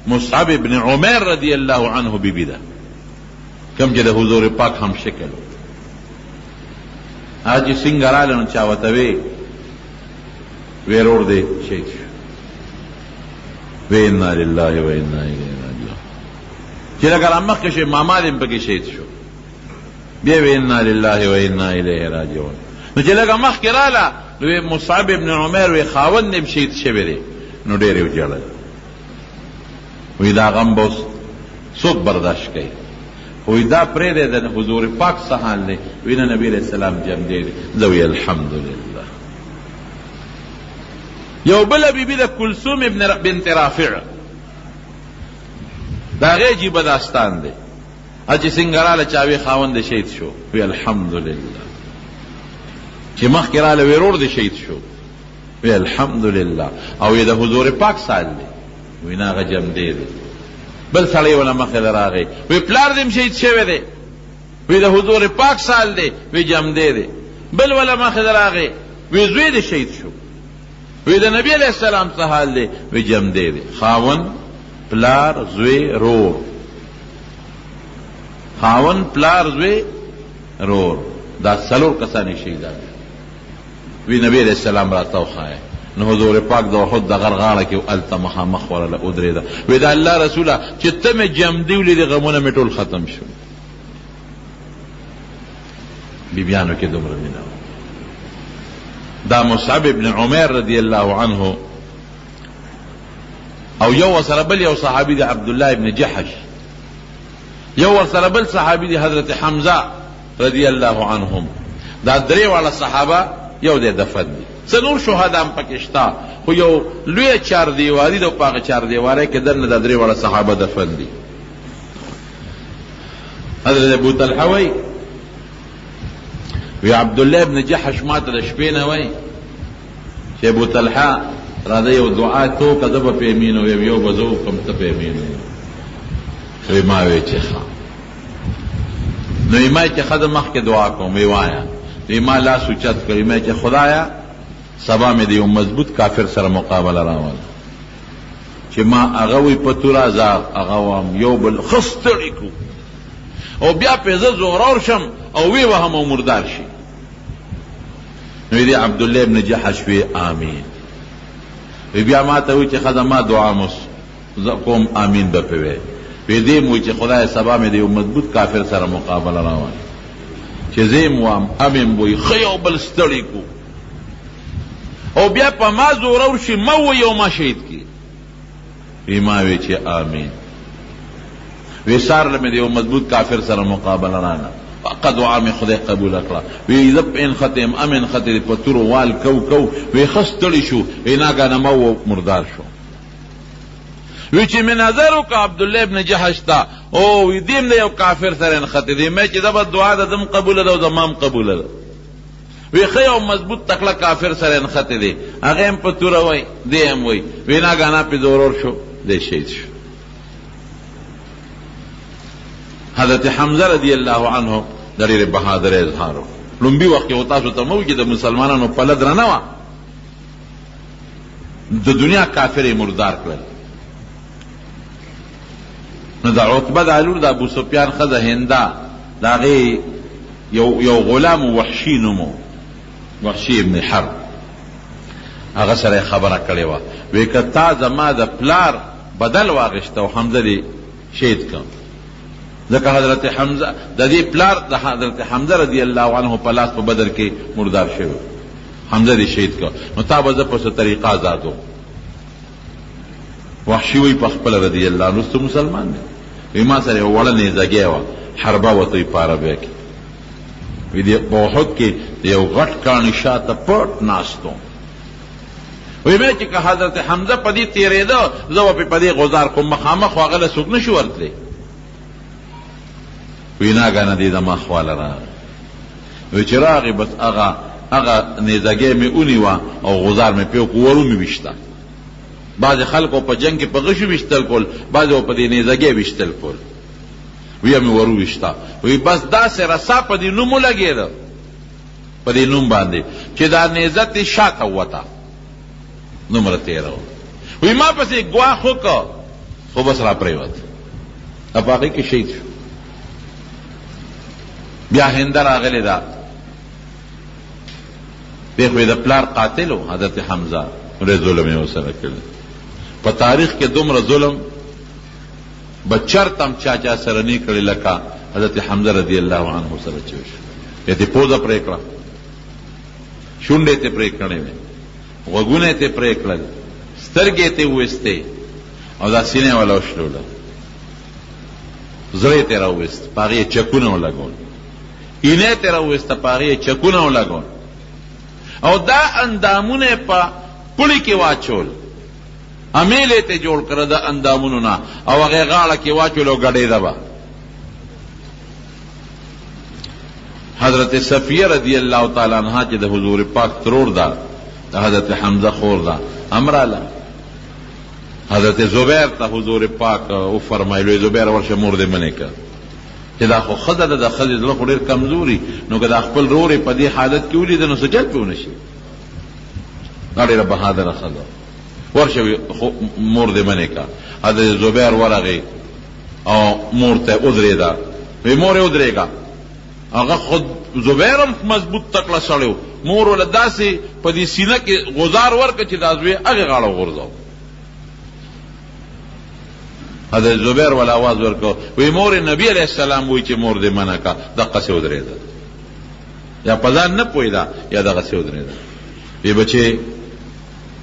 مصعب ابن عمر رضی الله عنه بیبي ده کوم چې د حضور پاک هم شکل هغه چې څنګه راغله نو چا ورته وی ورور دی شهید شو وی انا لله و انا الیه راجعون چې لکه را مخکې شي ماما دې پکې شهید شو بیا وی انا لله و انا الیه راجعون نو چې لکه مخکې راله نو مصعب ابن عمر وی خاوند دې شهید شوی دی نو ډېر یې وجړل وی دا غم به اوس څوک برداشت کوي وی دا پرېږدی د حضور پاک څه حال دی وی نه نبي علیه السلام جمدی دی زه وی الحمدلله. یو بله بیبي د کلثوم بنت رافع د هغې عجیبه داستان دی چې څنګه راله چا وی خاوند شهید شو وی الحمدلله چې مخکې راله وی ورور دی شهید شو وی الحمدلله او وی د حضور پاک سال دی وی نه هغه جمدی دی. بل سړی وله مخې له راغی وی پلار دې شهید شوی دی وی د حضور پاک سال دی وی جمدی دی. بل وله مخې له راغی وی زوی دې شهید شو وی د نبی علیہ السلام څه حال دی وی جمدی دی. خاون پلار زوی رور خاون پلار زوی رور دا څلور کسانې شهیدان وی نبی علیہ السلام راته وښایه. نو حضور پاک د احد د غر غاړه کې هلته مخامخ ورله ودرېده. وی د الله رسوله چې ته مې جمدي ولیدې غمونه مې ټول ختم شو. بیبیانو کې دومره مینه وه. دا مصعب ابن عمیر رضی الله عنه او یو ورسره بل یو صحابي دی عبدالله ابن جحش، یو ورسره بل صحابي دی حضرت حمزه رضی الله عنهم. دا درې واړه صحابه یو دی دفن دي. څه نور شهدا هم پکې شته، خو یو لویه چاردیواري ده، په هغه چاردیوارۍ کې دننه دا درې واړه صحابه دفن دي. حضرت ابو طلحه وایي وی عبدالله ابن جحش ما ته د شپې نه وایي چې ابو طلحه راځه یو دعا تو که زه به پې امین ویم، یو به زه وکړم ته پې امین ویم. وی ما وی چې ښه. نو وی ما چې ښه د مخکې دعا کوم. وی وایه. وی ما لاس اوچت کړ. وی ما چې خدایه سبا مې د یو مضبوط کافر سره مقابله راول چې ما هغه وی په توره ازار هغه وام یو بل ښه ستړي کړو او بیا پې زه زغرور شم او وی وهم او مردار شي. نو دی عبدالله ابن جحش وی آمین. وی بیا ما ته وی چې ښه ما دعا مس کوم آمین به پې وی. وی دې مو چې خدای سبا مې د یو مضبوط کافر سره مقابله راول چې زیم وام امیم وی ښه یو بل ستړي کړو او بیا په ما زورور شي ما وی او ما شهید کی. وی ما وی چې آمین. وی سارله مې د یو مضبوط کافر سره مقابله رانه فقط دعا مې خدای قبول کړه. وی زه په انخته یم امن خطې په تورو وال کو وی ښه ستړي شو. وی ناګانه ما و مردار شو. وی چې مې نظر وکړه عبدالله ابن جحش ته او وی دیم د یو کافر سره انخته دی مې چې دا به دعا د دم قبوله ده او زما هم قبوله ده. وی ښه یو مضبوط تکړه کافر سره انخته دی هغه هم په توره وی دی هم وی. وی ناګانه پې زورور شو دی شهید شو. حضرت حمزه رضی الله عنه د ډېرې بهادرۍ اظهار وکړ. لومبي وخت کې تاسو ته مو چې د مسلمانانو پله درنه وه، د دنیا کافر یې مردار کړل. نو د عتبه د لور د ابو سفیان ښځه هنده د هغې یو غلام وحشي نوم وحشي ابن حرب، هغه سره یې خبره کړې وه. وی که تا زما د پلار بدل واغېسته او حمزه دې شهید کړم، ځکه حضرت حمزه د دې پلار د حضرت حمزه رضی الله عنه په لاس په بدر کې مردار شوی، حمزه دې شهید کړ، نو تا به زه په څه طریقه آزادوم. وحشي وی په خپله رضی الله عنه وروسته مسلمان دی. وی ما سره یو وړه نیزګۍ وه حربه ورته وي په عربۍ کې. وی په احد کې د یو غټ کاڼي شاته پټ ناست وم. وی مې چې که حضرت حمزه په دې تېرېده زه به په دې غزار کوم، مخامخ خو هغه له څوک نه شو ورتلی. وی ناګانه دې زما خواله راغی. وی چې راغی بس هغه نیزګۍ مې ونیوه او غزار مې پې وکړو ورو مې ویشته. بعضې خلکو په جنګ کې په غشو ویشتل کول، بعضې په دې نیزګۍ ویشتل کول. ویه مې ورو ویشته. وی بس داسې رسا په دې نوم ولګېده، په دې نوم باندې چې دا نیزه تې شاته ووته، نومره تېره وه. وی ما پسې ګواښ وکړه خو بس را پرېوت، په هغې کې شهید شو. بیا هنده راغلې ده، دی خو یې د پلار قاتل و حضرت حمزه، ډېر ظلم یې ورسره کړی. په تاریخ کې دومره ظلم به چرته هم چا سره نه کړی لکه حضرت حمزه رضی الله عنه سره چې وشو. یې دې پوزه پرې کړه، شونډې ته پرې کړې وې، غوږونه یې ته پرې کړل، سترګې یې ته وویستې او دا سینې والا وشلوله، زړه یې ته راوویست، په هغې یې چکونه ولګول، اینه یې ته راوویسته، په هغې یې چکونه ولګول او دا اندامونه یې په پړي کې واچول، امیل یې ته جوړ کړه د اندامونو نه او هغې غاړه کې واچول او ګډېده به. حضرت صفیه رضی الله تعالی عنها چې د حضور پاک ترور ده، د حضرت حمزه خور ده، امراله حضرت زبیر ته حضور پاک وفرمایلو زبیر ورشه مور دې منې کړه چې دا خو ښځه ده، د ښځې زړه خو ډېر کمزوري، نو که دا خپل رور یې په دې حالت کې ولیده نو څه جل پې ونه شي. دا ډېره بهادره ښځه، ورشه مور دې منې کړه. حضرت زبیر ورغی او مور ته ودرېده، وی مور یې ودرېږه، هغه خود زبیر هم مضبوط تکړه سړی و، مور ورله داسې په دې سینه کې غزار ورکړه چې دا زوی هغې غاړه وغورځاو. حضرت زبیر ول آواز ورکړ، وی مور نبی علیہ السلام وی چې مور دې منع کا، دقسې ودرېده، یا په ځان نه پوهېده یا دغسې ودرېده. وی بچې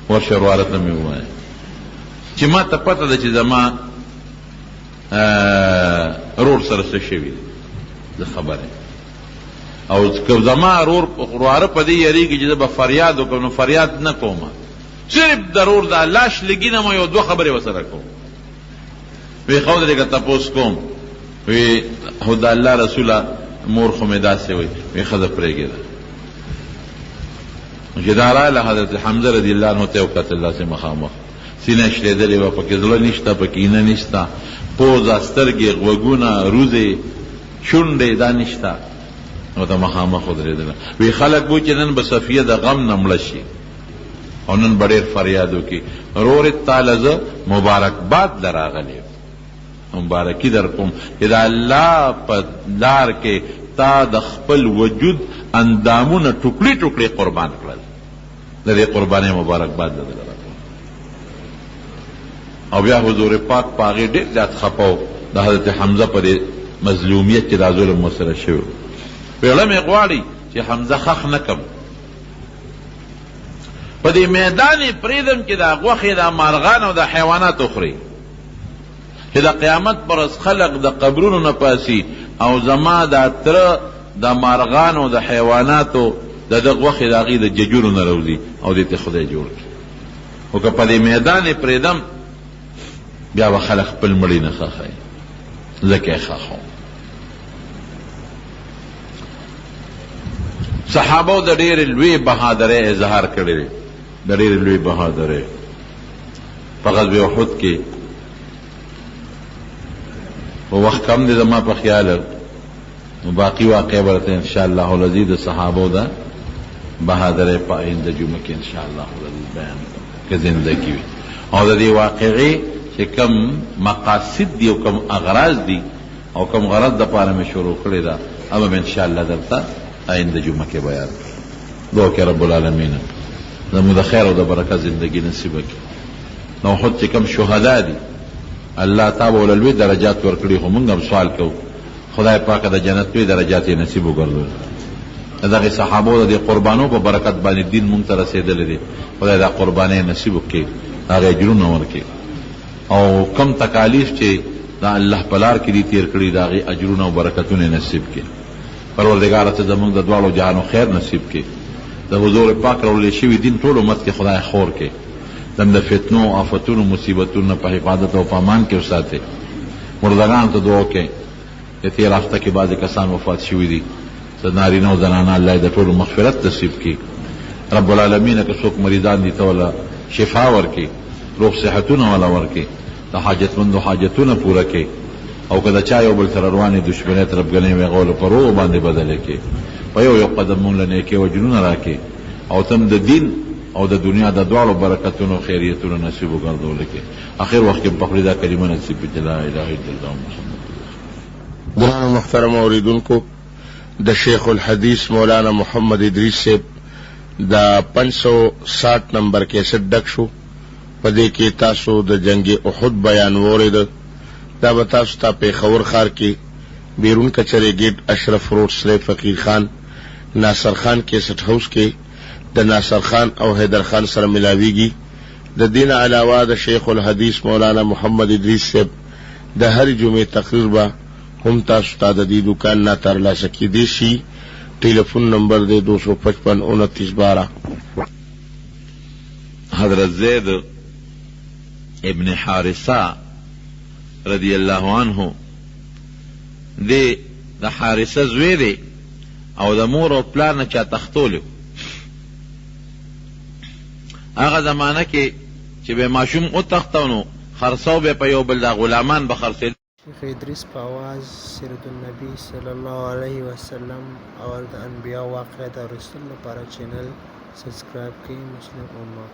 ورشه روالت نه مې ووایه چې ما ته پته ده چې زما رور سره څه شوي زه خبره، او که زما رواره په دې یریږي چې زه به فریاد وکړم نو فریاد نه کوم، صرف د رور دا لاش لګینم یو دوه خبرې ورسره کوم. وی خو درې که تپوس کوم، وی خو د الله رسوله مور خو مې داسې وی، وی ښځه پرېږده. چې دا راغله حضرت حمزه رضی الله عنه ته یې وکتل داسې مخامخ، سینه شلېدلې وه، پکې زړه نشته، پکې اینه نشته، پوزه، سترګې، غوږونه، روزې، شونډې دا نشته، نو ته مخامخ ودرېدله. وی خلک وایي چې نن به صفیه د غم نه مړه شي او نن به ډېر فریاد وکړي. رورې تاله زه مبارکباد در راغلی مبارکي در کوم چې د الله په لار کې تا د خپل وجود اندامونه ټوکړي ټوکړي قربان کړل، د دې قربانۍ مبارکباد در راکړم. او بیا حضور پاک په هغې ډېر زیات خفه و د حضرت حمزه په دې مظلومیت چې دا ظلم ورسره شوی و. پیغله مې غواړي چې حمزه خښ نه کم، په دې میدان یې پرېږدم چې دا غوښې د مارغان او د حیواناتو خوري، چې د قیامت پر ورځ خلق د قبرونو نه پاسي او زما دا تره د مارغانو او د حیواناتو د دغه غوښې د هغې د ججورو نه راوځي او دې ته خدای جوړ کړي. خو که په دې میدان یې پرېږدم بیا به خلک خپل مړي نه ښخوي، ځکه یې ښخوم. صحابو د ډېرې لوی بهادرۍ اظهار کړی دی، د ډېرې لوی بهادرۍ. په غزوه احد کې په وخت کم دی زما په خیال، نو باقي واقع به راته انشاءالله العزیز د صحابو د بهادرۍ په آینده جمعه کې انشاءالله العزیز بیان کوم که زندګي وي، او د دې واقعې چې کم مقاصد دي او کم اغراض دي او کم غرض دپاره مې شروع کړې ده هغه به انشاءالله درته آینده جمعه کې بیان کړم. دعا کې رب العالمین زموږ د خیر او د برکت زندگی نصیب کړي. نو خود چې کم شهدا دي الله تعالی ول لوی درجات ورکړي، خو موږ هم سوال کوو خدای پاک د جنت لوی درجات یې نصیب وګرځول. دغه صحابو د قربانو په برکت باندې دین موږ ته رسېدلی دی، خدای دا قربانۍ نصیب وکړي، هغه اجرونه ورکړي، او کم تکالیف چې د الله په لار کې دي تیر کړي د هغې اجرونه او برکتونه نصیب کړي. پروردګاره ته زموږ د دواړو جهانو خیر نصیب کړي. د حضور پاک راوړل شوي دین ټول امت کې خدای خور کړي، د فتنو، آفتونو، مصیبتونو په حفاظت او په امان کې وساتي. مردگانو ته دعا وکړئ چې تېر هفته کې بعضې کسان وفات شوي دي، نارینه او زنانه الله د ټولو مغفرت نصیب کړي. رب العالمین که څوک مریضان دي ته وله شفا ورکړي، روغ صحتونه وله ورکړي، د حاجتمندو حاجتونه پوره کړي، او که د چا یو بل سره روانې دشمنۍ طرفګنۍ وي هغه له په روغو باندې بدله کړي، په یو یو قدم مونږ له نیکۍ او اجرونه راکړي، او تم د دین او د دنیا د دواړو برکتونو خیریتونو نصیب وګرځولی کړي. اخر وخت کې په خپل دا کلمه نصیب کړي چې لا اله الا الله محمد رسول الله. ګرانو محترم اوریدونکو، د شیخ الحدیث مولانا محمد ادریس صاحب دا 560 نمبر کیسټ ډک شو. په دې کې تاسو د جنگ احد بیان واورېده. دا به تاسو ته پېښور ښار کې بیرون کچرې ګیټ اشرف روډ سره فقیر خان ناصر خان کیسټ هاوس کې د ناصر خان او حیدر خان سره ملاویږي. د دین علاوه د شیخ الحدیث مولانا محمد ادریس صاحب د هر جمعې تقریر به هم تاسو ته د دې دکان نه ترلاسه کیدی شي. ټلیفون نمبر دی 255 29 12. حضرت زید ابن حارثه رضی الله عنه دی د حارثه زوی دی او د مور او پلار نه چا تختولی. هغه زمانه کې چې به ماشوم او تختو نو خرڅاو به په یو بل د غلامان به خرڅېدل. شیخ ادریس په آواز سیرت النبی صلی الله علیه وسلم او د انبیاء واقعه د رسول لپاره چینل سبسکرایب کړئ. مسلم امه